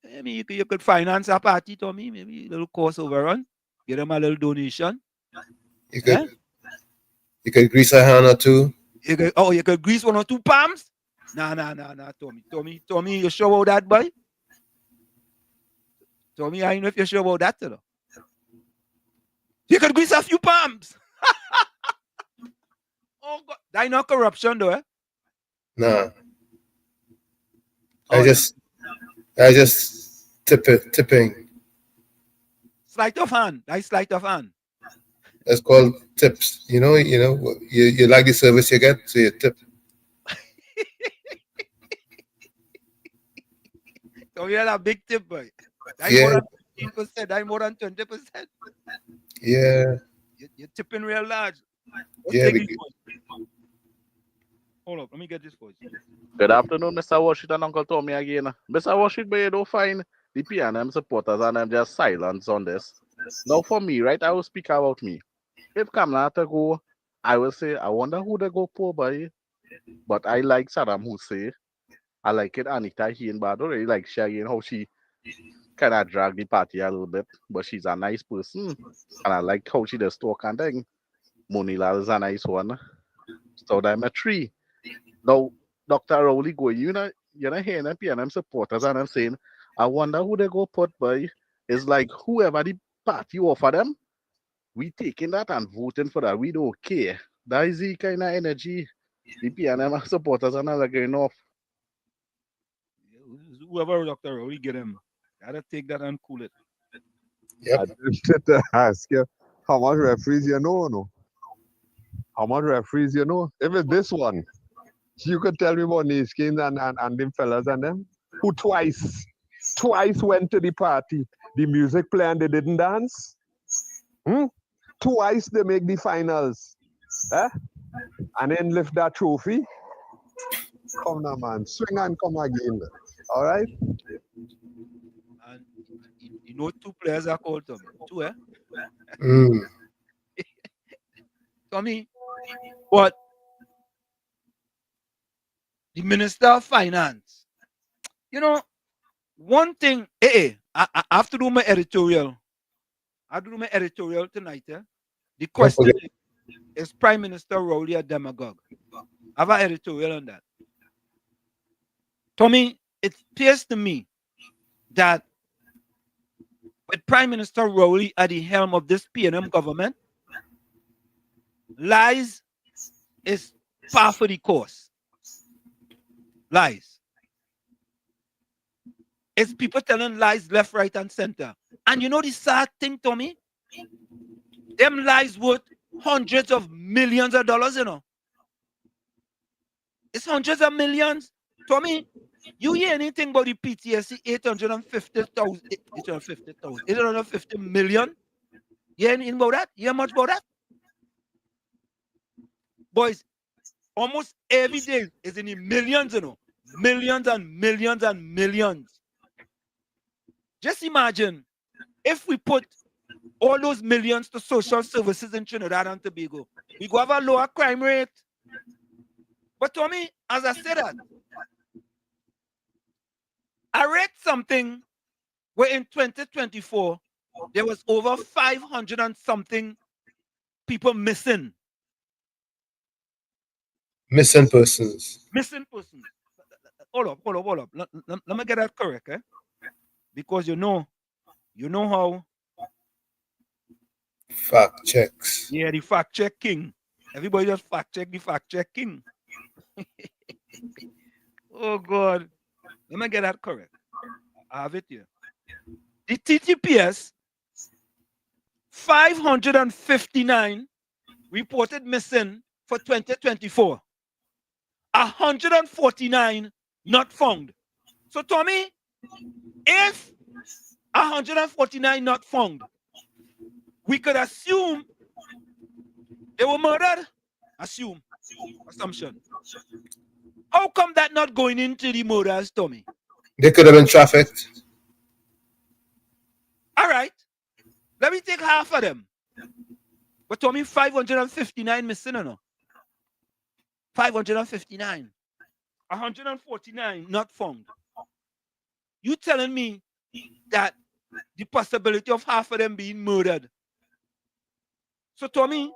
I mean, you could finance a party, Tommy. Maybe a little cost overrun. Get them a little donation. You could, you could grease a hand or two. You could grease one or two palms? Nah, Tommy, you sure about that, boy? Tommy, I know if you're sure about that, you know. You could grease a few palms. Oh, God. That not corruption, though, eh? Nah. I just tipping. Sleight of hand. That's sleight of hand. That's called tips. You like the service you get, so you tip. So you had a big tip, boy. That's Yeah. more than 15%. That's more than 20%. Yeah. You're tipping real large. Yeah. Hold up, let me get this for you. Good afternoon, Mr. Washington, Uncle Tommy again. Mr. Washington, you don't find the PNM supporters and I'm just silence on this. Now for me, right, I will speak about me. If Kamala to go, I will say, I wonder who they go for, boy. But I like Saddam Hussein. I like it, Anita Hien, but I don't really like Shaggy how she kind of drag the party a little bit. But she's a nice person. And I like how she does talk and thing. Monilal is a nice one. So I'm a 3. Now, Dr. Rowley go, you're not hearing them PNM supporters and I'm saying, I wonder who they go put by. It's like whoever the party offer them, we taking that and voting for that. We don't care. That is the kind of energy the PNM supporters are not going off. Whoever Dr. Rowley get him, gotta take that and cool it. Yep. I just to ask you, how much referees you know? No? How much referees you know? If it's this one, you could tell me about Niskins and them fellas and them who twice went to the party. The music play and they didn't dance. Twice they make the finals. And then lift that trophy. Come now, man. Swing and come again. All right? And you know 2 players are called Tommy. 2, eh? Tommy, but the Minister of Finance, one thing, I have to do my editorial. I do my editorial tonight. The question is Prime Minister Rowley a demagogue? I have an editorial on that. Tommy, it appears to me that with Prime Minister Rowley at the helm of this PNM government, lies is par for the course. Lies. It's people telling lies left, right, and center. And you know the sad thing, Tommy? Them lies worth hundreds of millions of dollars, It's hundreds of millions. Tommy, you hear anything about the PTSD 850 million? You hear anything about that? You hear much about that? Boys, almost every day is in the millions, Millions and millions and millions. Just imagine if we put all those millions to social services in Trinidad and Tobago, we go have a lower crime rate. But Tommy, as I said that, I read something where in 2024, there was over 500 and something people missing. Missing persons. Missing persons. Hold up. Let me get that correct, Because you know how fact checks. Yeah, the fact check king. Everybody just fact check the fact check king. Oh God. Let me get that correct. I have it here. The TTPS 559 reported missing for 2024. 149 not found. So Tommy, If 149 not found, we could assume they were murdered. Assumption. How come that not going into the murders, Tommy? They could have been trafficked. All right. Let me take half of them. But Tommy, 559 missing or no? 559. 149 not found. You telling me that the possibility of half of them being murdered? So Tommy,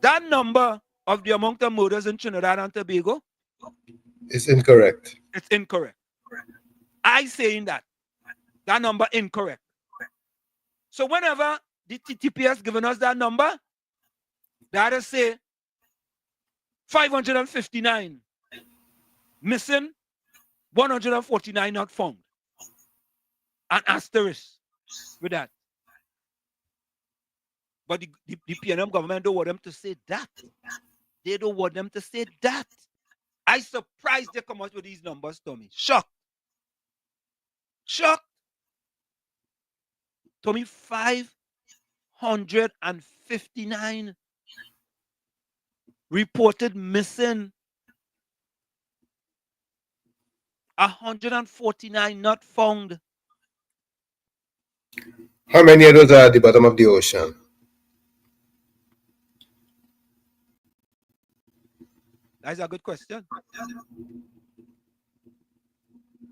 that number of the amount of murders in Trinidad and Tobago? It's incorrect. It's incorrect. I saying that number incorrect. So whenever the TTP has given us that number, that is say 559 missing, 149 not found. An asterisk with that. But the PNM government don't want them to say that. They don't want them to say that. I surprised they come out with these numbers, Tommy. Shocked. Tommy, 559 reported missing. 149 not found. How many of those are at the bottom of the ocean? That's a good question.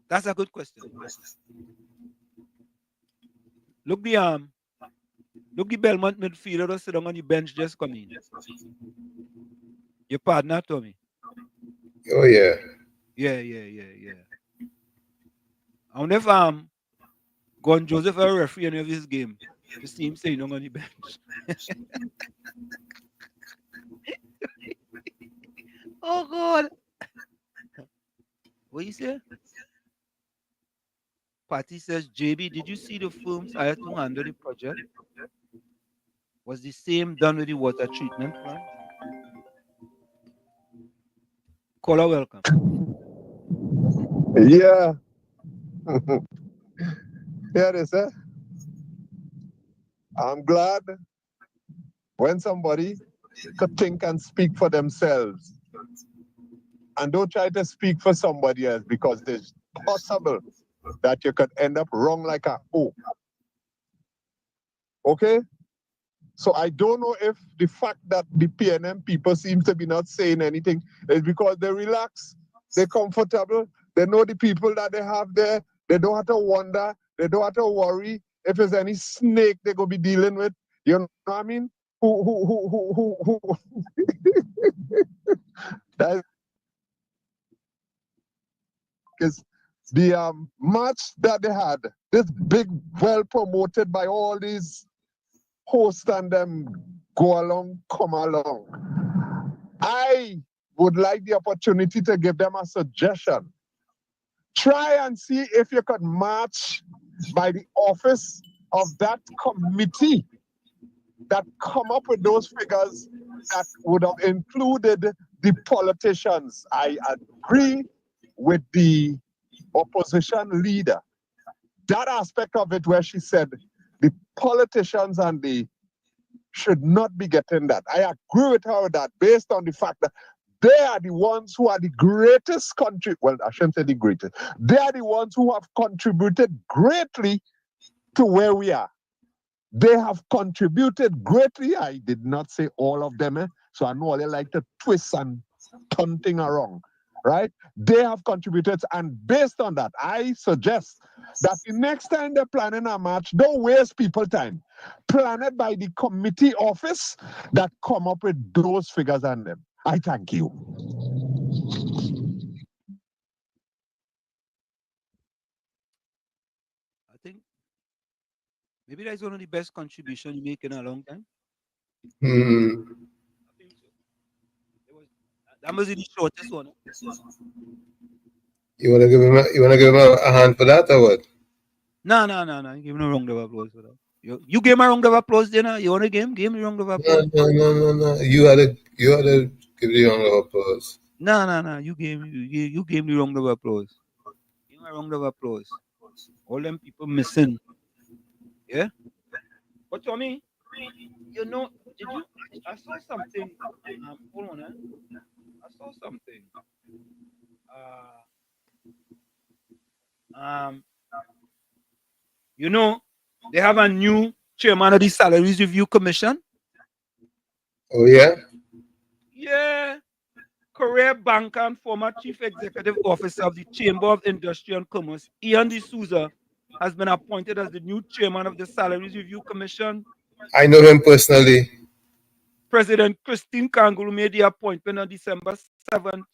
That's a good question. Look the Belmont midfielder that's sitting on the bench just coming. Your partner, Tommy. Oh yeah. Yeah. I wonder if Gon Joseph a referee any of this game. You see him saying on the bench. Oh God. What you say? Patty says, JB, did you see the films I had to handle the project? Was the same done with the water treatment plant? Caller, welcome. Yeah. Here it is, eh? I'm glad when somebody could think and speak for themselves and don't try to speak for somebody else, because it's possible that you could end up wrong like a O. Okay? So I don't know if the fact that the PNM people seem to be not saying anything is because they relax, they're comfortable, they know the people that they have there, they don't have to wonder, they don't have to worry if there's any snake they're going to be dealing with. You know what I mean? Who. That's because the match that they had, this big, well promoted by all these hosts and them go along, come along. I would like the opportunity to give them a suggestion. Try and see if you could match by the office of that committee that come up with those figures that would have included the politicians. I agree with the opposition leader. That aspect of it where she said the politicians and the should not be getting that. I agree with her that based on the fact that they are the ones who are the greatest country. Well, I shouldn't say the greatest. They are the ones who have contributed greatly to where we are. They have contributed greatly. I did not say all of them, so I know they like to twist and turn things around, right? They have contributed, and based on that, I suggest that the next time they're planning a match, don't waste people's time. Plan it by the committee office that come up with those figures on them. I thank you. I think maybe that's one of the best contributions you make in a long time. That must be the shortest one. You wanna give him a hand for that or what? No. Give him a round of applause for that. You gave him a round of applause, then you want a game? Give him a round of applause. No. You had to give the round of applause. No. You gave me the round of applause. Give him a round of applause. All them people missing. Yeah. But Tommy, you know, did you? I saw something. Hold on, I saw something. Um, you know, they have a new chairman of the Salaries Review Commission. Oh yeah. Yeah. Career banker and former chief executive officer of the Chamber of Industry and Commerce, Ian D'Souza, has been appointed as the new chairman of the Salaries Review Commission. I know him personally. President Christine Kangulu made the appointment on December 7th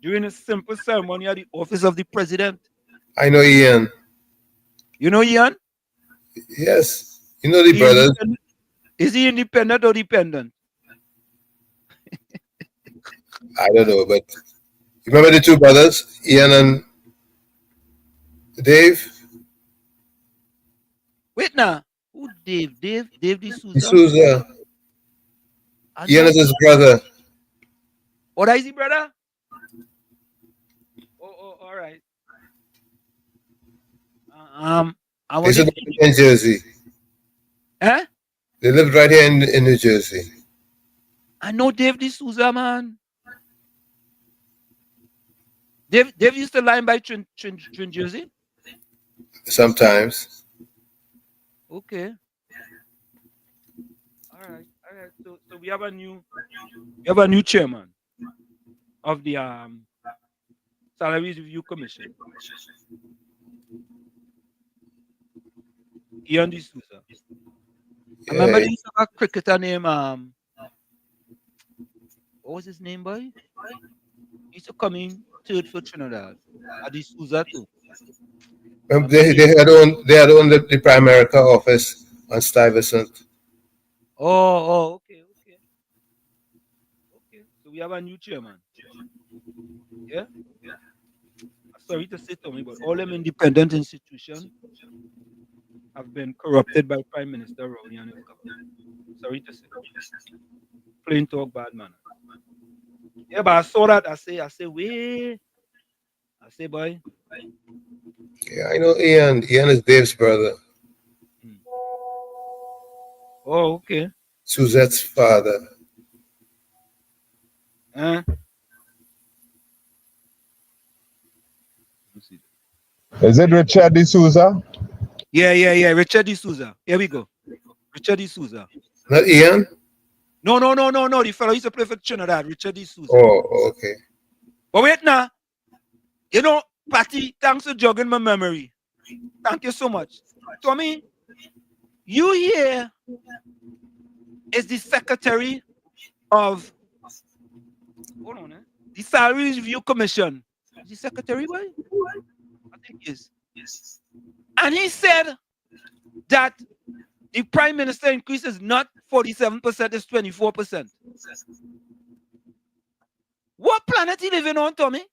during a simple ceremony at the office of the president. I know Ian. You know Ian? Yes. You know the brothers. Is he independent or dependent? I don't know, but you remember the two brothers, Ian and Dave? Wait now. Who Dave? Dave D'Souza? D'Souza. Ian is his brother. Oh, that is his brother? Oh, all right. They lived in Jersey. Eh? They lived right here in New Jersey. I know Dave D'Souza, man. Dave used to line by Twin Jersey? Sometimes. Okay. All right. So we have a new chairman of the Salaries Review Commission. Ian D'Souza. I remember there used to have a cricketer named what was his name, boy? He used to come in third for Trinidad. D'Souza too. They had owned the Primerica office on Stuyvesant. Oh, okay. So we have a new chairman. Yeah. Sorry to say, Tommy, but all them independent institutions have been corrupted by Prime Minister Rowley and his government. Sorry to say. Plain talk, bad manner. Yeah, but I saw that. I say, wait. I say, boy. Yeah, I know Ian. Ian is Dave's brother. Oh, okay. Suzette's father. Is it Richard D'Souza? Yeah. Richard D'Souza. Here we go. Richard D'Souza. Not Ian? No. The fellow used to play for Trinidad, Richard D'Souza. Oh, okay. But wait now. You know, Patty, thanks for jogging my memory. Thank you so much. Tommy, you here is the secretary of the Salaries Review Commission. Is he secretary, boy? I think he is. And he said that the prime minister increase is not 47%, it's 24%. What planet he living on, Tommy?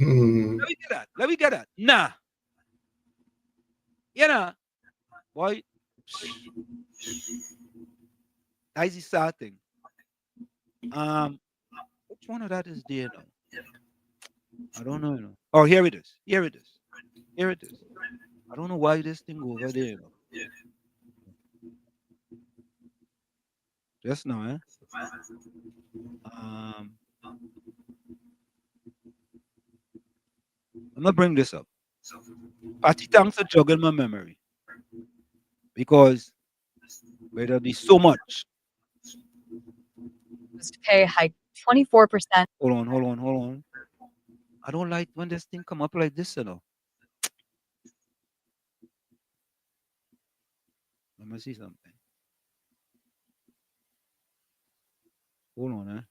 Let me get that. Nah. You know, boy, that is the sad thing. Which one of that is there now? I don't know. Oh, here it is. I don't know why this thing over there. Just now, eh? I'm gonna bring this up. Patty, thanks for jogging my memory. Because there'll be so much. Pay hike 24%. Hold on. I don't like when this thing come up like this, you know. Let me see something. Hold on, eh?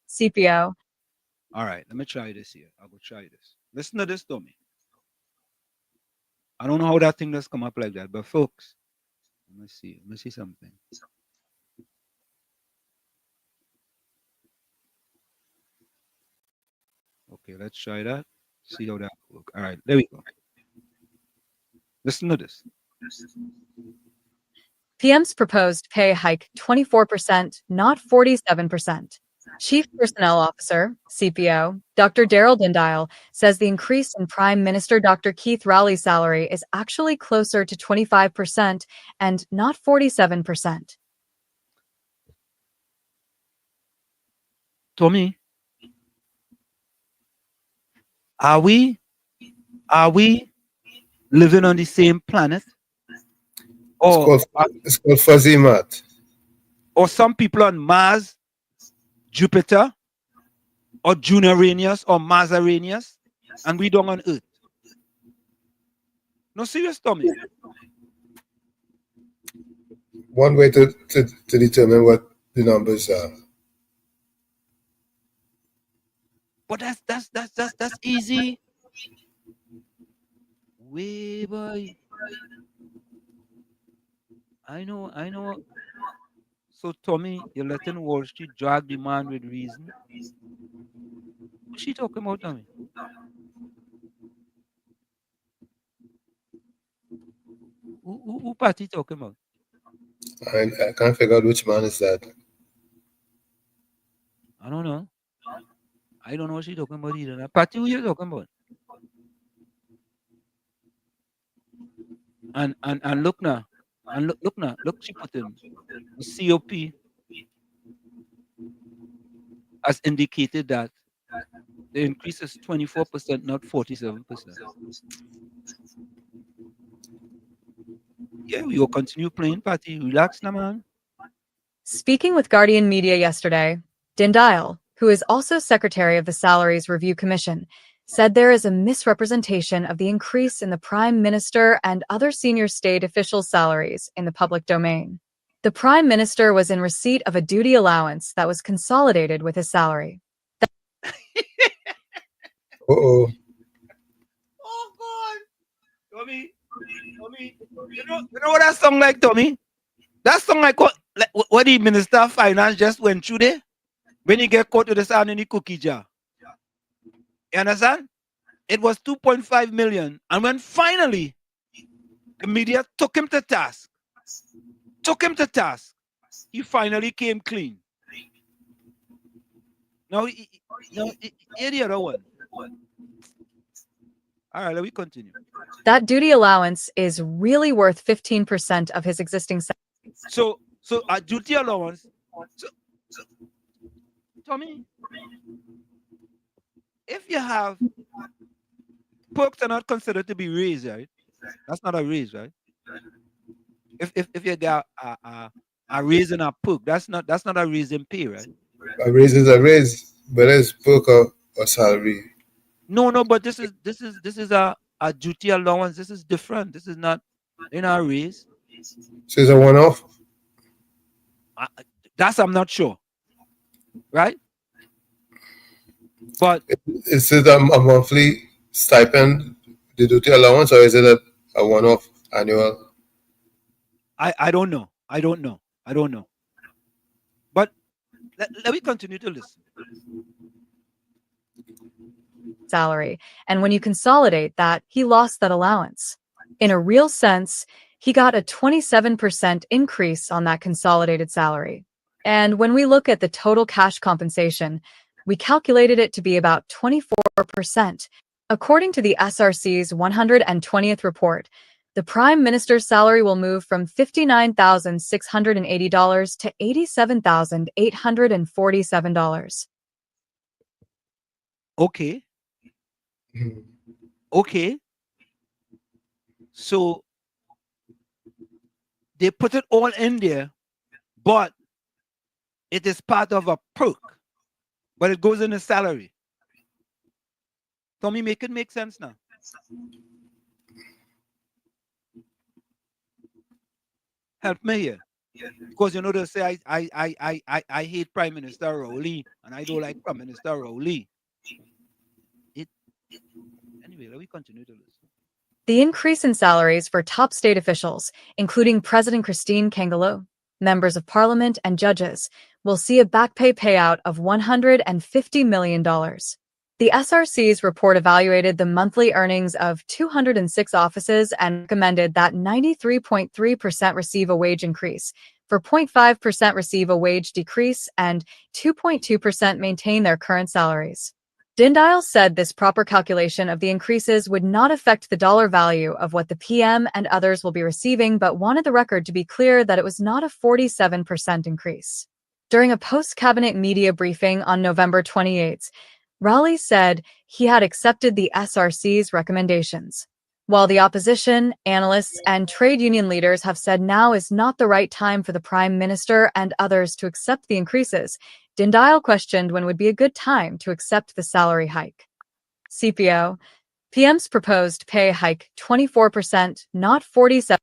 CPO. All right, let me try this here. I'll go try this. Listen to this, Tommy. I don't know how that thing does come up like that, but folks, let me see something. Okay, let's try that. See how that works. All right, there we go. Listen to this. PM's proposed pay hike 24%, not 47%. Chief Personnel Officer, CPO, Dr. Daryl Dindile, says the increase in Prime Minister Dr. Keith Rowley's salary is actually closer to 25% and not 47%. Tommy, are we living on the same planet? Or it's called fuzzy math. Or some people on Mars, Jupiter, or Junaranius or Marsaranius, and we don't on Earth. No, serious, Tommy. One way to determine what the numbers are. But that's easy. Way boy. I know. So Tommy, you're letting Wall Street drag the man with reason. What's she talking about, Tommy? Who party talking about? I can't figure out which man is that. I don't know. I don't know what she's talking about either. Party, who you talking about? And look now. And look now. Look, she put in the COP has indicated that the increase is 24%, not 47%. Yeah, we will continue playing party. Relax now, man. Speaking with Guardian Media yesterday, Dindile, who is also secretary of the Salaries Review Commission, said there is a misrepresentation of the increase in the Prime Minister and other senior state officials' salaries in the public domain. The Prime Minister was in receipt of a duty allowance that was consolidated with his salary. Oh God. Tommy, you know what that song like, Tommy? That song like what the Minister of Finance just went through there when he get caught with the sound in the cookie jar. You understand? It was 2.5 million. And when finally the media took him to task, he finally came clean. Now, here the other one. All right, let me continue. That duty allowance is really worth 15% of his existing salary. So a duty allowance. So, Tommy, if you have perks are not considered to be raised, right? That's not a raise, right? If you got a raise in a perk, that's not a raise in pay, right? A raise is a raise, but it's perk or salary. No, but this is a duty allowance. This is different. This is not in our raise. So it's a one-off? That's I'm not sure. Right? But is it a monthly stipend, the duty allowance, or is it a one-off annual? I don't know. But let me continue to listen. Salary, and when you consolidate that, he lost that allowance. In a real sense, he got a 27% increase on that consolidated salary. And when we look at the total cash compensation, we calculated it to be about 24%. According to the SRC's 120th report, the Prime Minister's salary will move from $59,680 to $87,847. Okay. Okay. So they put it all in there, but it is part of a perk, but it goes in the salary. Tommy, make it make sense now. Help me here. Because you know they say I hate Prime Minister Rowley and I don't like Prime Minister Rowley. Anyway, let me continue to listen. The increase in salaries for top state officials, including President Christine Kangaloo, members of parliament, and judges, will see a back pay payout of $150 million. The SRC's report evaluated the monthly earnings of 206 offices and recommended that 93.3% receive a wage increase, for 0.5% receive a wage decrease and 2.2% maintain their current salaries. Dindayal said this proper calculation of the increases would not affect the dollar value of what the PM and others will be receiving, but wanted the record to be clear that it was not a 47% increase. During a post-cabinet media briefing on November 28th, Rowley said he had accepted the SRC's recommendations. While the opposition, analysts, and trade union leaders have said now is not the right time for the Prime Minister and others to accept the increases, Dindayal questioned when would be a good time to accept the salary hike. CPO, PM's proposed pay hike 24%, not 47%.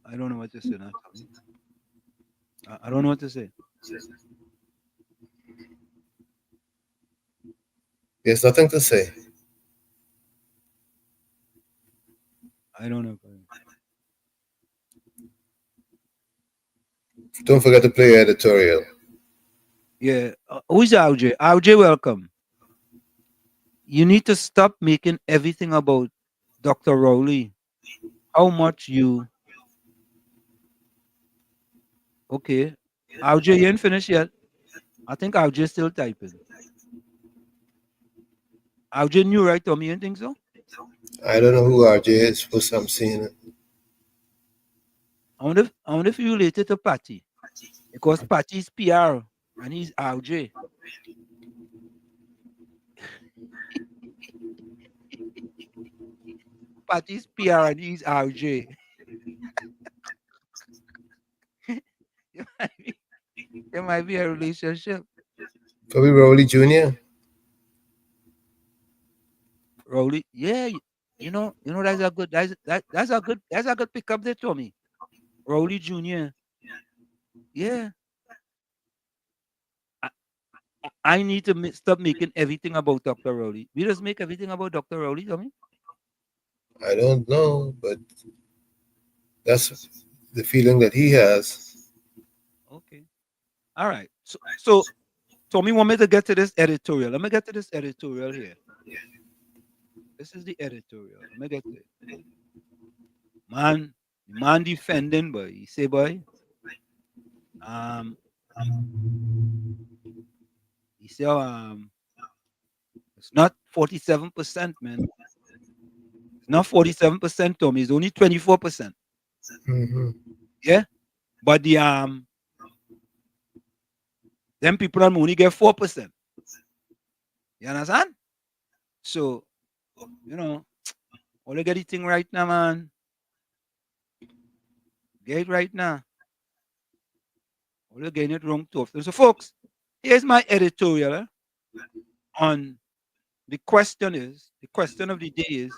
I don't know what to say now. I don't know what to say. There's nothing to say. I don't know. Don't forget to play your editorial. Yeah. Who's RJ? RJ, welcome. You need to stop making everything about Dr. Rowley. How much you... Okay. RJ, you ain't finished yet. I think RJ still typing. RJ new, right, Tommy? You think so? I don't know who RJ is. First I'm seeing it. I wonder if you related to Patty. Because Patty's PR and he's RJ. Patty's PR and he's RJ. There might be a relationship. Probably Rowley Jr. Rowley, yeah, you know that's a good that's a good pickup there, Tommy. Rowley Jr. Yeah. I need to stop making everything about Dr. Rowley. We just make everything about Dr. Rowley, Tommy? I don't know, but that's the feeling that he has. Okay. All right. So Tommy want me to get to this editorial. Let me get to this editorial here. This is the editorial. Let me get to it. Man defending, boy. He say, boy, he say, it's not 47%, man. It's not 47%, Tommy. It's only 24%. Mm-hmm. Yeah, but the them people only get 4%. You understand? So, you know, all they get the thing right now, man. Get it right now. All they getting it wrong too often. So, folks, here's my editorial on the question of the day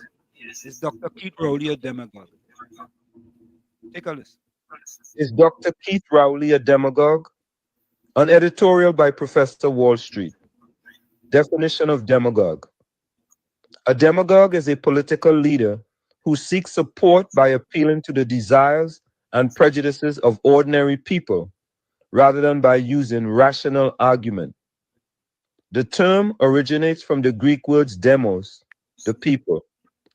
is Dr. Keith Rowley a demagogue? Take a listen. Is Dr. Keith Rowley a demagogue? An editorial by Professor Wall Street. Definition of demagogue. A demagogue is a political leader who seeks support by appealing to the desires and prejudices of ordinary people rather than by using rational argument. The term originates from the Greek words demos, the people,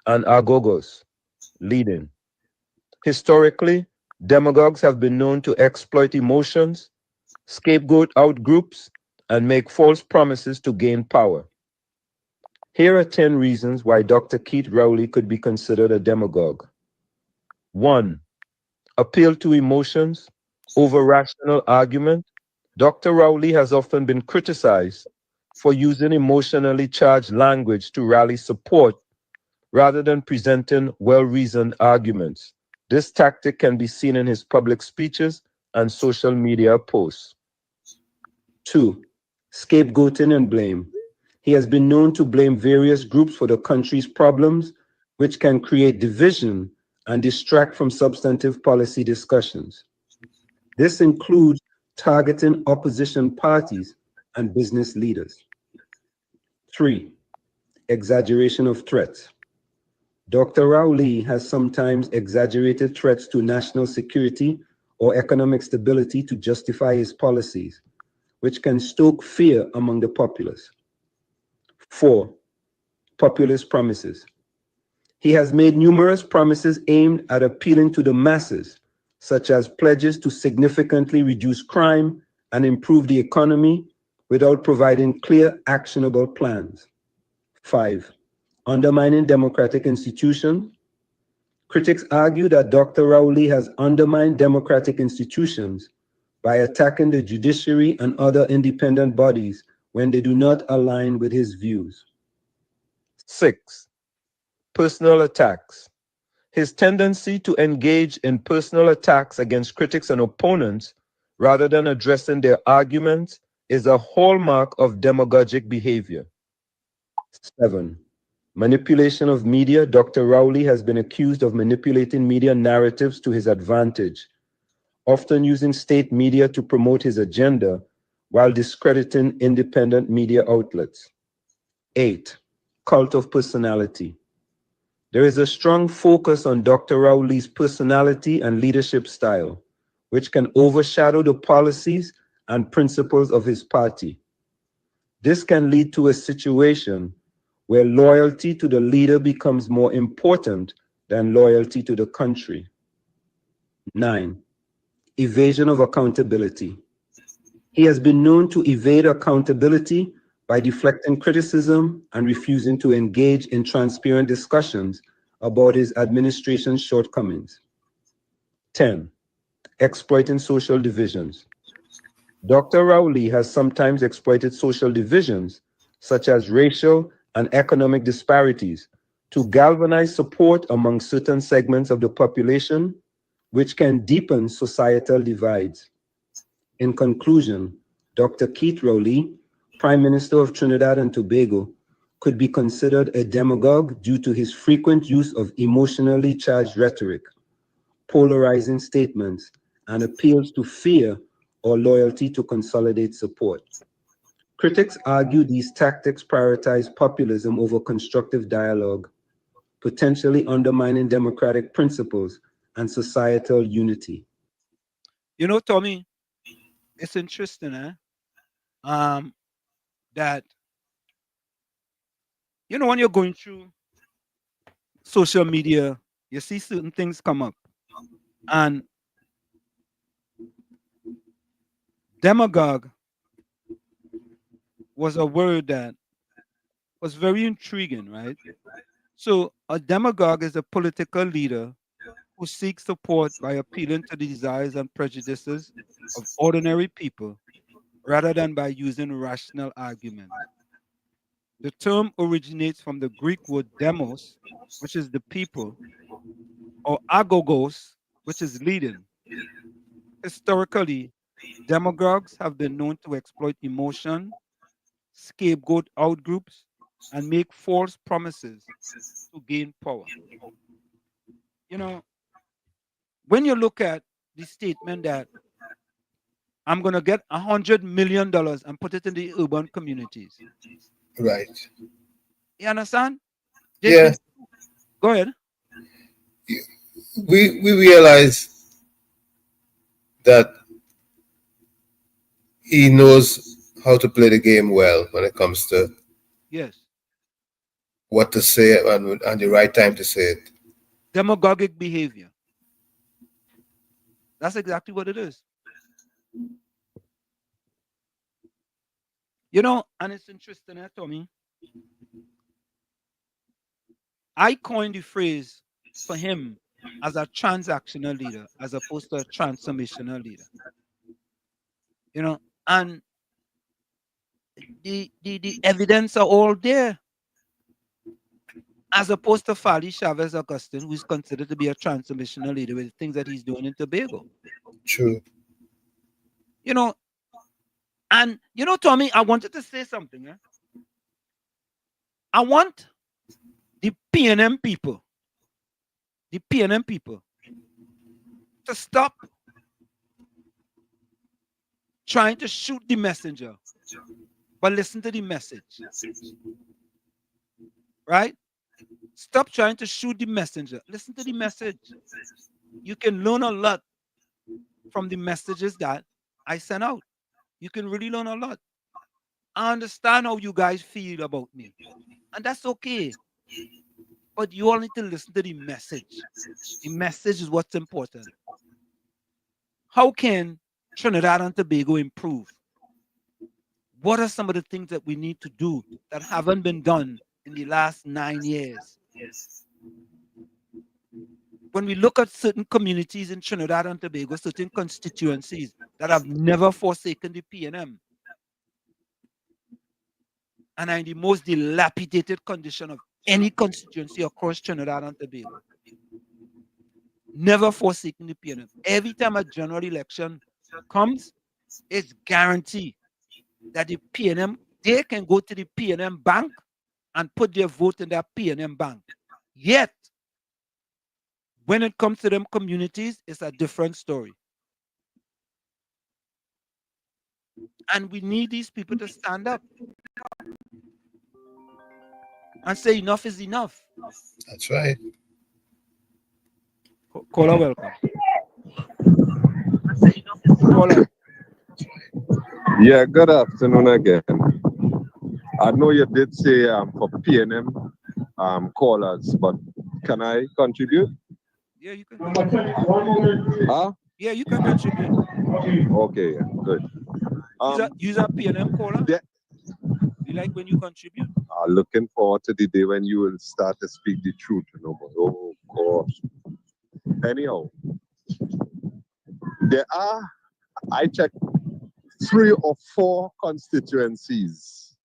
and agogos, leading. Historically, demagogues have been known to exploit emotions, scapegoat out groups, and make false promises to gain power. Here are 10 reasons why Dr. Keith Rowley could be considered a demagogue. 1. Appeal to emotions over rational argument. Dr. Rowley has often been criticized for using emotionally charged language to rally support rather than presenting well-reasoned arguments. This tactic can be seen in his public speeches and social media posts. 2. Scapegoating and blame. He has been known to blame various groups for the country's problems, which can create division and distract from substantive policy discussions. This includes targeting opposition parties and business leaders. 3. Exaggeration of threats. Dr. Rowley has sometimes exaggerated threats to national security or economic stability to justify his policies, which can stoke fear among the populace. 4. Populist promises. He has made numerous promises aimed at appealing to the masses, such as pledges to significantly reduce crime and improve the economy without providing clear, actionable plans. 5. Undermining democratic institutions. Critics argue that Dr. Rowley has undermined democratic institutions by attacking the judiciary and other independent bodies when they do not align with his views. 6. Personal attacks. His tendency to engage in personal attacks against critics and opponents rather than addressing their arguments is a hallmark of demagogic behavior. 7. Manipulation of media. Dr. Rowley has been accused of manipulating media narratives to his advantage, often using state media to promote his agenda while discrediting independent media outlets. 8. Cult of personality. There is a strong focus on Dr. Rowley's personality and leadership style, which can overshadow the policies and principles of his party. This can lead to a situation where loyalty to the leader becomes more important than loyalty to the country. 9. Evasion of accountability. He has been known to evade accountability by deflecting criticism and refusing to engage in transparent discussions about his administration's shortcomings. 10. Exploiting social divisions. Dr. Rowley has sometimes exploited social divisions, such as racial and economic disparities, to galvanize support among certain segments of the population, which can deepen societal divides. In conclusion, Dr. Keith Rowley, Prime Minister of Trinidad and Tobago, could be considered a demagogue due to his frequent use of emotionally charged rhetoric, polarizing statements, and appeals to fear or loyalty to consolidate support. Critics argue these tactics prioritize populism over constructive dialogue, potentially undermining democratic principles and societal unity. You know, Tommy, it's interesting, that when you're going through social media, you see certain things come up, and demagogue was a word that was very intriguing, right? So a demagogue is a political leader who seeks support by appealing to the desires and prejudices of ordinary people rather than by using rational arguments. The term originates from the Greek word demos, which is the people, or agogos, which is leading. Historically, demagogues have been known to exploit emotion, scapegoat outgroups, and make false promises to gain power. You know, when you look at the statement that I'm going to get $100 million and put it in the urban communities. Right. You understand? Yeah. Go ahead. We realize that he knows how to play the game well when it comes to what to say and the right time to say it. Demagogic behavior. That's exactly what it is. And it's interesting, Tommy. I coined the phrase for him as a transactional leader as opposed to a transformational leader. And the evidence are all there. As opposed to Fali Chavez Augustine, who is considered to be a transformational leader with the things that he's doing in Tobago. True. And Tommy, I wanted to say something. I want the PNM people to stop trying to shoot the messenger, but listen to the message. Right? Stop trying to shoot the messenger. Listen to the message. You can learn a lot from the messages that I sent out. You can really learn a lot. I understand how you guys feel about me. And that's okay. But you all need to listen to the message. The message is what's important. How can Trinidad and Tobago improve? What are some of the things that we need to do that haven't been done in the last 9 years? When we look at certain communities in Trinidad and Tobago, certain constituencies that have never forsaken the PNM and are in the most dilapidated condition of any constituency across Trinidad and Tobago, never forsaking the PNM. Every time a general election comes, it's guaranteed that the PNM, they can go to the PNM bank and put their vote in that PNM bank. Yet, when it comes to them communities, it's a different story. And we need these people to stand up and say enough is enough. That's right. Caller, welcome. Caller. Yeah, good afternoon again. I know you did say for PNM callers, but can I contribute? Yeah, you can contribute. Huh? Yeah, you can contribute. Okay, good. Use a PNM caller. Yeah. You like when you contribute? Looking forward to the day when you will start to speak the truth. Oh, gosh. Anyhow, there are, I checked, 3 or 4 constituencies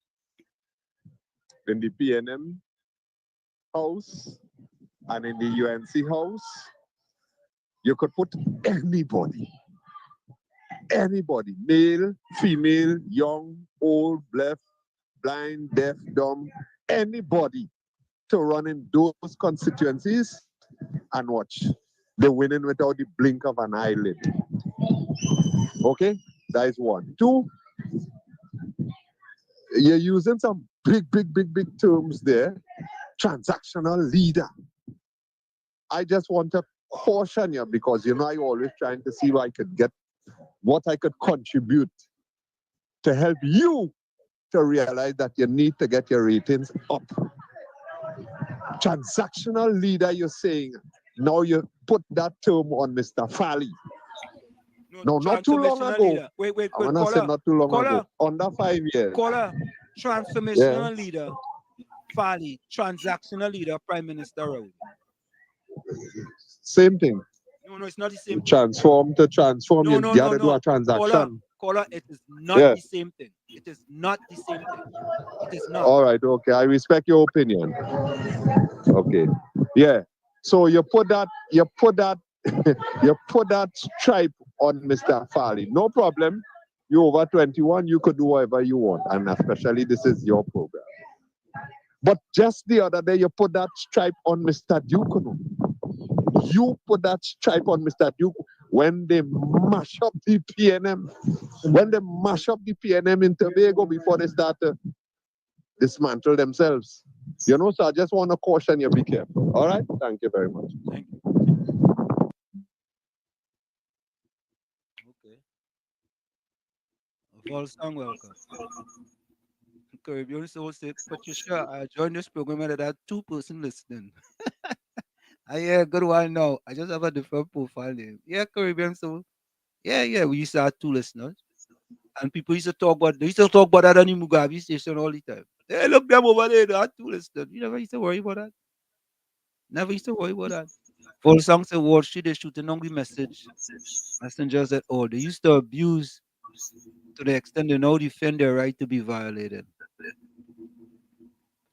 in the PNM house and in the UNC house. You could put anybody, male, female, young, old, blind, deaf, dumb, anybody to run in those constituencies and watch. They're winning without the blink of an eyelid. Okay, that is 1. 2, you're using some big terms there. Transactional leader. I just want to caution you because I'm always trying to see what I could contribute to help you to realize that you need to get your ratings up. Transactional leader, you're saying. Now you put that term on Mr. Fally. No, not too long ago. Leader. Wait, I'm gonna say not too long ago. Under 5 years. Caller, transformational leader, Fally, transactional leader, Prime Minister Raul. Same thing. No, it's not the same thing. Transform, you gotta do a transaction. Caller, it is not the same thing. It is not the same thing. It is not. All right, okay. I respect your opinion. Okay. Yeah. So you put that stripe on Mr. Fally. No problem. You're over 21, you could do whatever you want. And especially this is your program. But just the other day, you put that stripe on Mr. Duke. You put that stripe on Mr. Duke when they mash up the PNM. When they mash up the PNM in Tobago before they start to dismantle themselves. So I just want to caution you, be careful. All right? Thank you very much. Thank you. Okay. Volsang, welcome. Caribbean Soul said, Patricia, I joined this program and I had 2 persons listening. Yeah, good one now. I just have a different profile name. Yeah, Caribbean Soul. Yeah, we used to have 2 listeners. And people used to talk about that on the Mugabe station all the time. Hey, look them over there, they had 2 listeners. You never used to worry about that. Never used to worry about that. For songs at Wall Street, they shooting on the messengers at all. They used to abuse to the extent they now defend their right to be violated.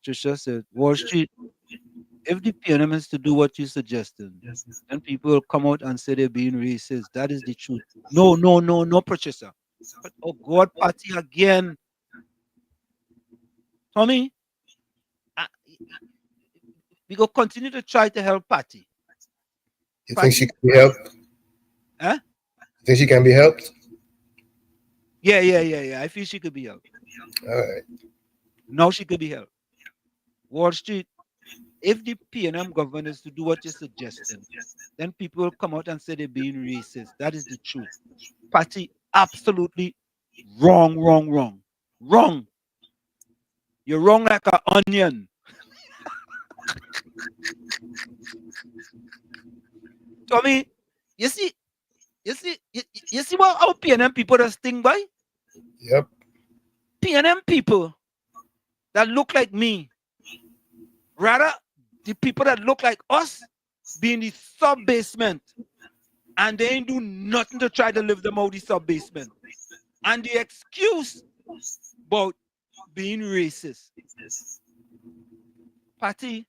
Trisha said, Wall Street, if the PNM is to do what you're suggesting, then people will come out and say they're being racist. That is the truth. No, Patricia. But, oh God, party again. Tommy, we go continue to try to help Patty. You think she can be helped? Huh? You think she can be helped? Yeah. I feel she could be helped. All right. Now she could be helped. Wall Street, if the PNM government is to do what you're suggesting, then people will come out and say they're being racist. That is the truth. Patty, absolutely wrong. Wrong. You're wrong like an onion. Tommy, you see what our PNM people are sting by? Yep. PNM people that look like me, rather the people that look like us, be in the sub basement, and they ain't do nothing to try to live them out the sub basement. And the excuse about being racist. Patty,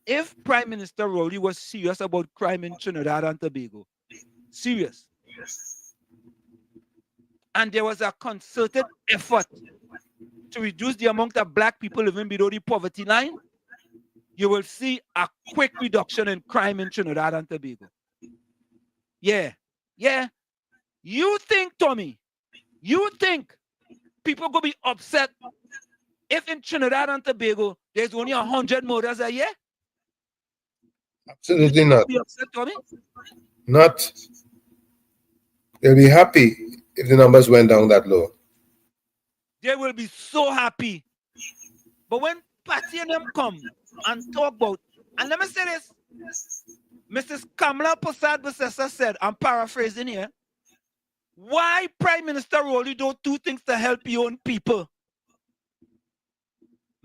if Prime Minister Rowley was serious about crime in Trinidad and Tobago, serious, and there was a concerted effort to reduce the amount of black people living below the poverty line, you will see a quick reduction in crime in Trinidad and Tobago. Yeah. You think, Tommy, people will be upset if in Trinidad and Tobago there's only 100 murders a year? Absolutely not. Be upset, Tommy? Not. They'll be happy if the numbers went down that low. They will be so happy. But when Patty and them come and talk about, and let me say this, Mrs. Kamala Prasad-Bissessar said, I'm paraphrasing here, why Prime Minister Rowley don't do things to help your own people?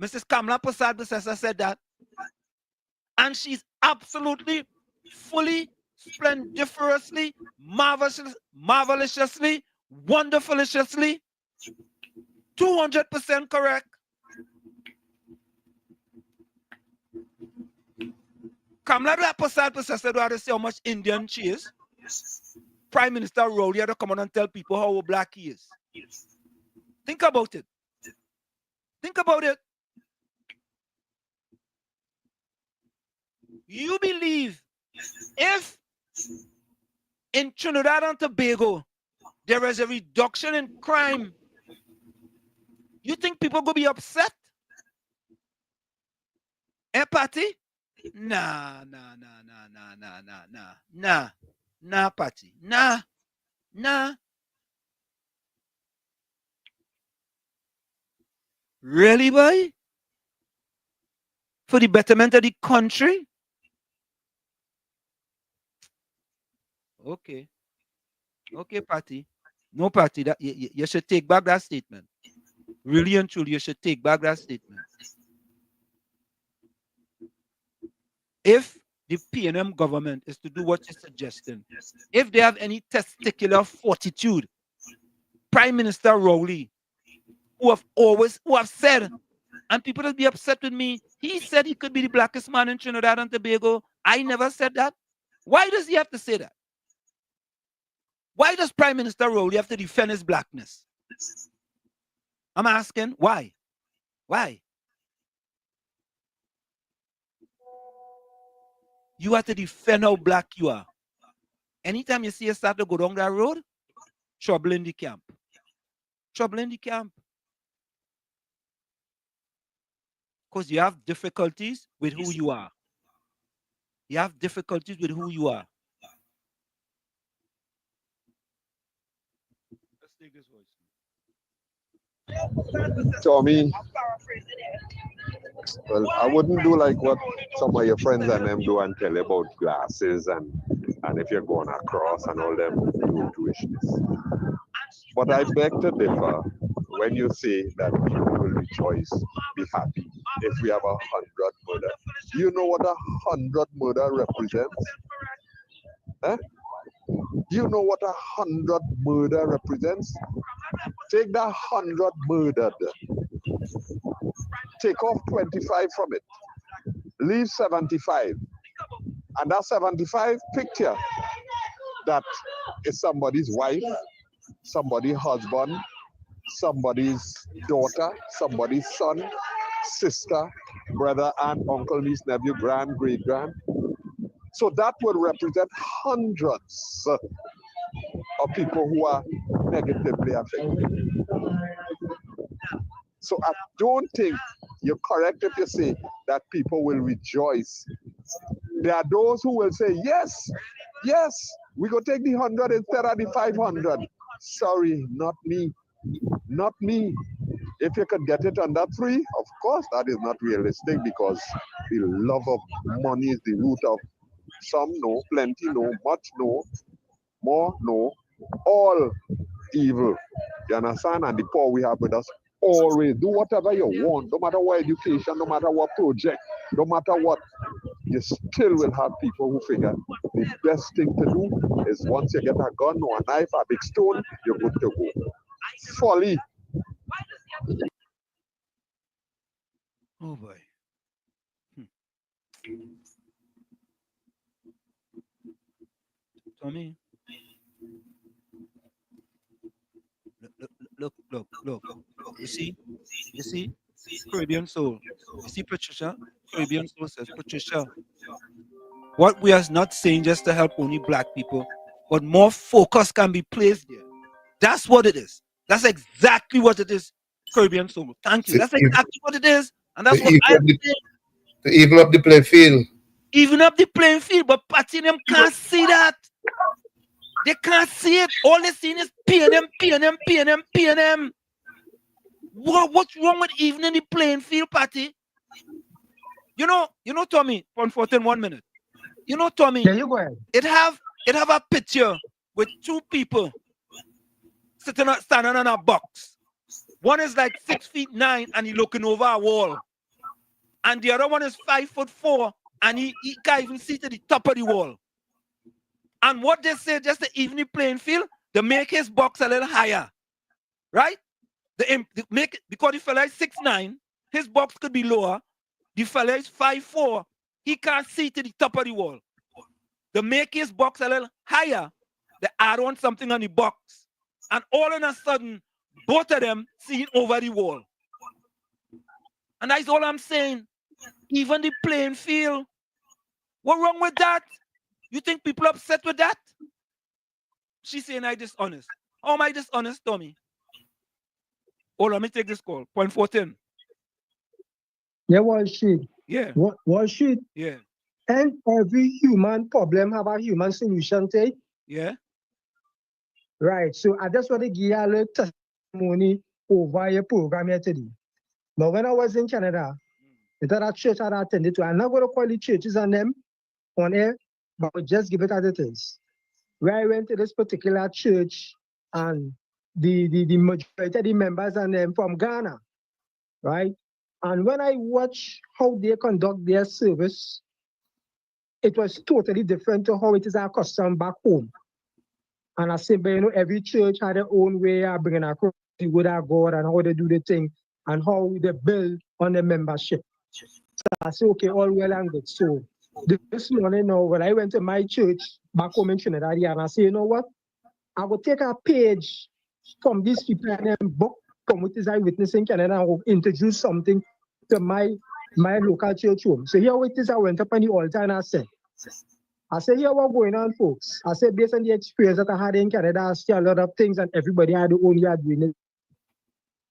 Mrs. Kamala Prasad-Bissessar said that. And she's absolutely, fully, splendiferously, marvelously, wonderfuliciously, 200% correct. Kamala Prasad-Bissessar don't have to say how much Indian she is. Prime Minister Rowley had to come on and tell people how black he is. Think about it. Think about it. You believe if in Trinidad and Tobago there is a reduction in crime, you think people will be upset? Eh, Patty? Nah, Patty. Nah. Really, boy? For the betterment of the country? Okay, Patty. No, Patty, that you should take back that statement. Really and truly, you should take back that statement. If the PNM government is to do what you're suggesting, if they have any testicular fortitude, Prime Minister Rowley, who have said, and people will be upset with me, he said he could be the blackest man in Trinidad and Tobago. I never said that. Why does he have to say that? Why does Prime Minister Rowley have to defend his blackness? I'm asking, why? Why? You have to defend how black you are. Anytime you see us start to go down that road, trouble in the camp. Trouble in the camp. Because you have difficulties with who you are. You have difficulties with who you are. Let's take this voice. Tommy, well, I wouldn't do like what some of your friends and them do and tell you about glasses and if you're going across and all them do Jewishness. But I beg to differ when you say that people will rejoice, be happy if we have 100 murder. You know what 100 murder represents? Eh? Do you know what 100 murder represents? Take that 100 murdered. Take off 25 from it. Leave 75. And that 75 picture that is somebody's wife, somebody's husband, somebody's daughter, somebody's son, sister, brother, aunt, uncle, niece, nephew, grand, great grand. So that would represent hundreds of people who are negatively affected. So I don't think you're correct if you say that people will rejoice. There are those who will say, yes, we go take the 100 instead of the 500. Sorry, not me. Not me. If you could get it under 3, of course that is not realistic because the love of money is the root of some no, plenty no, much no, more no, all evil. You understand? And the power we have with us, always do whatever you want, no matter what education, no matter what project, no matter what, you still will have people who figure the best thing to do is once you get a gun or a knife, a big stone, you're good to go. Folly. Oh boy. Tommy. Look. You see, Caribbean Soul. You see, Patricia. Caribbean Soul says, Patricia, what we are not saying just to help only black people, but more focus can be placed there. That's what it is. That's exactly what it is, Caribbean Soul. Thank you. That's exactly what it is, and that's what I'm saying. To even up the playing field. Even up the playing field, but Patty them can't see that. They can't see it. All they see is PNM. What's wrong with evening the playing field, Patty? You know, Tommy, 1 minute. You know, Tommy, yeah, you go ahead. It have a picture with 2 people standing on a box. One is like 6'9" and he looking over a wall. And the other one is 5'4" and he can't even see to the top of the wall. And what they say, just the evening playing field, they make his box a little higher. Right? They make it, because the fella is 6'9", his box could be lower. The fella is 5'4", he can't see to the top of the wall. They make his box a little higher. They add on something on the box. And all of a sudden, both of them seeing over the wall. And that's all I'm saying. Even the playing field. What wrong with that? You think people upset with that? She's saying I dishonest. How am I dishonest, Tommy? Hold on, let me take this call. 0.14. Yeah, Wall Street. Yeah. Wall Street. Yeah. And every human problem have a human solution to it. Yeah. Right. So I just want to give you a little testimony over your program here today. Now, when I was in Canada, it's a church I attended to. I'm not going to call the churches on them on air, but I'll just give it as it is. Where I went to this particular church, and the majority of the members are them from Ghana, right? And when I watch how they conduct their service, it was totally different to how it is our custom back home. And I say, but you know, every church had their own way of bringing across the word of God and how they do the thing and how they build on the membership. So I say, okay, all well and good. So this morning now, when I went to my church back home in Trinidad, and I say, you know what? I will take a page from this people and them book from what is I witness in Canada and will introduce something to my local church home. So here it is, I went up on the altar and I said, here what's going on, folks. I said, based on the experience that I had in Canada, I see a lot of things and everybody had their own way of doing it.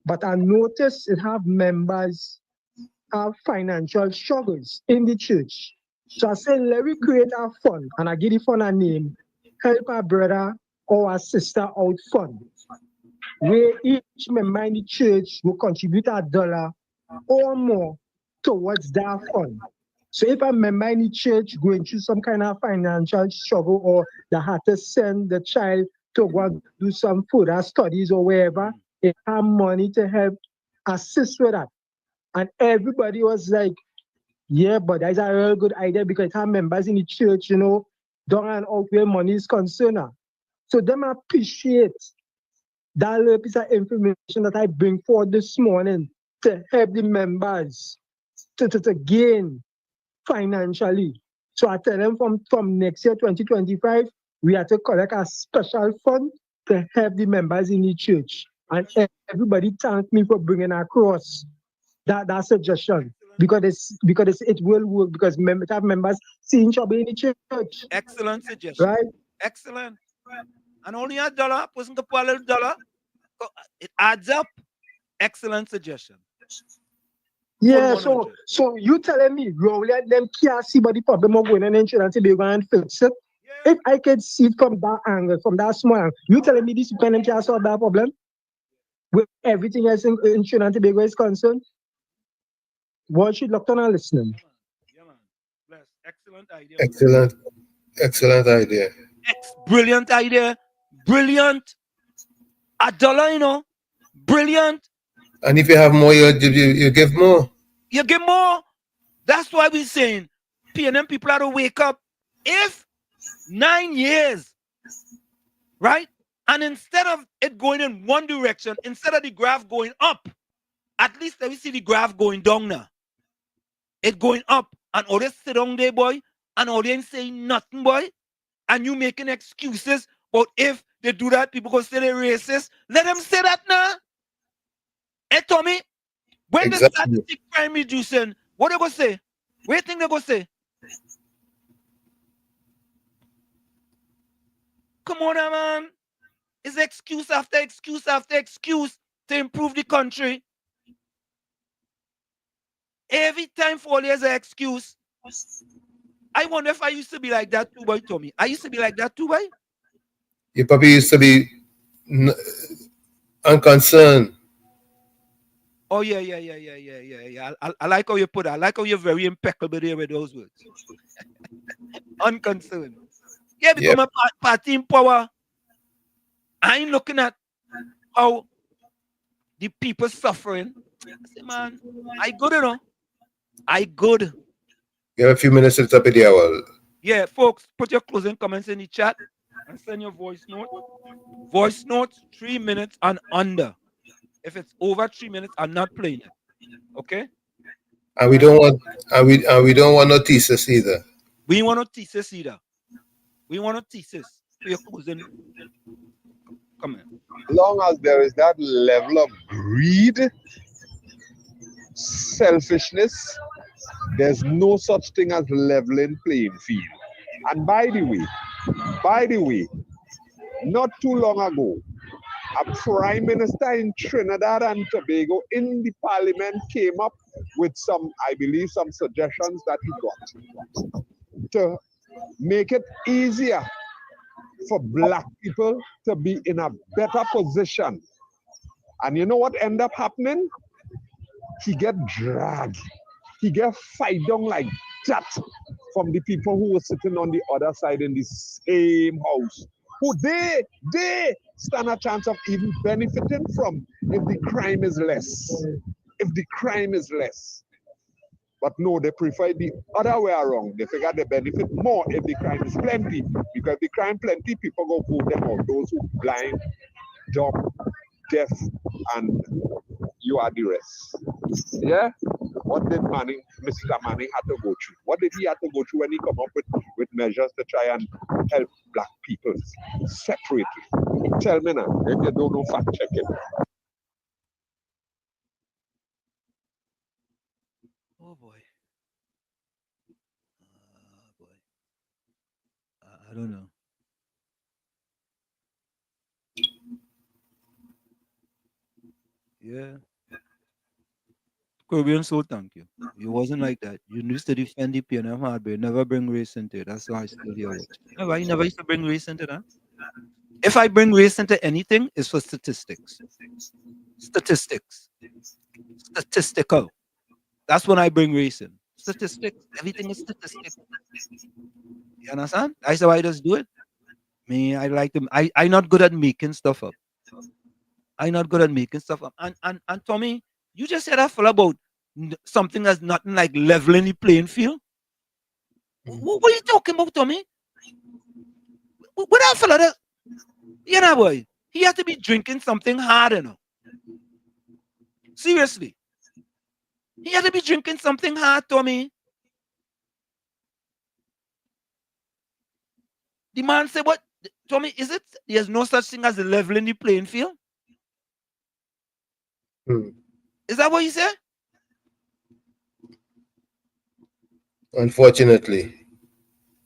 But I noticed it have members have financial struggles in the church. So I said, let me create a fund, and I give the fund a name, Help a Brother or a Sister Out Fund, where each member in the church will contribute $1 or more towards that fund. So if a member in the church going through some kind of financial struggle, or they had to send the child to go and do some further studies or wherever, they have money to help assist with that. And everybody was like, yeah, but that's a real good idea because our members in the church, you know, don't and out where money is concerned. So them appreciate that little piece of information that I bring forward this morning to help the members to gain financially. So I tell them from next year, 2025, we have to collect a special fund to help the members in the church. And everybody thanked me for bringing across that suggestion because it will work because members seeing trouble in the church. Excellent suggestion. Right? Excellent. And only $1, person can put a little $1. It adds up. Excellent suggestion. Yeah, so you telling me, Rowley and them can't see but the problem of going on insurance, they're going to fix it. Yeah. If I can see it from that angle, from that small angle, you telling me this people can't solve that problem? with everything else in Trinidad and Tobago is concerned, Wall Street locked on and listening. Yeah, man. Bless. Excellent idea. Excellent idea. Brilliant idea. Brilliant. $1, you know. Brilliant. And if you have more, you give more. You give more. That's why we're saying PNM people have to wake up. If 9 years, right? And instead of it going in one direction, instead of the graph going up, at least let me see the graph going down now. It going up. And all they sit down there, boy, and all they ain't saying nothing, boy. And you making excuses. But if they do that, people go say they're racist. Let them say that now. Hey, Tommy, when the statistic crime reducing, what they gonna say? What do you think they gonna say? Come on, man. It's excuse after excuse after excuse to improve the country. Every time for there's an excuse. I wonder if I used to be like that too, boy, Tommy. I used to be like that too, boy. You probably used to be unconcerned. Oh, yeah. I like how you put it. I like how you're very impeccable there with those words. Unconcerned. Yeah, become a party in power. I ain't looking at how the people suffering. I say, man, I good, you know. I good. You have a few minutes to the top of the hour. Yeah, folks, put your closing comments in the chat and send your voice note. Voice notes 3 minutes and under. If it's over 3 minutes, I'm not playing it. Okay? And we don't want we don't want no thesis either. We want no thesis either. We want no thesis. So your closing comment. Long as there is that level of greed, selfishness, there's no such thing as leveling playing field. And by the way, not too long ago, a prime minister in Trinidad and Tobago in the parliament came up with some suggestions that he got to make it easier for black people to be in a better position. And you know what ended up happening? He get dragged. He get fight down like that from the people who were sitting on the other side in the same house, who they stand a chance of even benefiting from if the crime is less. But no, they prefer the other way around. They figure they benefit more if the crime is plenty. Because if the crime plenty, people go vote them out. Those who blind, dumb, deaf, and you are the rest. Yeah? What did Mr. Manning had to go through? What did he have to go through when he come up with measures to try and help black people separately? Tell me now, if you don't know, fact check it. Oh boy. I don't know. Yeah. Caribbean Soul, thank you. It wasn't like that. You used to defend the PNM hard, but you never bring race into it. That's why I still hear what. You never used to bring race into that. If I bring race into anything, it's for statistics. Statistical. That's when I bring race in. Statistics. Everything is statistics. You understand? That's why I just do it. Me, I like them. I'm not good at making stuff up. And Tommy, you just said that full about something that's nothing like leveling the playing field. What are you talking about, Tommy? What that fella that, you know, boy, he had to be drinking something hard, you know. Seriously. He had to be drinking something hard, Tommy. The man said, what? Tommy, is it? There's no such thing as a leveling the playing field? Is that what he said? Unfortunately.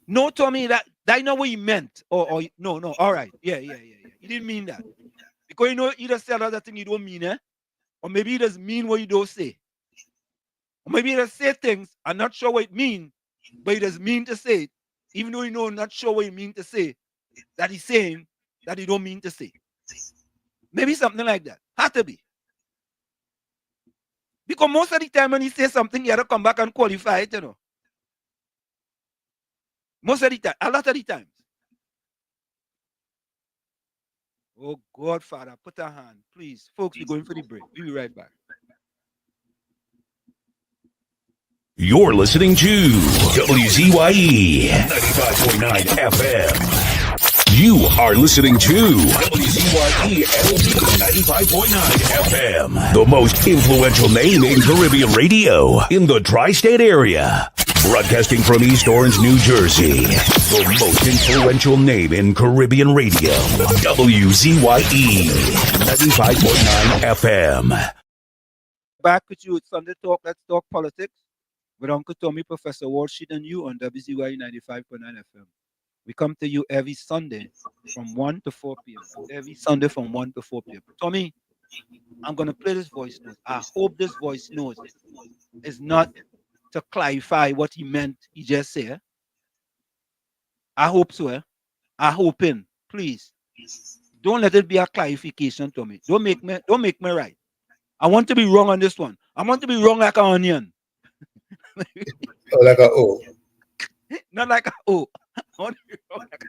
No, Tommy, that not what he meant. Or no. All right. Yeah. He didn't mean that. Because you know, he just said other thing you don't mean, eh? Or maybe he doesn't mean what you don't say. Or maybe he just say things, I'm not sure what it means, but he does mean to say it, even though you know not sure what he mean to say, that he's saying that he don't mean to say. Maybe something like that. Had to be. Because most of the time when he says something, he had to come back and qualify it, Most of the time, a lot of the times. Oh, God, Father, put a hand. Please, folks, we're going for the break. We'll be right back. You're listening to WZYE 95.9 FM. You are listening to WZYE 95.9 FM, the most influential name in Caribbean radio in the tri-state area. Broadcasting from East Orange, New Jersey, the most influential name in Caribbean radio. WZYE 95.9 FM. Back with you with Sunday Talk. Let's talk politics with Uncle Tommy, Professor Walsheet, and you on WZYE 95.9 FM. We come to you every Sunday from 1 to 4 p.m. Every Sunday from 1 to 4 p.m. Tommy, I'm going to play this voice note. I hope this voice note is not to clarify what he meant he just said. I hope so. I hope in. Please. Don't let it be a clarification, Tommy. Don't make me right. I want to be wrong on this one. I want to be wrong like an onion. Oh, like a O. Not like a O. I want to be wrong like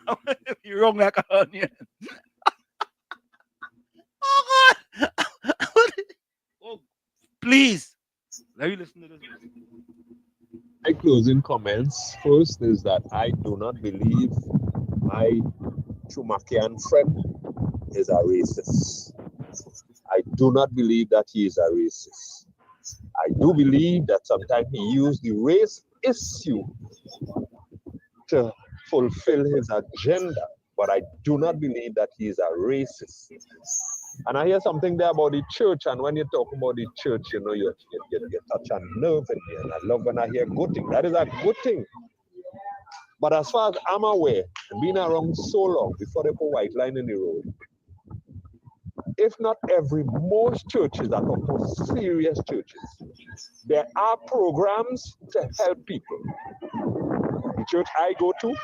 I want to be wrong like an onion. Oh, God. Oh, please. Let me listen to this. My closing comments first is that I do not believe my Chumakian friend is a racist. I do not believe that he is a racist. I do believe that sometimes he used the race issue to fulfill his agenda, but I do not believe that he is a racist. And I hear something there about the church, and when you talk about the church, you touch a nerve in me, and I love when I hear good thing. That is a good thing. But as far as I'm aware, being around so long before they put white line in the road, if not every, most churches are most serious churches. There are programs to help people. The church I go to,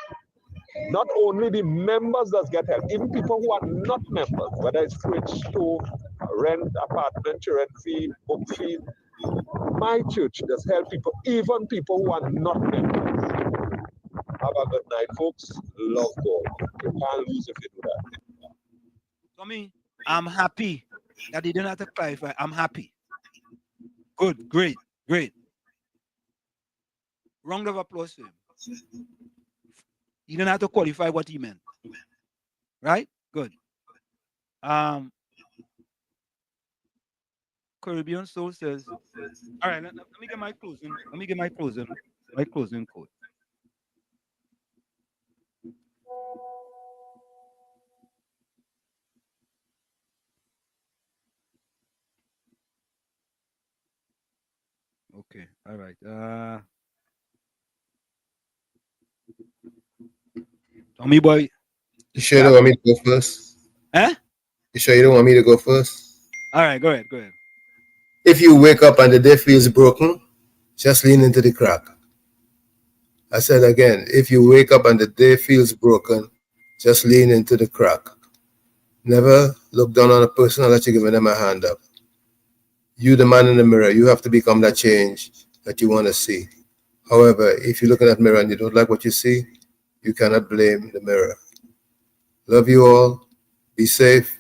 not only the members that get help, even people who are not members, whether it's fridge, stove, rent, apartment, rent fee, book fee. My church does help people, even people who are not members. Have a good night, folks. Love God. You can't lose if you do that. Tommy, I'm happy that he didn't have to clarify. I'm happy. Good, great. Round of applause for him. He didn't have to qualify what he meant. Right? Good. Caribbean Soul says, all right, let me get my closing. Let me get my closing quote. Okay, all right. Tommy boy. You sure you don't want me to go first? Huh? You sure you don't want me to go first? All right, go ahead. If you wake up and the day feels broken, just lean into the crack. I said again, if you wake up and the day feels broken, just lean into the crack. Never look down on a person unless you're giving them a hand up. You, the man in the mirror, you have to become that change that you want to see. However, if you look in that mirror and you don't like what you see, you cannot blame the mirror. Love you all. Be safe.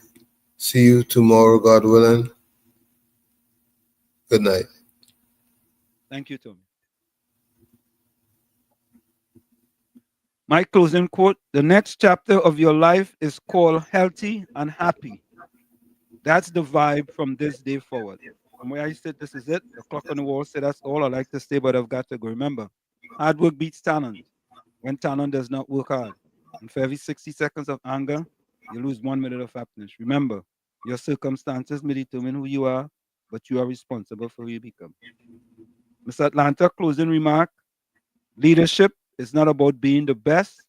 See you tomorrow, God willing. Good night. Thank you, Tommy. My closing quote, the next chapter of your life is called healthy and happy. That's the vibe from this day forward. From where I sit, this is it. The clock on the wall said that's all I like to say, but I've got to go. Remember, hard work beats talent when talent does not work hard. And for every 60 seconds of anger, you lose 1 minute of happiness. Remember, your circumstances may determine who you are, but you are responsible for who you become. Miss Atlanta, closing remark. Leadership is not about being the best.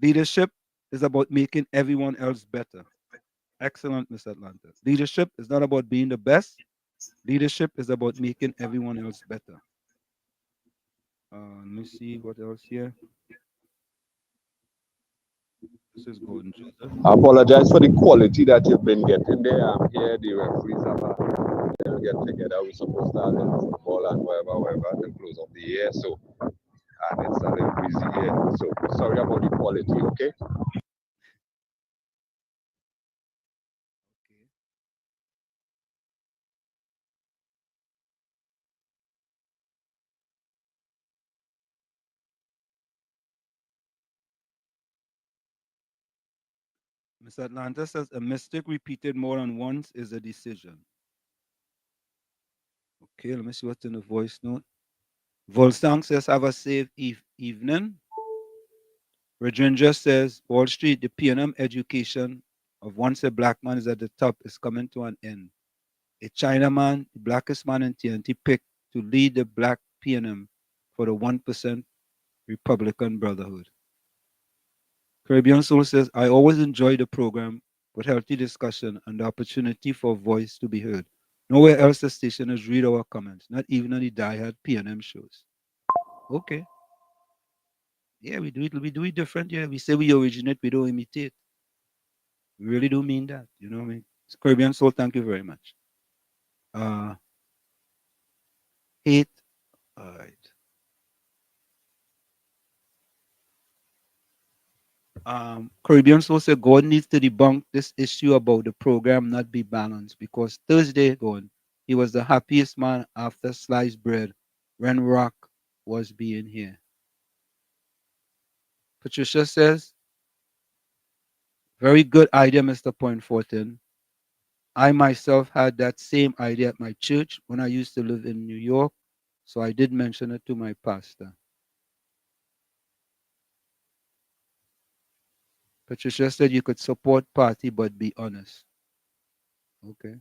Leadership is about making everyone else better. Excellent, Miss Atlanta. Leadership is not about being the best. Leadership is about making everyone else better. Let me see what else here. This is Gordon Joseph. I apologize for the quality that you've been getting there. I'm here. The referees have a little get together. We're supposed to have a little football and whatever to close off the year. So, and it's a little busy here. So, sorry about the quality, okay? Miss Atlanta says a mistake repeated more than once is a decision. Okay, let me see what's in the voice note. Volsang says, have a safe evening. Rajendra says, Wall Street, the PNM education of once a black man is at the top is coming to an end. A Chinaman, the blackest man in TNT, picked to lead the black PNM for the 1% Republican Brotherhood. Caribbean Soul says, I always enjoy the program with healthy discussion and the opportunity for voice to be heard. Nowhere else the station has read our comments, not even on the diehard PNM shows. Okay. Yeah, we do it different. Yeah, we say we originate, we don't imitate. We really do mean that. You know what I mean? It's Caribbean Soul, thank you very much. 8. All right. Caribbean Soul said God needs to debunk this issue about the program not be balanced, because Thursday going, he was the happiest man after sliced bread when Rock was being here. Patricia says, very good idea, Mr. Point 14. I myself had that same idea at my church when I used to live in New York, so I did mention it to my pastor. Patricia said you could support party but be honest. Okay.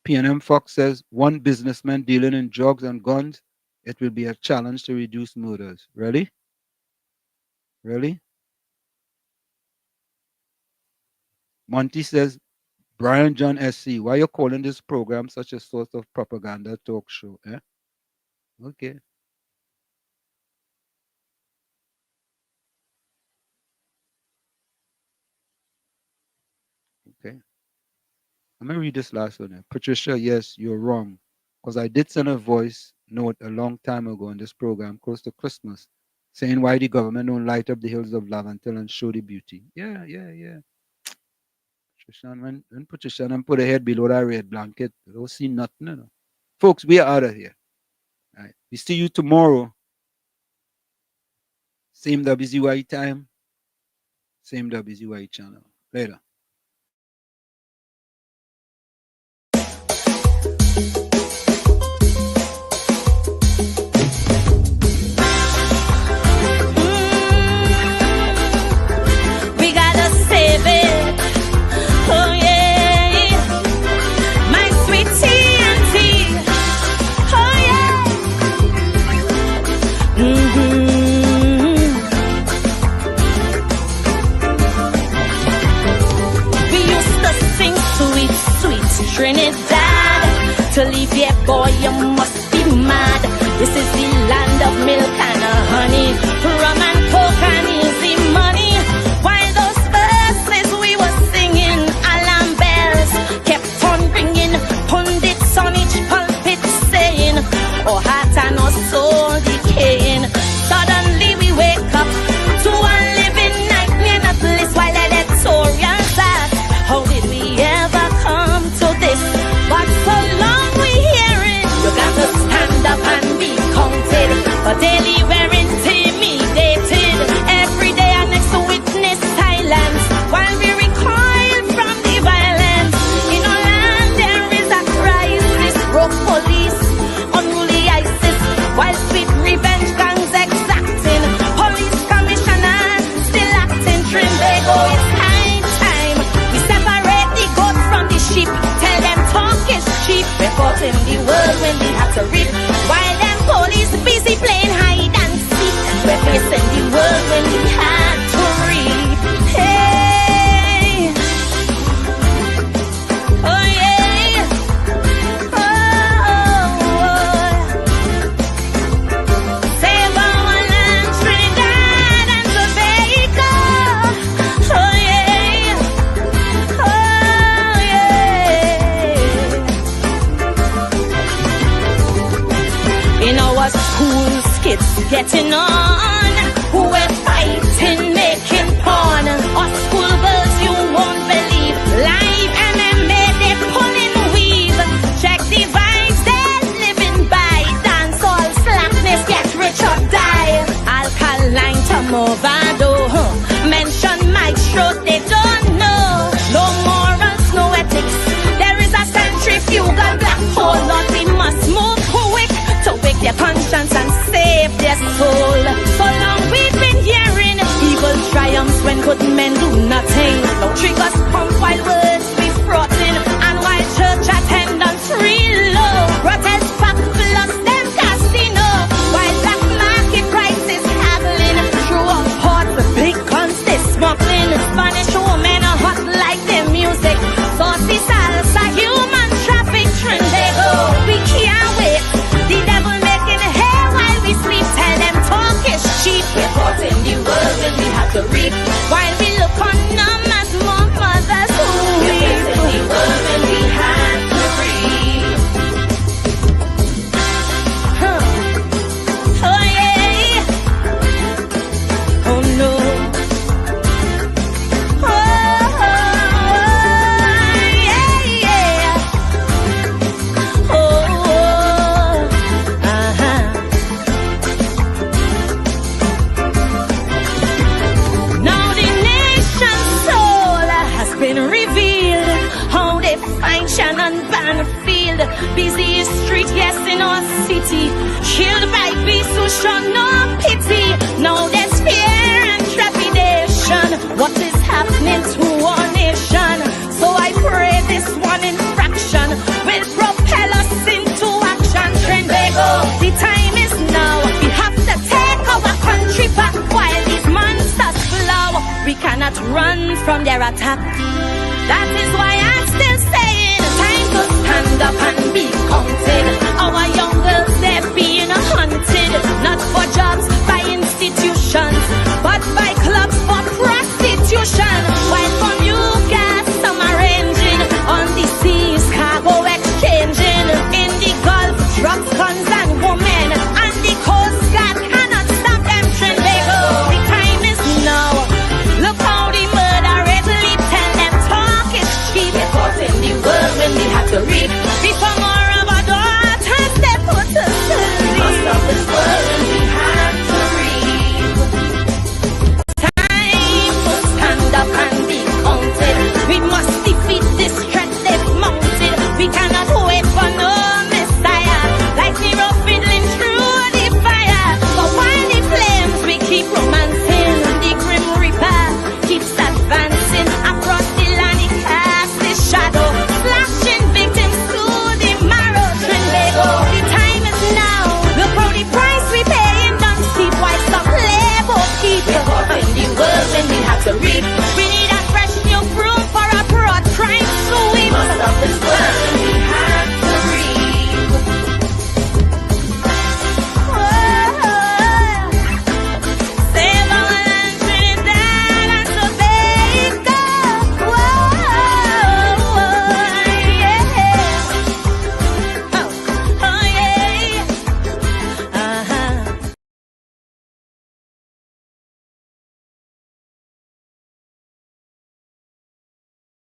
PNM Fox says one businessman dealing in drugs and guns, it will be a challenge to reduce murders. Really? Really? Monty says, Brian John SC, why are you calling this program such a source of propaganda talk show? Eh? Okay. Okay. I'm going to read this last one. Patricia, yes, you're wrong. Because I did send a voice note a long time ago in this program, close to Christmas, saying why the government don't light up the hills of Laventille and show the beauty. Yeah. Patricia, when Patricia and put her head below that red blanket, they don't see nothing. No. Folks, we are out of here. All right. We see you tomorrow. Same WZYE time, same WZYE channel. Later. We gotta save it. Oh yeah, my sweet TNT. Oh yeah. We used to sing sweet, sweet Trinidad. To leave here, boy, you must be mad. This is the land of milk and honey, rum and coke and easy money. While those verses we were singing, alarm bells kept on ringing. Pundits on each pulpit saying, oh heart and oh soul decaying. Suddenly we wake up to a living nightmare, not least while electorals ask, how did we ever come to this? But so long we hearing, you got to kids getting on. We're fighting, making porn. Us schoolgirls, you won't believe. Live MMA, they pulling weave. Check the vibes, they're living by. Dance all slackness, get rich or die. Alkaline to Movado. Mention maestro, they don't know. No morals, no ethics. There is a centrifugal black hole. Lord, we must move quick to wake their conscience and save their soul. So long we've been hearing evil triumphs when good men do nothing. No triggers pump while words be fraughting, and while church attendance real low. Protest pack plus them casino, while black market prices haggling. Through a port with big guns they smuggling. Spanish women are hot like their music. Saucy salsa, human traffic trend they go. We can't wait. The devil making hair while we sleep. Tell them talk is cheap. We're caught in the world when we have to reap. While we look on them as more mothers who weep. We're caught in the world when we have to reap. Oh yeah. Oh no. Shannon Banfield, busiest street, yes, in our city. Killed by beasts who show no pity. Now they